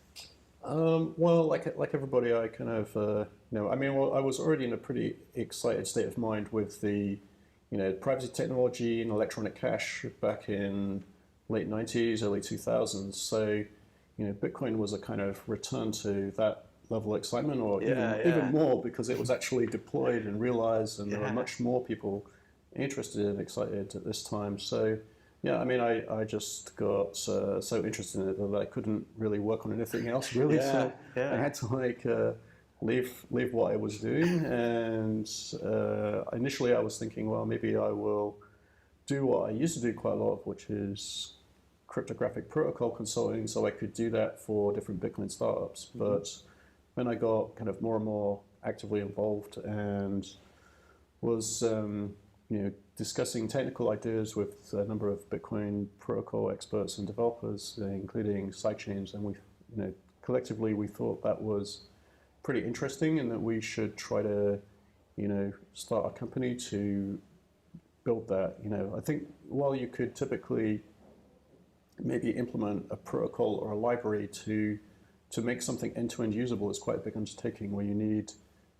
Well, like everybody, I kind of, you know, I mean, well, I was already in a pretty excited state of mind with the, you know, privacy technology and electronic cache back in late 90s, early 2000s. So, you know, Bitcoin was a kind of return to that level of excitement, or even more, because it was actually deployed and realized, and there were much more people interested and excited at this time. So, yeah, I mean, I just got so interested in it that I couldn't really work on anything else, really. So I had to like leave what I was doing, and initially I was thinking, well, maybe I will do what I used to do quite a lot of, which is cryptographic protocol consulting, so I could do that for different Bitcoin startups. But when I got kind of more and more actively involved and was you know, discussing technical ideas with a number of Bitcoin protocol experts and developers, including sidechains, and we, you know, collectively we thought that was pretty interesting, and that we should try to, you know, start a company to build that. You know, I think while you could typically maybe implement a protocol or a library to make something end-to-end usable, is quite a big undertaking where you need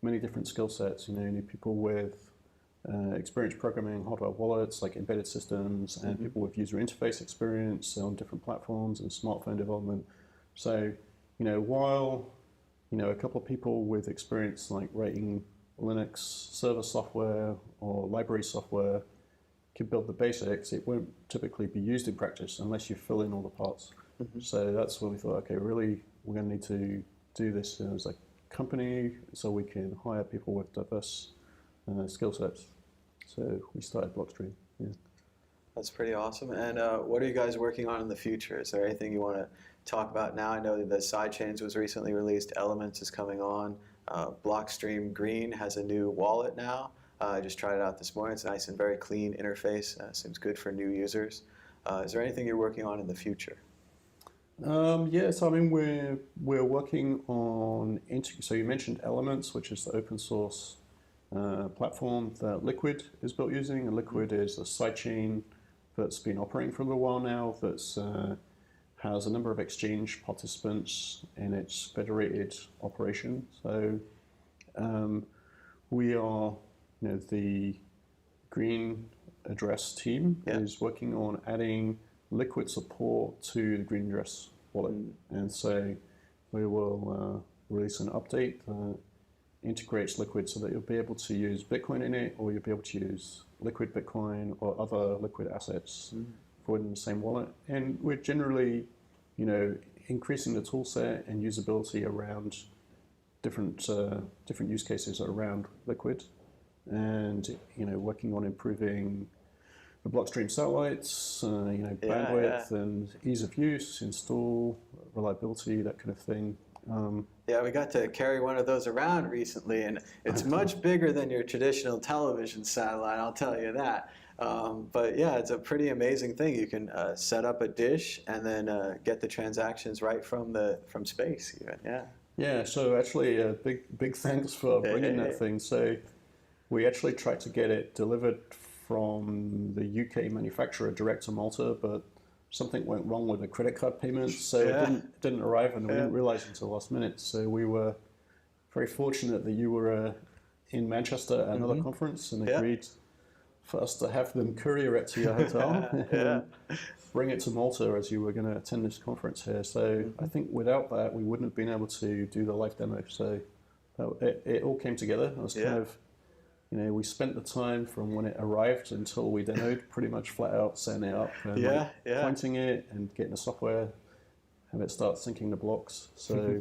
many different skill sets. You know, you need people with experience programming hardware wallets, like embedded systems, and people with user interface experience on different platforms and smartphone development. So, you know, while, you know, a couple of people with experience like writing Linux server software or library software can build the basics, it won't typically be used in practice unless you fill in all the parts. So that's where we thought, okay, really, we're going to need to do this as a company so we can hire people with diverse skill sets. So we started Blockstream. Yeah. That's pretty awesome. And what are you guys working on in the future? Is there anything you want to talk about now? I know that the Sidechains was recently released. Elements is coming on. Blockstream Green has a new wallet now. I just tried it out this morning. It's a nice and very clean interface. Seems good for new users. Is there anything you're working on in the future? Yeah, so I mean, we're working on, so you mentioned Elements, which is the open source platform that Liquid is built using. And Liquid is a sidechain that's been operating for a little while now, that's has a number of exchange participants in its federated operation. So we are, the Green Address team is working on adding Liquid support to the Green Address wallet. And so we will release an update that integrates Liquid so that you'll be able to use Bitcoin in it, or you'll be able to use Liquid Bitcoin or other Liquid assets for in the same wallet. And we're generally, increasing the tool set and usability around different use cases around Liquid, and working on improving the Blockstream satellites, bandwidth and ease of use, install, reliability, that kind of thing. Yeah, we got to carry one of those around recently, and it's much bigger than your traditional television satellite, I'll tell you that. But yeah, it's a pretty amazing thing. You can set up a dish and then get the transactions right from space even, yeah. Yeah, so actually big thanks for bringing that thing. So we actually tried to get it delivered from the UK manufacturer direct to Malta, but something went wrong with the credit card payment, so it didn't arrive, and we didn't realize until last minute. So we were very fortunate that you were in Manchester at another conference and agreed for us to have them courier it to your hotel and bring it to Malta as you were going to attend this conference here. So I think without that, we wouldn't have been able to do the live demo. So it all came together. It was kind of, we spent the time from when it arrived until we demoed pretty much flat out setting it up and pointing it and getting the software, have it start syncing the blocks. So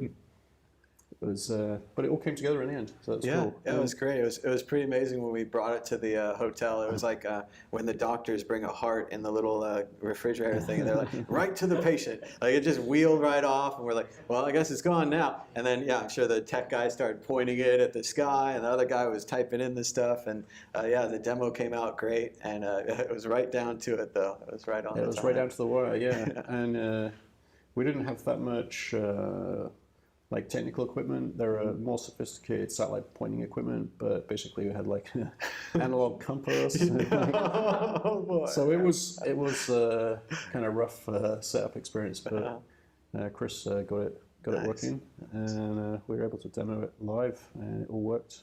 it was, but it all came together in the end. So that's cool. Yeah, it was great. It was pretty amazing when we brought it to the hotel. It was like when the doctors bring a heart in the little refrigerator thing, and they're like, right to the patient. Like it just wheeled right off, and we're like, well, I guess it's gone now. And then, I'm sure the tech guy started pointing it at the sky, and the other guy was typing in the stuff. And the demo came out great, and it was right down to it, though. It was right on. It was right down to the wire, and we didn't have that much. Like technical equipment, there are more sophisticated satellite pointing equipment, but basically we had like an analog compass. So it was kind of rough setup experience, but Chris got it working, and we were able to demo it live, and it all worked.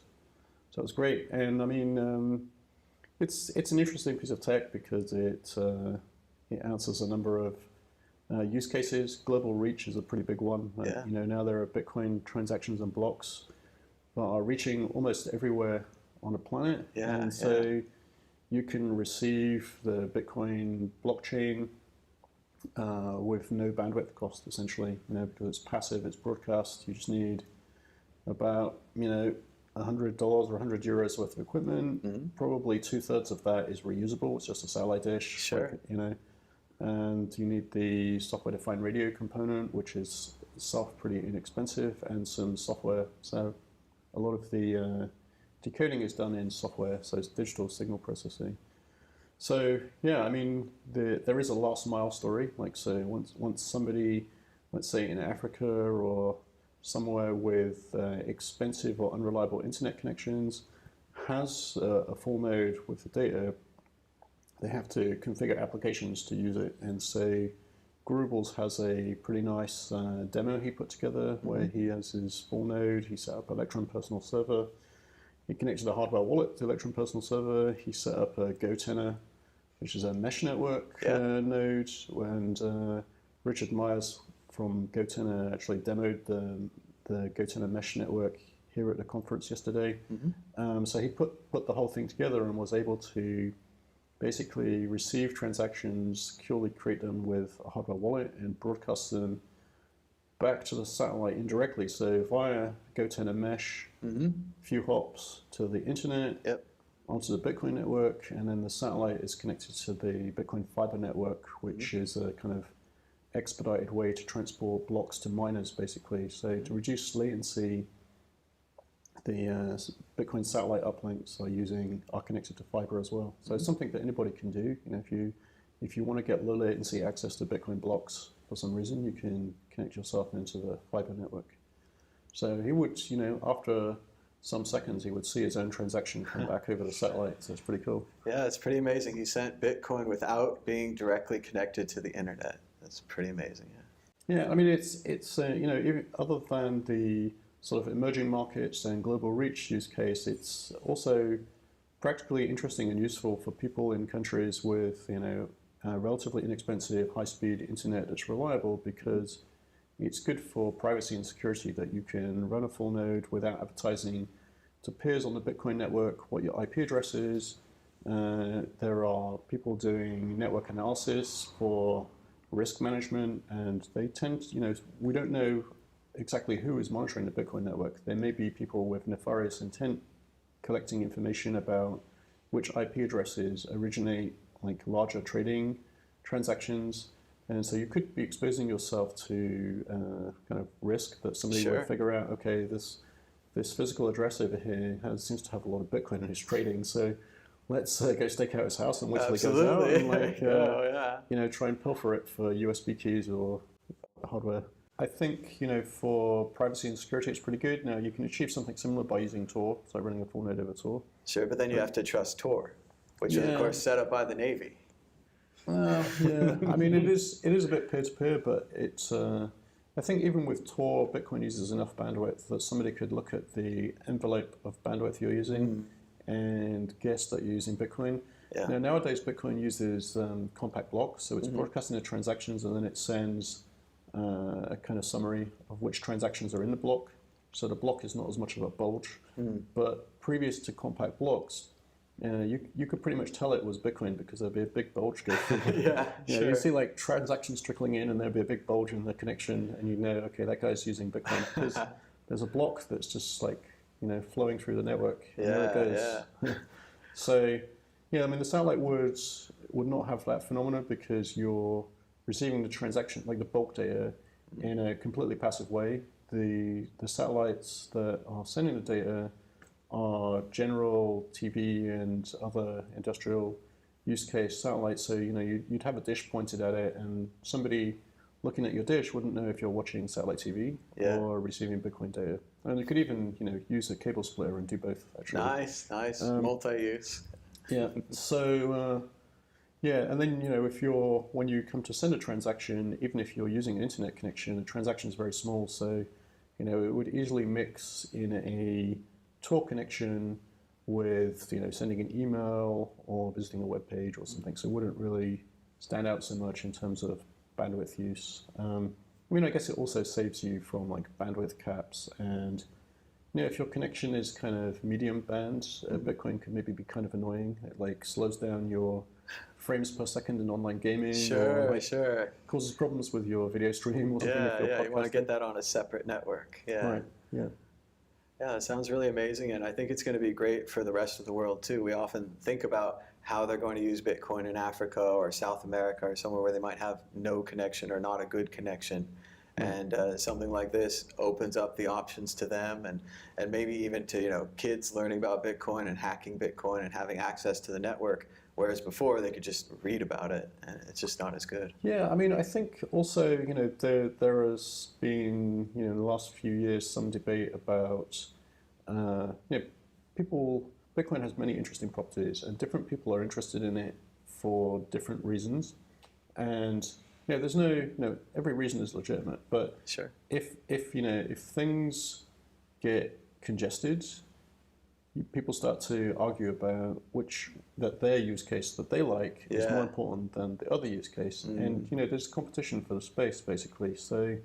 So it was great, and I mean, it's an interesting piece of tech because it answers a number of use cases. Global reach is a pretty big one. Now there are Bitcoin transactions and blocks that are reaching almost everywhere on the planet. So you can receive the Bitcoin blockchain with no bandwidth cost, essentially, because it's passive, it's broadcast. You just need about, $100 or 100 euros worth of equipment. Probably 2/3 of that is reusable. It's just a satellite dish. Sure. And you need the software-defined radio component, which is itself pretty inexpensive, and some software. So a lot of the decoding is done in software, so it's digital signal processing. So I mean, there is a last mile story. Like, so once somebody, let's say in Africa or somewhere with expensive or unreliable internet connections, has a full node with the data, they have to configure applications to use it. And so Gurubles has a pretty nice demo he put together where he has his full node. He set up Electrum Personal Server. He connected a hardware wallet to Electrum Personal Server. He set up a GoTenor, which is a mesh network node. And Richard Myers from GoTenor actually demoed the GoTenor mesh network here at the conference yesterday. So he put the whole thing together and was able to basically receive transactions, securely create them with a hardware wallet, and broadcast them back to the satellite indirectly. So via GoTenna mesh, a few hops to the internet, onto the Bitcoin network, and then the satellite is connected to the Bitcoin fiber network, which is a kind of expedited way to transport blocks to miners, basically. So to reduce latency, the Bitcoin satellite uplinks are connected to fiber as well. So it's something that anybody can do. You know, if you want to get low latency access to Bitcoin blocks for some reason, you can connect yourself into the fiber network. So he would, you know, after some seconds, he would see his own transaction come back over the satellite. So it's pretty cool. Yeah, it's pretty amazing. He sent Bitcoin without being directly connected to the internet. That's pretty amazing. Yeah, I mean, it's you know, even other than the sort of emerging markets and global reach use case, it's also practically interesting and useful for people in countries with, you know, relatively inexpensive, high-speed internet that's reliable, because it's good for privacy and security that you can run a full node without advertising to peers on the Bitcoin network what your IP address is. There are people doing network analysis for risk management, and they tend, you know, we don't know exactly who is monitoring the Bitcoin network. There may be people with nefarious intent collecting information about which IP addresses originate like larger trading transactions. And so you could be exposing yourself to kind of risk that somebody would figure out, okay, this physical address over here seems to have a lot of Bitcoin in his trading, so let's go stake out his house and wait till he goes out and like, you know, try and pilfer it for USB keys or hardware. I think, you know, for privacy and security, it's pretty good. Now, you can achieve something similar by using Tor, so running a full node over Tor. Sure, but then you have to trust Tor, which is, of course, set up by the Navy. Well, yeah. I mean, it is a bit peer-to-peer, but it's, I think even with Tor, Bitcoin uses enough bandwidth that somebody could look at the envelope of bandwidth you're using and guess that you're using Bitcoin. Yeah. Now, nowadays, Bitcoin uses compact blocks, so it's broadcasting the transactions, and then it sends a kind of summary of which transactions are in the block. So the block is not as much of a bulge. But previous to compact blocks, you could pretty much tell it was Bitcoin because there'd be a big bulge go through. You see like transactions trickling in, and there'd be a big bulge in the connection, and you know, okay, that guy's using Bitcoin. There's a block that's just like, you know, flowing through the network. And there it goes. So, yeah, I mean, the satellite would not have that phenomenon because you're receiving the transaction, like the bulk data, in a completely passive way. The satellites that are sending the data are general TV and other industrial use case satellites. So, you know, you'd have a dish pointed at it, and somebody looking at your dish wouldn't know if you're watching satellite TV or receiving Bitcoin data. And you could even, you know, use a cable splitter and do both, actually. Nice, multi-use. Yeah, so... yeah, and then, you know, when you come to send a transaction, even if you're using an internet connection, the transaction is very small, so, you know, it would easily mix in a Tor connection with, you know, sending an email or visiting a web page or something, so it wouldn't really stand out so much in terms of bandwidth use. I mean, I guess it also saves you from, like, bandwidth caps, and, you know, if your connection is kind of medium band, Bitcoin could maybe be kind of annoying. It, like, slows down your frames per second in online gaming. Sure. Causes problems with your video stream or something. Yeah, you want to get that on a separate network. Yeah. Right, yeah. Yeah, it sounds really amazing, and I think it's going to be great for the rest of the world, too. We often think about how they're going to use Bitcoin in Africa or South America or somewhere where they might have no connection or not a good connection. And something like this opens up the options to them, and maybe even to, you know, kids learning about Bitcoin and hacking Bitcoin and having access to the network, whereas before they could just read about it, and it's just not as good. Yeah, I mean, I think also, you know, there has been, you know, in the last few years some debate about, you know, Bitcoin has many interesting properties, and different people are interested in it for different reasons, and yeah, there's no, every reason is legitimate, but if you know, if things get congested, people start to argue about that their use case that they like is more important than the other use case, and you know, there's competition for the space basically. So,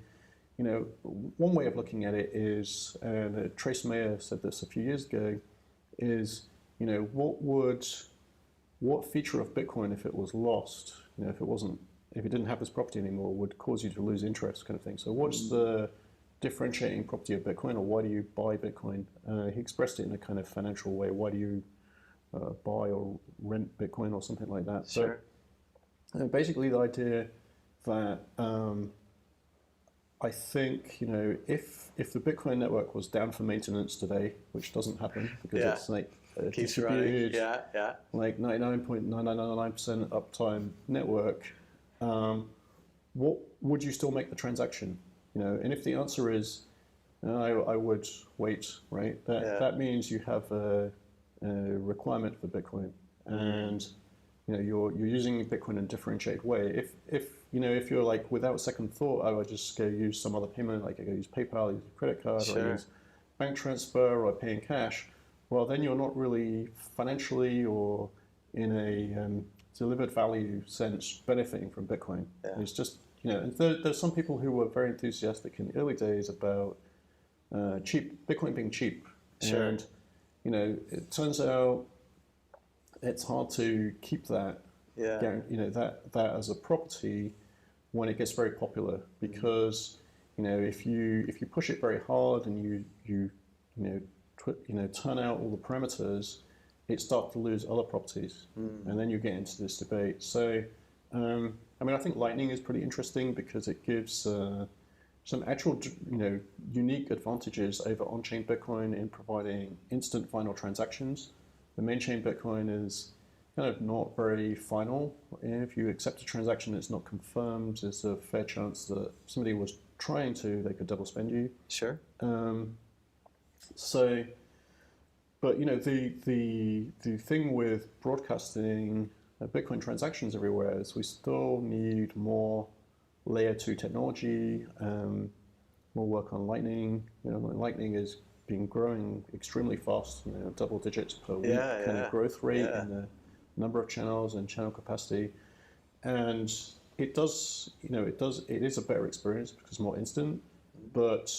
one way of looking at it is, and Trace Mayer said this a few years ago, is, what feature of Bitcoin, if it was lost, if it didn't have this property anymore, would cause you to lose interest, kind of thing. So what's the differentiating property of Bitcoin, or why do you buy Bitcoin? He expressed it in a kind of financial way. Why do you buy or rent Bitcoin or something like that? Sure. So basically the idea that I think, if the Bitcoin network was down for maintenance today, which doesn't happen because it's like a Keeps distributed, running. like 99.999% uptime network, what would you still make the transaction? And if the answer is, I would wait, right? That means you have a requirement for Bitcoin, and you're using Bitcoin in a differentiated way. If you're like, without second thought, I would just go use some other payment, like I go use PayPal, use a credit card, or I use bank transfer, or pay in cash. Well, then you're not really financially or in a delivered value sense benefiting from Bitcoin. It's just, and there's some people who were very enthusiastic in the early days about Bitcoin being cheap. And, it turns out it's hard to keep that, that as a property when it gets very popular, because, if you push it very hard and you turn out all the parameters, it starts to lose other properties, and then you get into this debate. So, I think Lightning is pretty interesting because it gives some actual, unique advantages over on-chain Bitcoin in providing instant final transactions. The main chain Bitcoin is kind of not very final. If you accept a transaction, it's not confirmed. There's a fair chance that somebody was trying to, they could double spend you. Sure. But the thing with broadcasting Bitcoin transactions everywhere is we still need more layer 2 technology, more work on Lightning. Lightning has been growing extremely fast, double digits per week kind of growth rate in the number of channels and channel capacity. And it is a better experience because it's more instant, but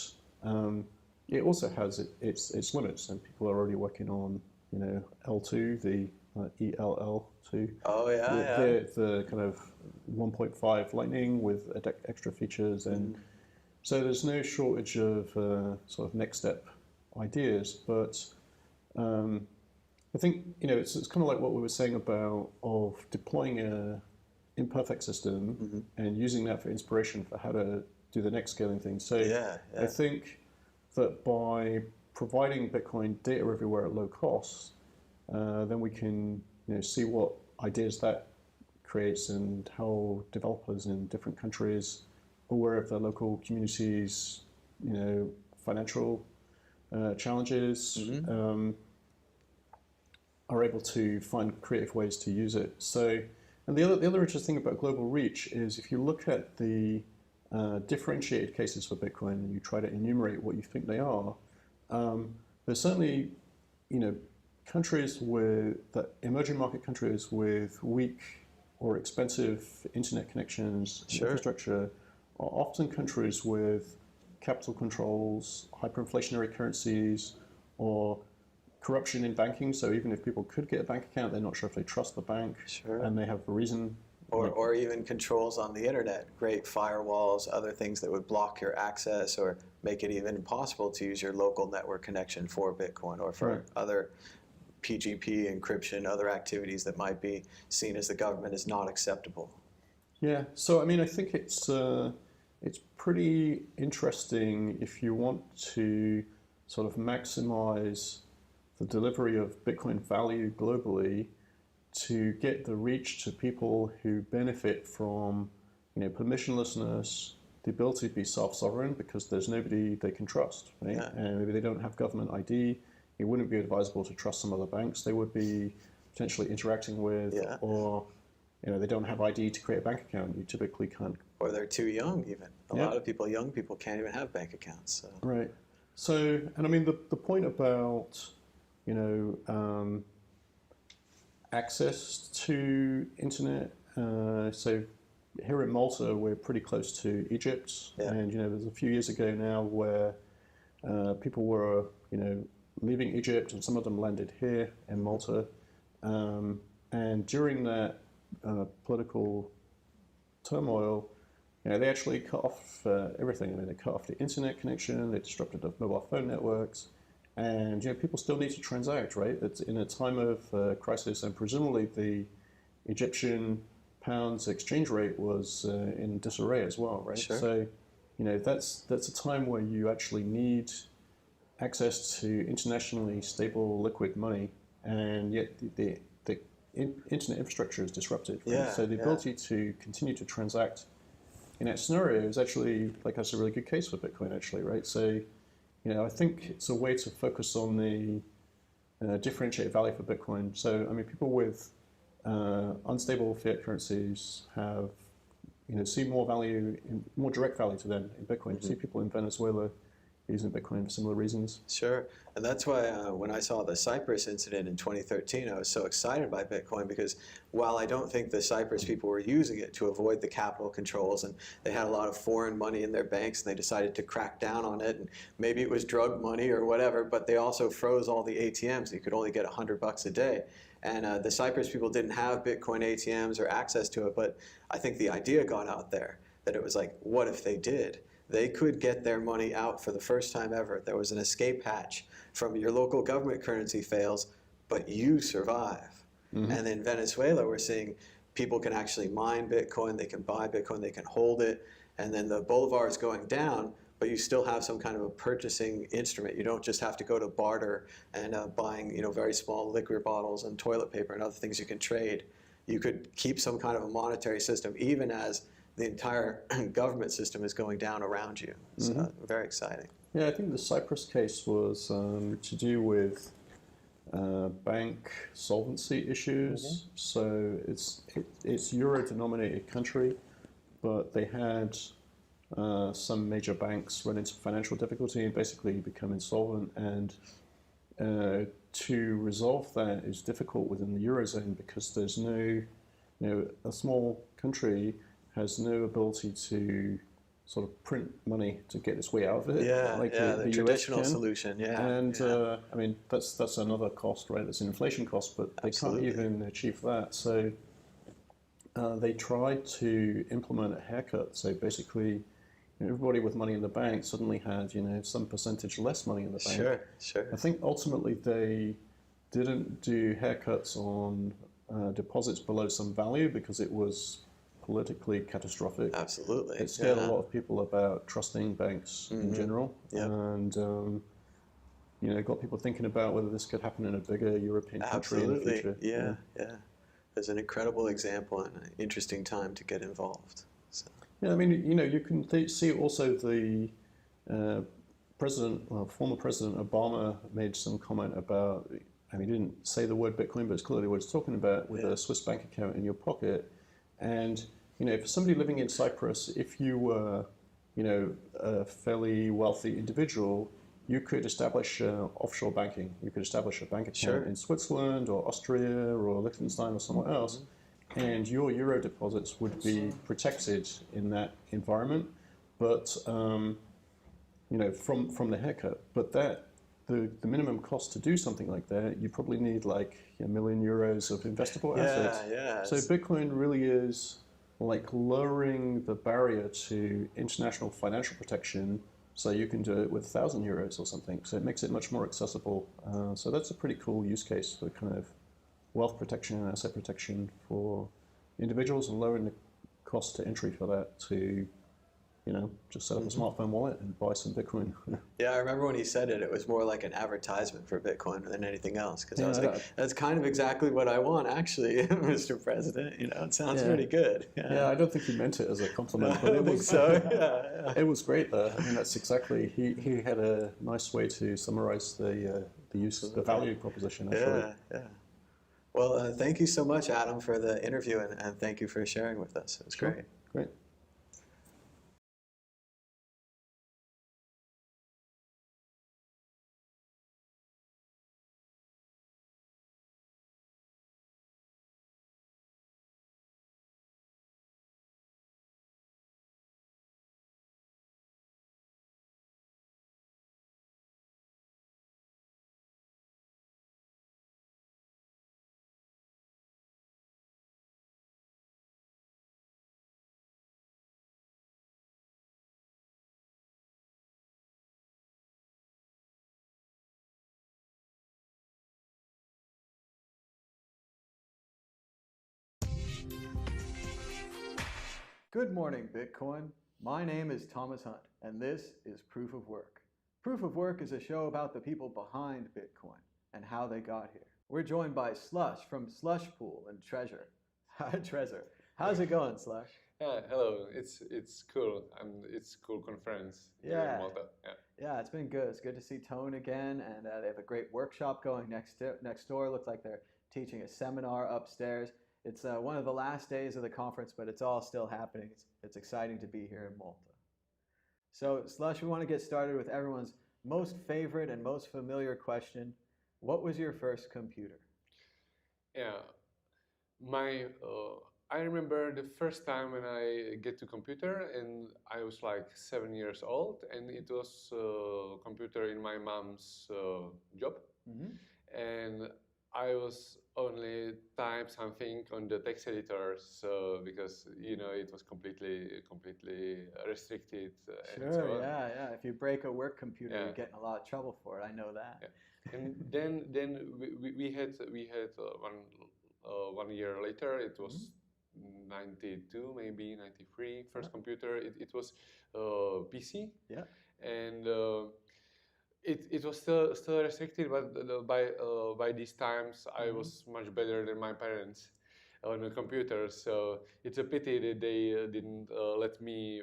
it also has its limits, and people are already working on, L2, the ELL2. The kind of 1.5 Lightning with extra features, and so there's no shortage of sort of next step ideas. But I think it's kind of like what we were saying about of deploying a imperfect system and using that for inspiration for how to do the next scaling thing. So I think that by providing Bitcoin data everywhere at low cost, then we can see what ideas that creates and how developers in different countries, aware of their local communities, financial challenges, are able to find creative ways to use it. So, and the other interesting thing about global reach is if you look at the differentiated cases for Bitcoin and you try to enumerate what you think they are, there's certainly, countries emerging market countries with weak or expensive internet connections and infrastructure are often countries with capital controls, hyperinflationary currencies, or corruption in banking. So even if people could get a bank account, they're not sure if they trust the bank, and they have a reason. Or even controls on the internet, great firewalls, other things that would block your access or make it even impossible to use your local network connection for Bitcoin or for other PGP encryption, other activities that might be seen as the government as not acceptable. Yeah, so I think it's pretty interesting if you want to sort of maximize the delivery of Bitcoin value globally, to get the reach to people who benefit from, permissionlessness, the ability to be self-sovereign because there's nobody they can trust, right? And maybe they don't have government ID. It wouldn't be advisable to trust some other banks they would be potentially interacting with, or they don't have ID to create a bank account. You typically can't. Or they're too young even. A lot of people, young people, can't even have bank accounts. So. Right. So, and the point about, access to internet, so here in Malta, we're pretty close to Egypt, and there's a few years ago now where people were leaving Egypt, and some of them landed here in Malta, and during that political turmoil, they actually cut off everything. I mean, they cut off the internet connection, they disrupted the mobile phone networks, and people still need to transact, right? It's in a time of crisis, and presumably the Egyptian pound's exchange rate was in disarray as well, right? Sure. So, that's a time where you actually need access to internationally stable liquid money, and yet the internet infrastructure is disrupted. Right? Yeah, So the ability to continue to transact in that scenario is actually, like, that's a really good case for Bitcoin, actually, right? So, I think it's a way to focus on the differentiated value for Bitcoin. So, I mean, people with unstable fiat currencies have, see more value, more direct value to them in Bitcoin. You see people in Venezuela using Bitcoin for similar reasons. Sure. And that's why when I saw the Cyprus incident in 2013, I was so excited by Bitcoin, because while I don't think the Cyprus people were using it to avoid the capital controls, and they had a lot of foreign money in their banks and they decided to crack down on it, and maybe it was drug money or whatever, but they also froze all the ATMs. You could only get $100 a day. And the Cyprus people didn't have Bitcoin ATMs or access to it, but I think the idea got out there that it was like, what if they did? They could get their money out for the first time ever. There was an escape hatch from your local government currency fails, but you survive. And in Venezuela, we're seeing people can actually mine Bitcoin, they can buy Bitcoin, they can hold it, and then the bolivar is going down, but you still have some kind of a purchasing instrument. You don't just have to go to barter and buying very small liquor bottles and toilet paper and other things you can trade. You could keep some kind of a monetary system even as the entire government system is going down around you. It's very exciting. Yeah, I think the Cyprus case was to do with bank solvency issues. So it's euro-denominated country, but they had some major banks run into financial difficulty and basically become insolvent. And to resolve that is difficult within the Eurozone because there's no, a small country has no ability to sort of print money to get its way out of it. The traditional solution. And I mean, that's another cost, right? That's an inflation cost, but they can't even achieve that. So they tried to implement a haircut. So basically, everybody with money in the bank suddenly had, some percentage less money in the bank. Sure. I think ultimately they didn't do haircuts on deposits below some value because it was politically catastrophic. Absolutely. It scared a lot of people about trusting banks in general. And, got people thinking about whether this could happen in a bigger European country in the future. Yeah. There's an incredible example and an interesting time to get involved. So. Yeah, I mean, you can see also the former President Obama made some comment about, he didn't say the word Bitcoin, but it's clearly what he's talking about with a Swiss bank account in your pocket. And, for somebody living in Cyprus, if you were, a fairly wealthy individual, you could establish offshore banking. You could establish a bank account in Switzerland or Austria or Liechtenstein or somewhere else, and your euro deposits would be protected in that environment, but, from the haircut. But the minimum cost to do something like that, you probably need like €1 million of investable assets. So Bitcoin really is like lowering the barrier to international financial protection, so you can do it with €1,000 or something. So it makes it much more accessible. So that's a pretty cool use case for kind of wealth protection and asset protection for individuals, and lowering the cost to entry for that to, just set up a smartphone wallet and buy some Bitcoin. Yeah, I remember when he said it, it was more like an advertisement for Bitcoin than anything else. Because I was like, that's kind of exactly what I want, actually, Mr. President. It sounds pretty good. Yeah, I don't think he meant it as a compliment. But it was so. It was great, though. That's exactly. He had a nice way to summarize the value proposition. Actually. Yeah. Well, thank you so much, Adam, for the interview, and thank you for sharing with us. It was great. Great. Good morning, Bitcoin. My name is Thomas Hunt, and this is Proof of Work. Proof of Work is a show about the people behind Bitcoin and how they got here. We're joined by Slush from Slush Pool and Trezor. Trezor. How's it going, Slush? Yeah, hello. It's cool. It's cool conference here in Malta. Yeah, it's been good. It's good to see Tone again, and they have a great workshop going next door. Looks like they're teaching a seminar upstairs. It's one of the last days of the conference, but it's all still happening. It's exciting to be here in Malta. So, Slush, we want to get started with everyone's most favorite and most familiar question. What was your first computer? Yeah, I remember the first time when I get to computer, and I was like 7 years old, and it was a computer in my mom's job, and I was only type something on the text editor, so because it was completely restricted. Sure, so yeah. If you break a work computer, you get in a lot of trouble for it. I know that. Yeah. And then we had 1 year later. It was 92, maybe 93. First computer. It was PC. Yeah. And it was still restricted, but by these times I was much better than my parents on the computer. So it's a pity that they didn't let me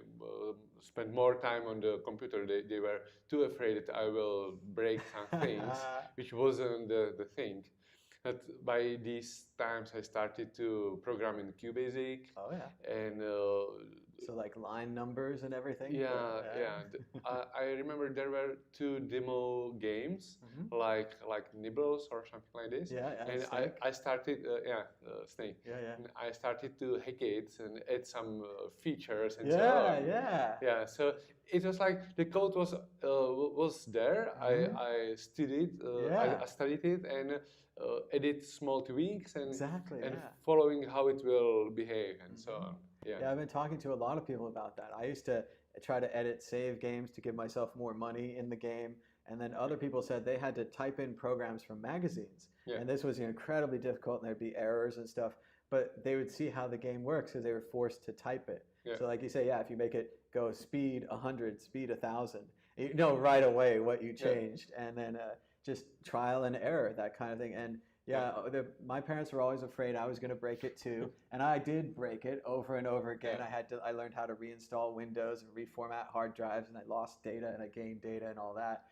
spend more time on the computer. They were too afraid that I will break some things, which wasn't the thing. But by these times I started to program in QBasic. Oh yeah. And so like line numbers and everything. Yeah. I remember there were 2 demo games, like Nibbles or something like this. Yeah. And I started Snake. Yeah. And I started to hack it and add some features and so on. Yeah. So it was like the code was there. I studied. I studied it and edit small tweaks and following how it will behave and so on. Yeah, I've been talking to a lot of people about that. I used to try to edit save games to give myself more money in the game, and then other people said they had to type in programs from magazines, and this was incredibly difficult, and there'd be errors and stuff, but they would see how the game works because they were forced to type it. So like you say, if you make it go speed 100, speed 1,000, you know right away what you changed, and then just trial and error, that kind of thing. And my parents were always afraid I was going to break it too, and I did break it over and over again. I learned how to reinstall Windows and reformat hard drives, and I lost data and I gained data and all that.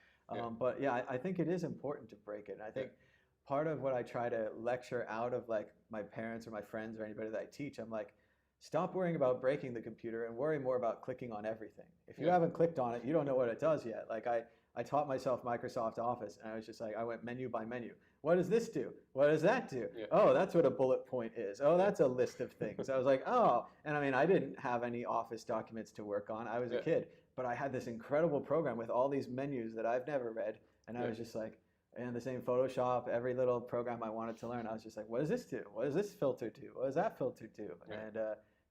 But I think it is important to break it. And I think part of what I try to lecture out of like my parents or my friends or anybody that I teach, I'm like, stop worrying about breaking the computer and worry more about clicking on everything. If you haven't clicked on it, you don't know what it does yet. Like I taught myself Microsoft Office, and I was just like, I went menu by menu. What does this do? What does that do? Oh, that's what a bullet point is. Oh, that's a list of things. I was like, oh. And I mean, I didn't have any Office documents to work on. I was a kid, but I had this incredible program with all these menus that I've never read, and I was just like, and the same Photoshop, every little program I wanted to learn, I was just like, what does this do? What does this filter do? What does that filter do? And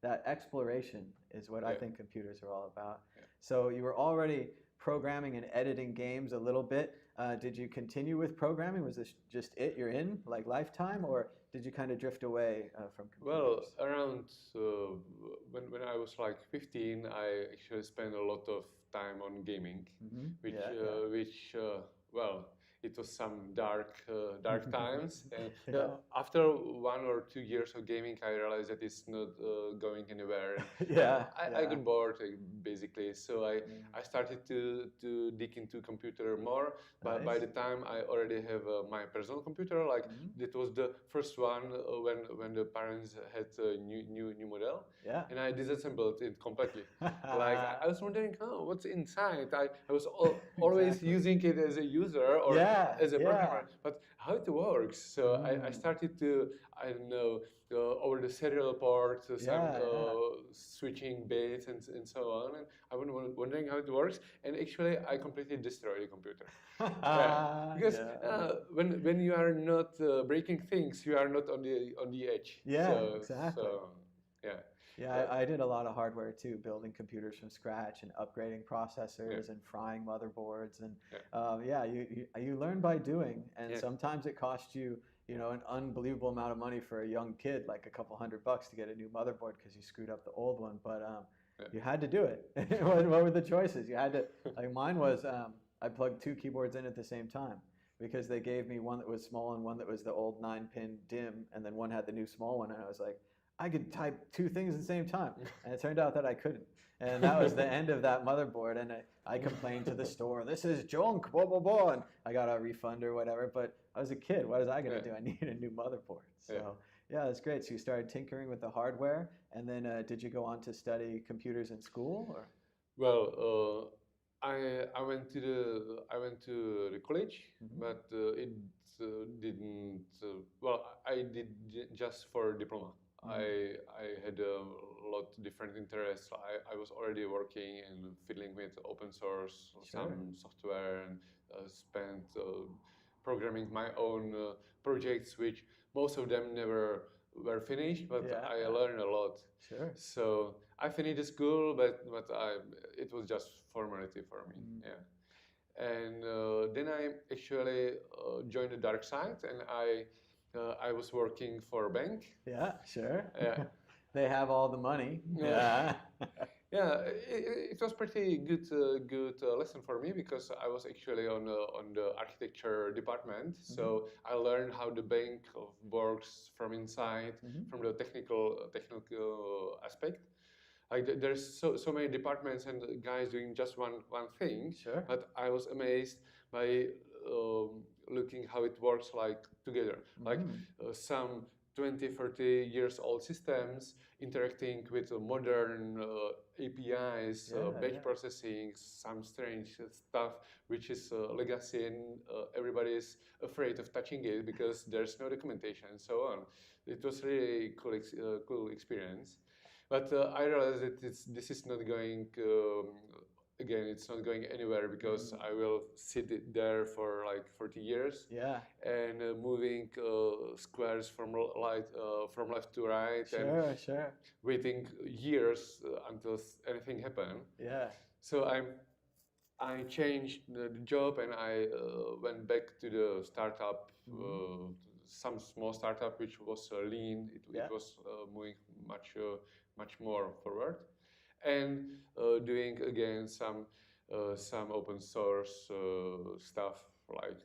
that exploration is what I think computers are all about. So you were already programming and editing games a little bit. Did you continue with programming? Was this just it? You're in like lifetime, or did you kind of drift away from computers? Well, around when I was like 15, I actually spent a lot of time on gaming, which it was some dark times. And after 1 or 2 years of gaming, I realized that it's not going anywhere. I got bored basically, so I started to dig into computer more. But by the time I already have my personal computer, like that was the first one when the parents had a new model, and I disassembled it completely. Like I was wondering, what's inside? I was always using it as a user or as a programmer, but how it works. So I started to, I don't know, over the serial port, switching bits and so on. And I was wondering how it works. And actually, I completely destroyed the computer. Because when you are not breaking things, you are not on the edge. I did a lot of hardware too, building computers from scratch and upgrading processors and frying motherboards, and you learn by doing, and sometimes it costs you you know, an unbelievable amount of money for a young kid, like a couple $100 to get a new motherboard because you screwed up the old one. But you had to do it. What were the choices? You had to, like mine was, I plugged 2 keyboards in at the same time because they gave me one that was small and one that was the old 9-pin DIM, and then one had the new small one, and I was like, I could type 2 things at the same time. And it turned out that I couldn't. And that was the end of that motherboard. And I complained to the store, this is junk, blah, blah, blah. And I got a refund or whatever. But I was a kid. What was I going to do? I needed a new motherboard. So yeah, that's great. So you started tinkering with the hardware. And then did you go on to study computers in school? Or? Well, I went to the college, but it didn't. Well, I did just for diploma. I had a lot of different interests. I was already working and fiddling with open source, some software, and spent programming my own projects, which most of them never were finished, but I learned a lot. Sure. So I finished the school, but it was just formality for me. Yeah. And then I actually joined the dark side, and I was working for a bank. Yeah, sure. Yeah. They have all the money. Yeah. Yeah, it was pretty good lesson for me because I was actually on the architecture department. So I learned how the bank works from inside, from the technical aspect. Like there's so many departments and guys doing just one thing. Sure. But I was amazed by looking how it works like together. Like some 20, 30 years old systems interacting with modern APIs, batch processing, some strange stuff which is legacy, and everybody is afraid of touching it because there's no documentation and so on. It was really cool experience. But I realized that this is not going, again, it's not going anywhere because I will sit there for like 40 years. Yeah. And moving squares from left to right. Sure, sure. Waiting years until anything happened. Yeah. So I changed the job and I went back to the startup, some small startup which was lean. It was moving much more forward, and doing again some open source stuff. Like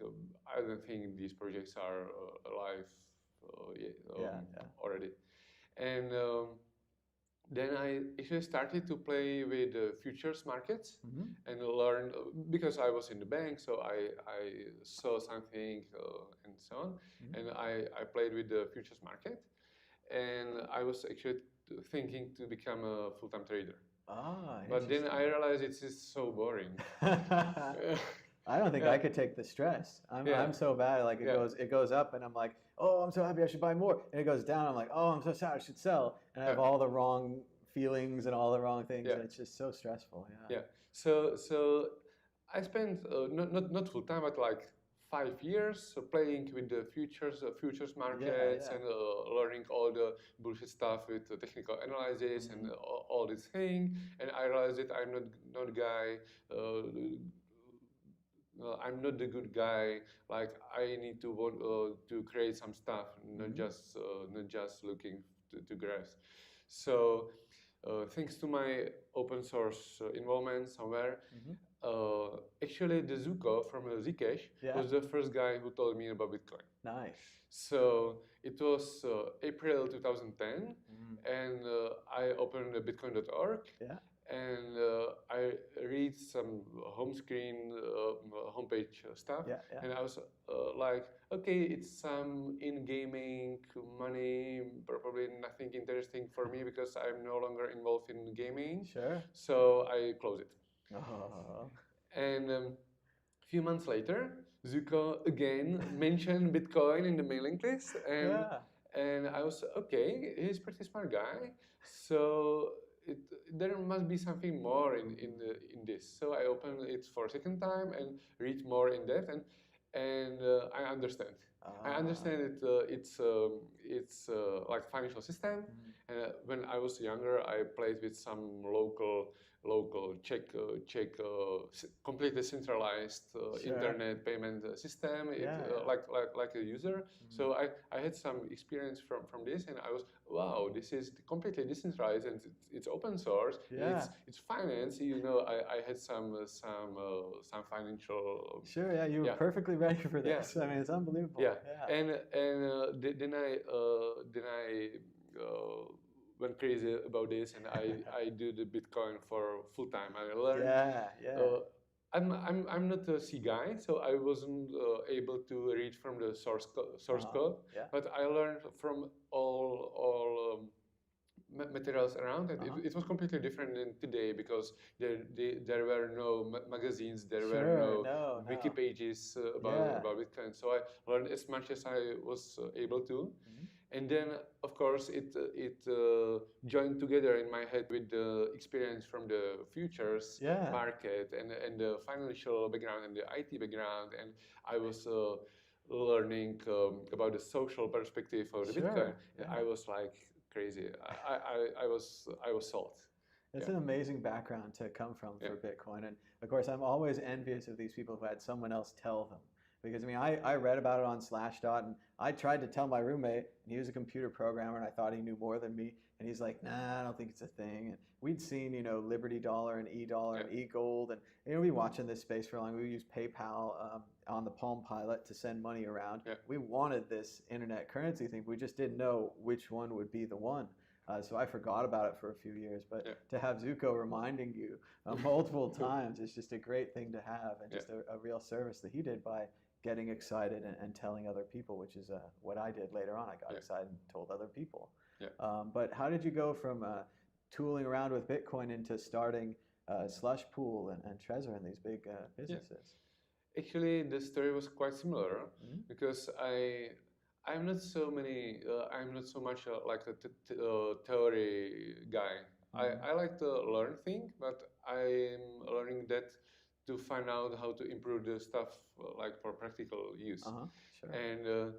I don't think these projects are alive already, and then I actually started to play with futures markets and learn because I was in the bank, so I saw something and so on, and I played with the futures market, and I was actually thinking to become a full-time trader. But then I realized it is so boring. I don't think I could take the stress. I'm so bad. Like it goes up, and I'm like, oh, I'm so happy I should buy more. And it goes down. I'm like, oh, I'm so sad I should sell. And I have all the wrong feelings and all the wrong things, and it's just so stressful. Yeah. So I spent not full time, but like 5 years playing with the futures markets and learning all the bullshit stuff with the technical analysis and all this thing. And I realized that I'm not a guy. I'm not the good guy. Like I need to want to create some stuff, not just looking to grasp. So thanks to my open source involvement somewhere, actually the Zuko from Zcash was the first guy who told me about Bitcoin. Nice. So it was April 2010, and I opened bitcoin.org. Yeah. And I read some home screen, homepage stuff, and I was like, okay, it's some in-gaming money, probably nothing interesting for me because I'm no longer involved in gaming. Sure. So I closed it. Oh. And a few months later, Zuko again mentioned Bitcoin in the mailing list, and I was okay. He's a pretty smart guy, so. There must be something more in this. So I opened it for a second time and read more in depth, and I understand. I understand it's like financial system. And when I was younger, I played with some local local Czech completely centralized internet payment system, like a user. So I had some experience from this, and I was, wow, this is completely decentralized and it's open source. It's finance. I had some financial. Sure, yeah, you were perfectly ready for this. I mean, it's unbelievable. And then I went crazy about this, and I do the Bitcoin for full time. I learned. I'm not a C guy, so I wasn't able to read from the source code. But I learned from all materials around, and it was completely different than today, because there were no magazines, there were no wiki pages about Bitcoin. So I learned as much as I was able to. And then, of course, it joined together in my head with the experience from the futures market and the financial background and the IT background. And I was learning about the social perspective of the Bitcoin. I was like crazy. I was sold. It's an amazing background to come from for Bitcoin. And of course, I'm always envious of these people who had someone else tell them. Because I mean, I read about it on Slashdot, and I tried to tell my roommate, and he was a computer programmer, and I thought he knew more than me. And he's like, nah, I don't think it's a thing. And we'd seen, Liberty Dollar and E-Dollar and E-Gold, and we'd been watching this space for long. We used PayPal on the Palm Pilot to send money around. We wanted this internet currency thing. We just didn't know which one would be the one. So I forgot about it for a few years. But to have Zooko reminding you multiple times is just a great thing to have, and just a real service that he did by getting excited and telling other people, which is what I did later on. I got excited and told other people. But how did you go from tooling around with Bitcoin into starting Slush Pool and Trezor and these big businesses? Actually, the story was quite similar, because I'm not so much like a theory guy. I like to learn things, but I'm learning that to find out how to improve the stuff like for practical use. And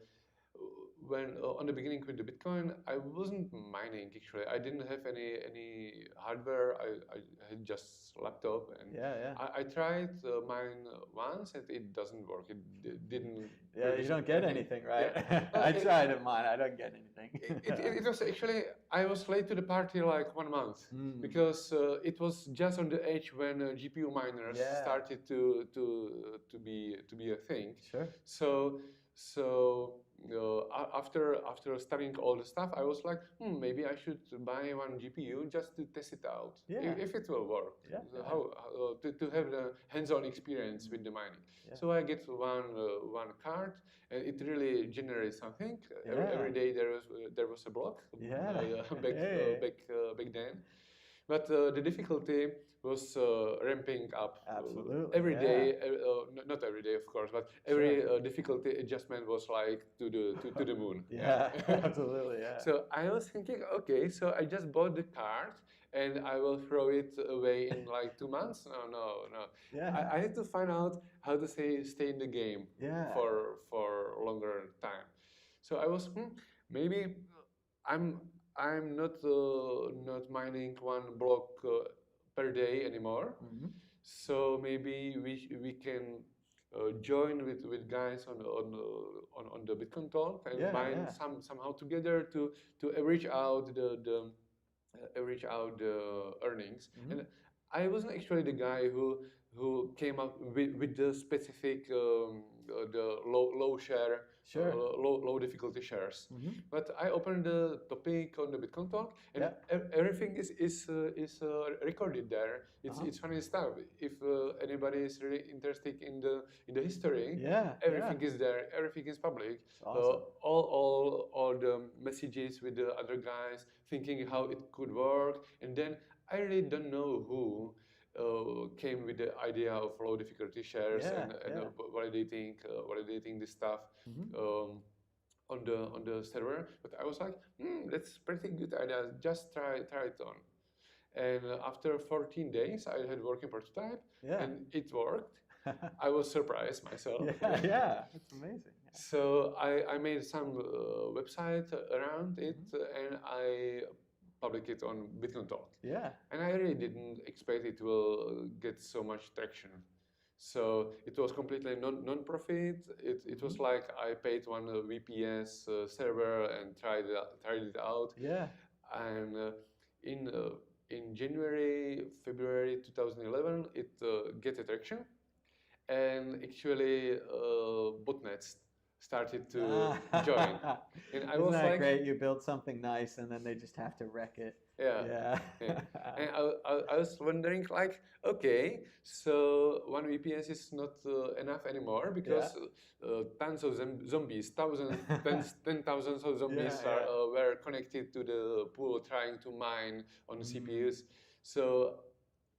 when on the beginning with the Bitcoin, I wasn't mining actually. I didn't have any hardware. I had just laptop, and I tried mine once, and it doesn't work. It didn't. You don't get anything, right? I tried it mine. I don't get anything. It was actually, I was late to the party like 1 month, because it was just on the edge when GPU miners started to be a thing. So after studying all the stuff, I was like, maybe I should buy one GPU just to test it out, if it will work. To have the hands-on experience with the mining. So I get one card, and it really generates something. Every day there was a block back then. But the difficulty was ramping up. Absolutely. Every day, not every day, of course, but every difficulty adjustment was like to the moon. Absolutely. So I was thinking, okay, so I just bought the card, and I will throw it away in like 2 months. No. I had to find out how to stay in the game for longer time. So I was maybe I'm not mining one block per day anymore. So maybe we can join with guys on the Bitcoin Talk and mine somehow together to average out the earnings. And I wasn't actually the guy who came up with the specific the low share, low difficulty shares. But I opened the topic on the Bitcoin Talk, and everything is recorded there. It's funny stuff. If anybody is really interested in the history, everything is there. Everything is public. Awesome. All the messages with the other guys, thinking how it could work, and then I really don't know who came with the idea of low difficulty shares and validating this stuff on the server. But I was like, that's pretty good idea. Just try it on. And after 14 days, I had working prototype, and it worked. I was surprised myself. It's amazing. So I made some website around it, and I public it on Bitcoin Talk. Yeah. And I really didn't expect it will get so much traction. So it was completely non-profit. It was like I paid one VPS server and tried it out. Yeah. And in January, February 2011, it get traction, and actually botnets started to join. And I Isn't was that like, great? You build something nice, and then they just have to wreck it. yeah. And I was wondering, like, okay, so one VPS is not enough anymore because tons of zombies, ten thousands of zombies were connected to the pool trying to mine on the CPUs. So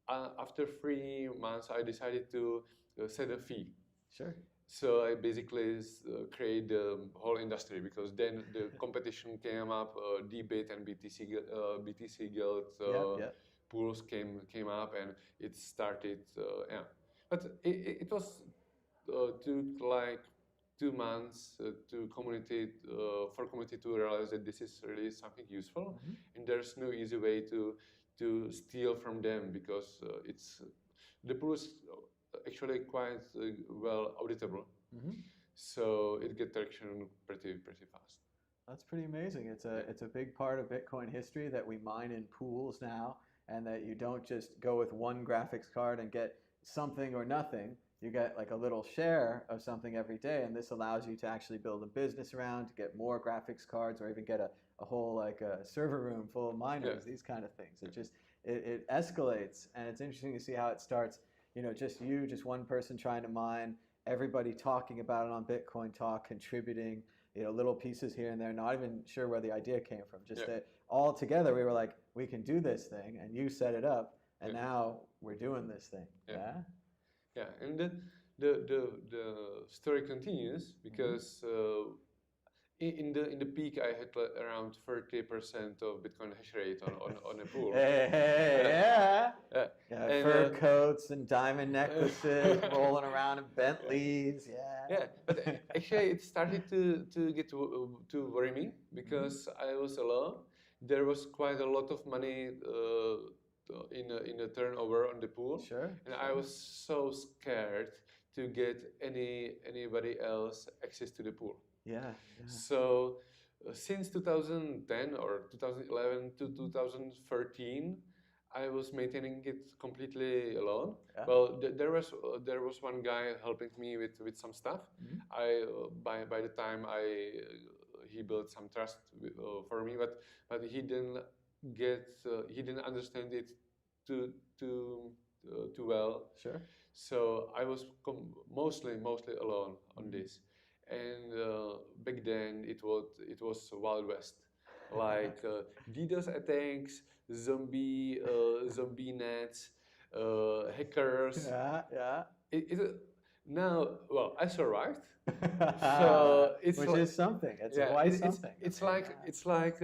after 3 months, I decided to set a fee. Sure. So I basically create the whole industry, because then the competition came up, debate and BTC Guild pools came up, and it started. But it was took like 2 months to community for community to realize that this is really something useful, and there's no easy way to steal from them, because the pools actually quite well auditable. So it gets traction pretty fast. That's pretty amazing. It's a big part of Bitcoin history that we mine in pools now, and that you don't just go with one graphics card and get something or nothing. You get like a little share of something every day, and this allows you to actually build a business around, to get more graphics cards, or even get a whole like a server room full of miners, these kind of things. It escalates, and it's interesting to see how it starts. Just one person trying to mine, everybody talking about it on Bitcoin Talk, contributing, little pieces here and there, not even sure where the idea came from. Just that all together we were like, we can do this thing, and you set it up, and now we're doing this thing. Yeah, and the story continues, because in the peak I had around 30% of Bitcoin hash rate on a pool. And fur coats and diamond necklaces, rolling around in Bentleys. But actually it started to get to worry me, because I was alone. There was quite a lot of money in the turnover on the pool, and I was so scared to get anybody else access to the pool. So since 2010 or 2011 to 2013, I was maintaining it completely alone. Well, there was one guy helping me with some stuff. By the time he built some trust for me, but he didn't understand it too well. So I was mostly alone on this. And back then it was Wild West, like DDoS attacks, zombie nets, hackers. Now, well, I survived. So which is something. It's quite something. It's like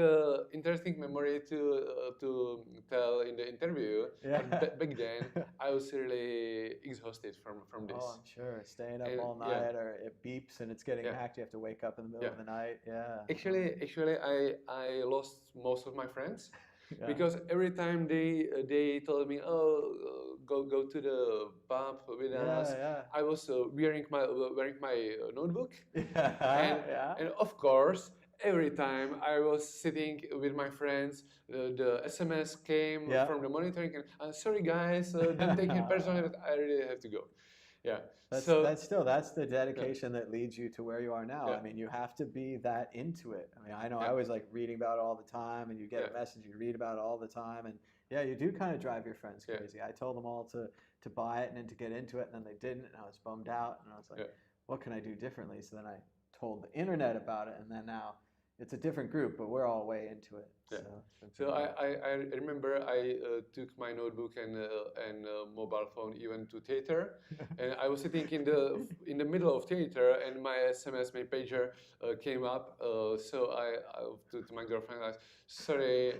interesting memory to tell in the interview. But back then, I was really exhausted from this. Oh, I'm sure. Staying up all night, or it beeps and it's getting hacked. You have to wake up in the middle of the night. Actually, I lost most of my friends. Because every time they told me, go to the pub with us, I was wearing my notebook, and of course every time I was sitting with my friends, the SMS came from the monitoring, and sorry guys, don't take it personally, but I really have to go. That's the dedication that leads you to where you are now. I mean, you have to be that into it. I mean, I know I was like reading about it all the time, and you get a message, you read about it all the time, and you do kind of drive your friends crazy. I told them all to buy it and then to get into it, and then they didn't, and I was bummed out, and I was like, what can I do differently? So then I told the internet about it, and then now it's a different group, but we're all way into it. So I remember I took my notebook and mobile phone even to theater, and I was sitting in the middle of theater, and my SMS, my pager came up. So I to my girlfriend, I said, sorry,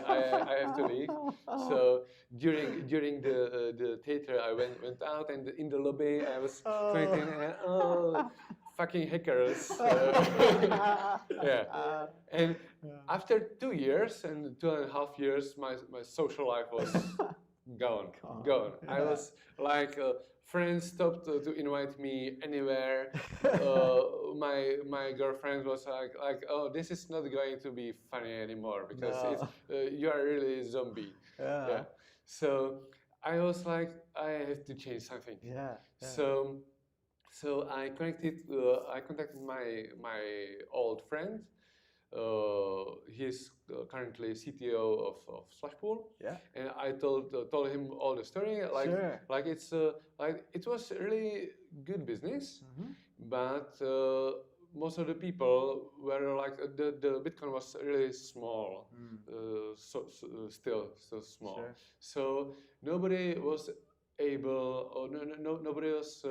I have to leave. So during the theater, I went out, and in the lobby I was waiting. fucking hackers. Yeah. And after 2 years and 2.5 years, my social life was gone. I was like, friends stopped to invite me anywhere. My girlfriend was like, oh, this is not going to be funny anymore because you are really a zombie. Yeah. So I was like, I have to change something. Yeah. So I contacted my old friend. He's currently CTO of Slashpool. Yeah. And I told him all the story. Like it's like it was really good business, but most of the people were like the Bitcoin was really small, still small. Sure. So nobody was able, or nobody was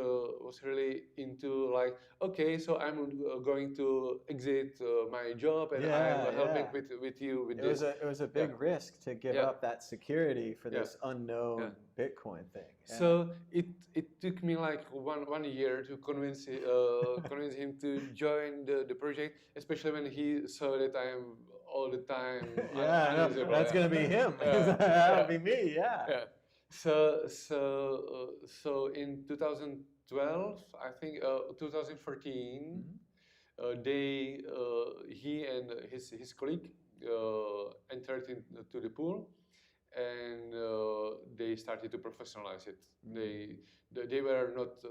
really into like, okay, so I'm going to exit my job and I'm helping with you with this. It was a big risk to give up that security for this unknown Bitcoin thing. Yeah. So it took me like one year to convince him to join the project, especially when he saw that I am all the time. That's gonna be him. That'll be me. Yeah. So in 2012, I think 2014, he and his colleague entered into the pool, and they started to professionalize it. They were not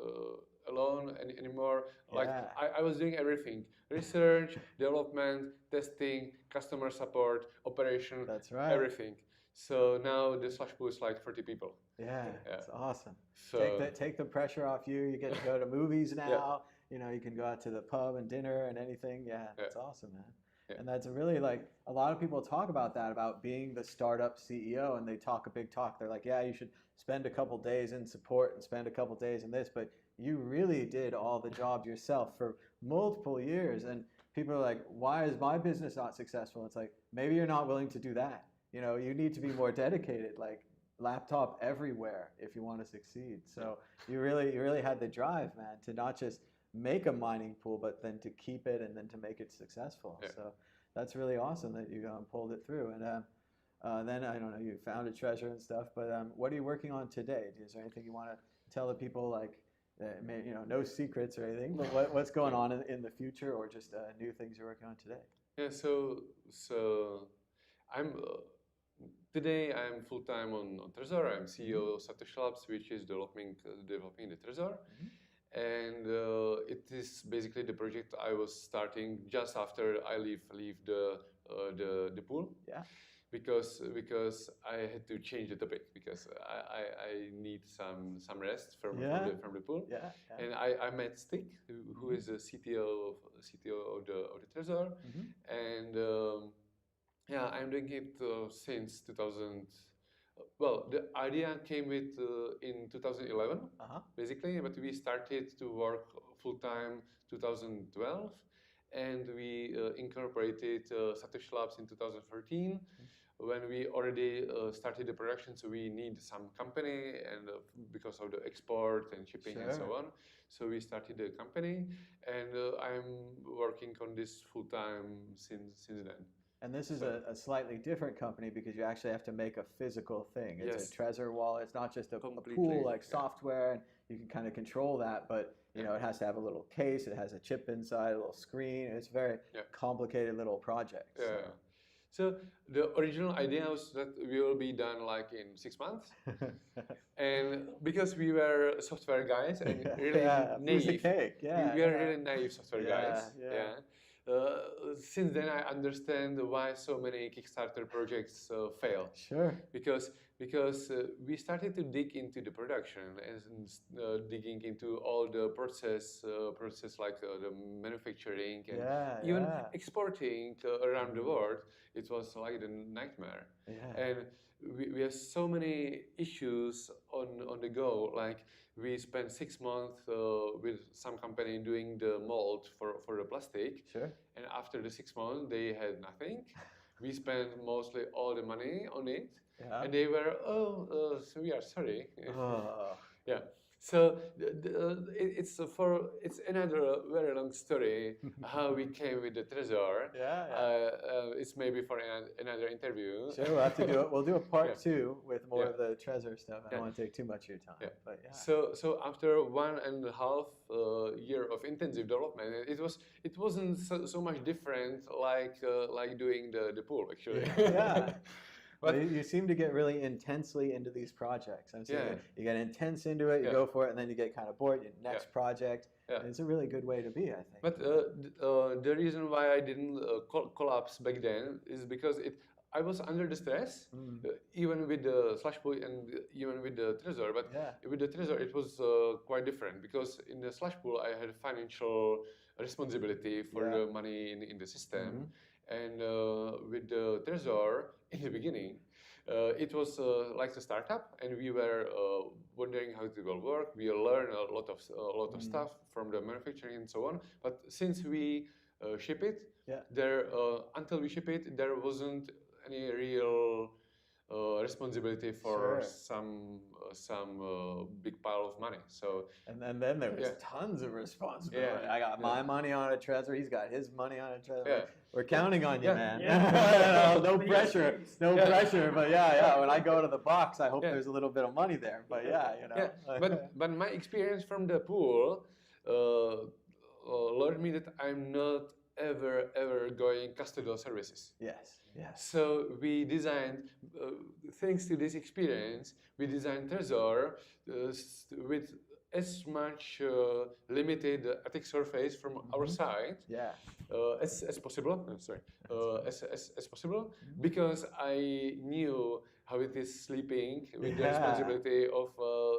alone anymore. Like I was doing everything: research, development, testing, customer support, operation. That's right. Everything. So now the Slashpool is like 30 people. Yeah, it's awesome. So take the pressure off you. You get to go to movies now. You know, you can go out to the pub and dinner and anything. Yeah, that's awesome, man. Yeah. And that's really like, a lot of people talk about that, about being the startup CEO, and they talk a big talk. They're like, yeah, you should spend a couple days in support and spend a couple days in this, but you really did all the job yourself for multiple years. And people are like, why is my business not successful? It's like, maybe you're not willing to do that. You know, you need to be more dedicated, like laptop everywhere if you want to succeed. So you really had the drive, man, to not just make a mining pool, but then to keep it and then to make it successful. Yeah. So that's really awesome that you pulled it through. And then, I don't know, you founded Trezor and stuff, but what are you working on today? Is there anything you want to tell the people, like, you know, no secrets or anything, but what's going on in the future, or just new things you're working on today? Yeah, so today I'm full-time on Trezor. I'm CEO of Satoshi Labs, which is developing the Trezor. And it is basically the project I was starting just after I leave the pool. Yeah. Because I had to change the topic, because I need some rest from the pool. Yeah. And I met Stig, who is the CTO of the Trezor, and I'm doing it since 2000. Well, the idea came with in 2011, basically, but we started to work full-time 2012, and we incorporated Satoshi Labs in 2013, when we already started the production, so we need some company, and because of the export and shipping and so on. So we started the company, and I'm working on this full-time since then. And this is a slightly different company, because you actually have to make a physical thing. It's a Trezor wallet. It's not just a pool like software, and you can kind of control that, but you know, it has to have a little case, it has a chip inside, a little screen. It's a very complicated little project. So the original idea was that we will be done like in 6 months, and because we were software guys and really naive, we are really naive software guys. Since then, I understand why so many Kickstarter projects fail. Sure. Because we started to dig into the production and digging into all the process like the manufacturing and even exporting around the world. It was like a nightmare. And we have so many issues on the go. Like, we spent 6 months with some company doing the mold for the plastic. And after the 6 months, they had nothing. We spent mostly all the money on it. And they were, so we are sorry. So it's another very long story how we came with the Trezor. It's maybe for another interview. Sure, we'll have to do it. We'll do a part 2 with more of the Trezor stuff. I don't want to take too much of your time. But yeah. So after 1.5 year of intensive development, it wasn't so much different like doing the pool actually. Yeah. But you seem to get really intensely into these projects. I'm saying you get intense into it, you go for it, and then you get kind of bored. Your next project. And it's a really good way to be, I think. But the reason why I didn't collapse back then is because I was under the stress, even with the Slash Pool and even with the Trezor. But with the Trezor, it was quite different because in the Slash Pool, I had financial responsibility for the money in the system. And with the Trezor, in the beginning, it was like a startup, and we were wondering how it will work. We learned a lot of stuff from the manufacturing and so on. But since we ship it, until we ship it, there wasn't any real responsibility for some big pile of money. So and then there was tons of responsibility. I got my money on a Trezor. He's got his money on a Trezor. We're counting on you, man. No pressure, no pressure. But when I go to the box, I hope there's a little bit of money there. But but my experience from the pool learned me that I'm not ever going custodial services. Yes. So we designed, thanks to this experience, we designed Trezor with as much limited attack surface from our side as possible. As possible, because I knew how it is sleeping with the responsibility of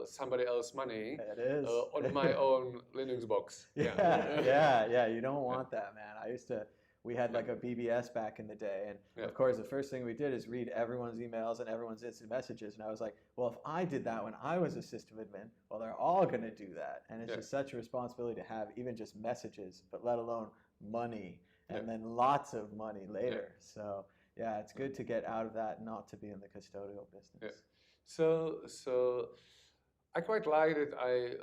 somebody else's money on my own Linux box. You don't want that, man. We had like a BBS back in the day, and of course the first thing we did is read everyone's emails and everyone's instant messages, and I was like, well, if I did that when I was a system admin, well, they're all going to do that, and it's just such a responsibility to have even just messages, but let alone money, and then lots of money later. So it's good to get out of that and not to be in the custodial business. So I quite like that I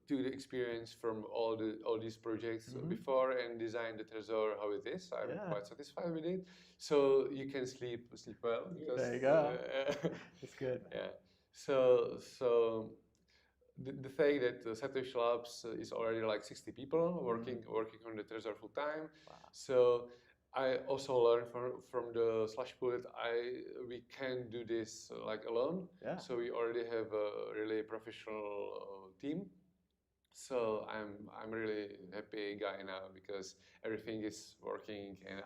took the experience from all these projects before and designed the Trezor how it is. I'm quite satisfied with it. So you can sleep well. Because, there you go. It's good. So the fact that Satoshi Labs is already like 60 people working on the Trezor full time. Wow. So I also learned from the Slash Pool that we can do this like alone. So we already have a really professional team. So I'm really happy guy now because everything is working and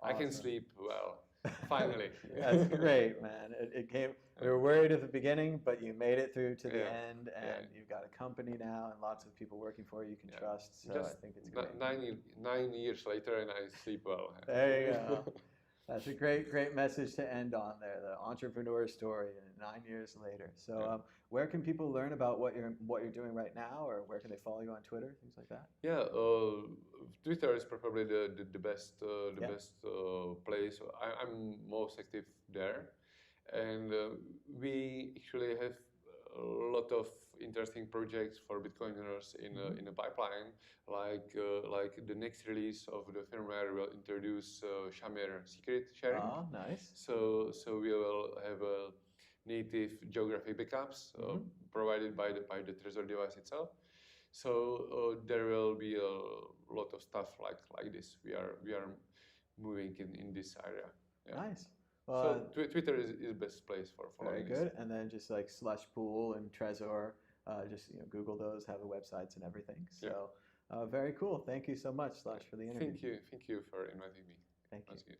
I can sleep well. Finally. That's great, man. It came. We were worried at the beginning, but you made it through to the end, and you've got a company now and lots of people working for you can trust. So I think it's great. 9 years later, and I sleep well. There you go. That's a great message to end on there. The entrepreneur story, 9 years later. So, where can people learn about what you're doing right now, or where can they follow you on Twitter, things like that? Twitter is probably the best place. I'm most active there, and we actually have a lot of interesting projects for Bitcoiners in the pipeline. Like the next release of the firmware will introduce Shamir secret sharing. Oh, nice. So we will have a native geography backups provided by the Trezor device itself. So there will be a lot of stuff like this. We are moving in this area. Nice. Well, so Twitter is the best place for following. Very good. And then just like Slush Pool and Trezor, just Google those, have the websites and everything. So very cool. Thank you so much, Slush, for the interview. Thank you for inviting me. Thank you. That's good.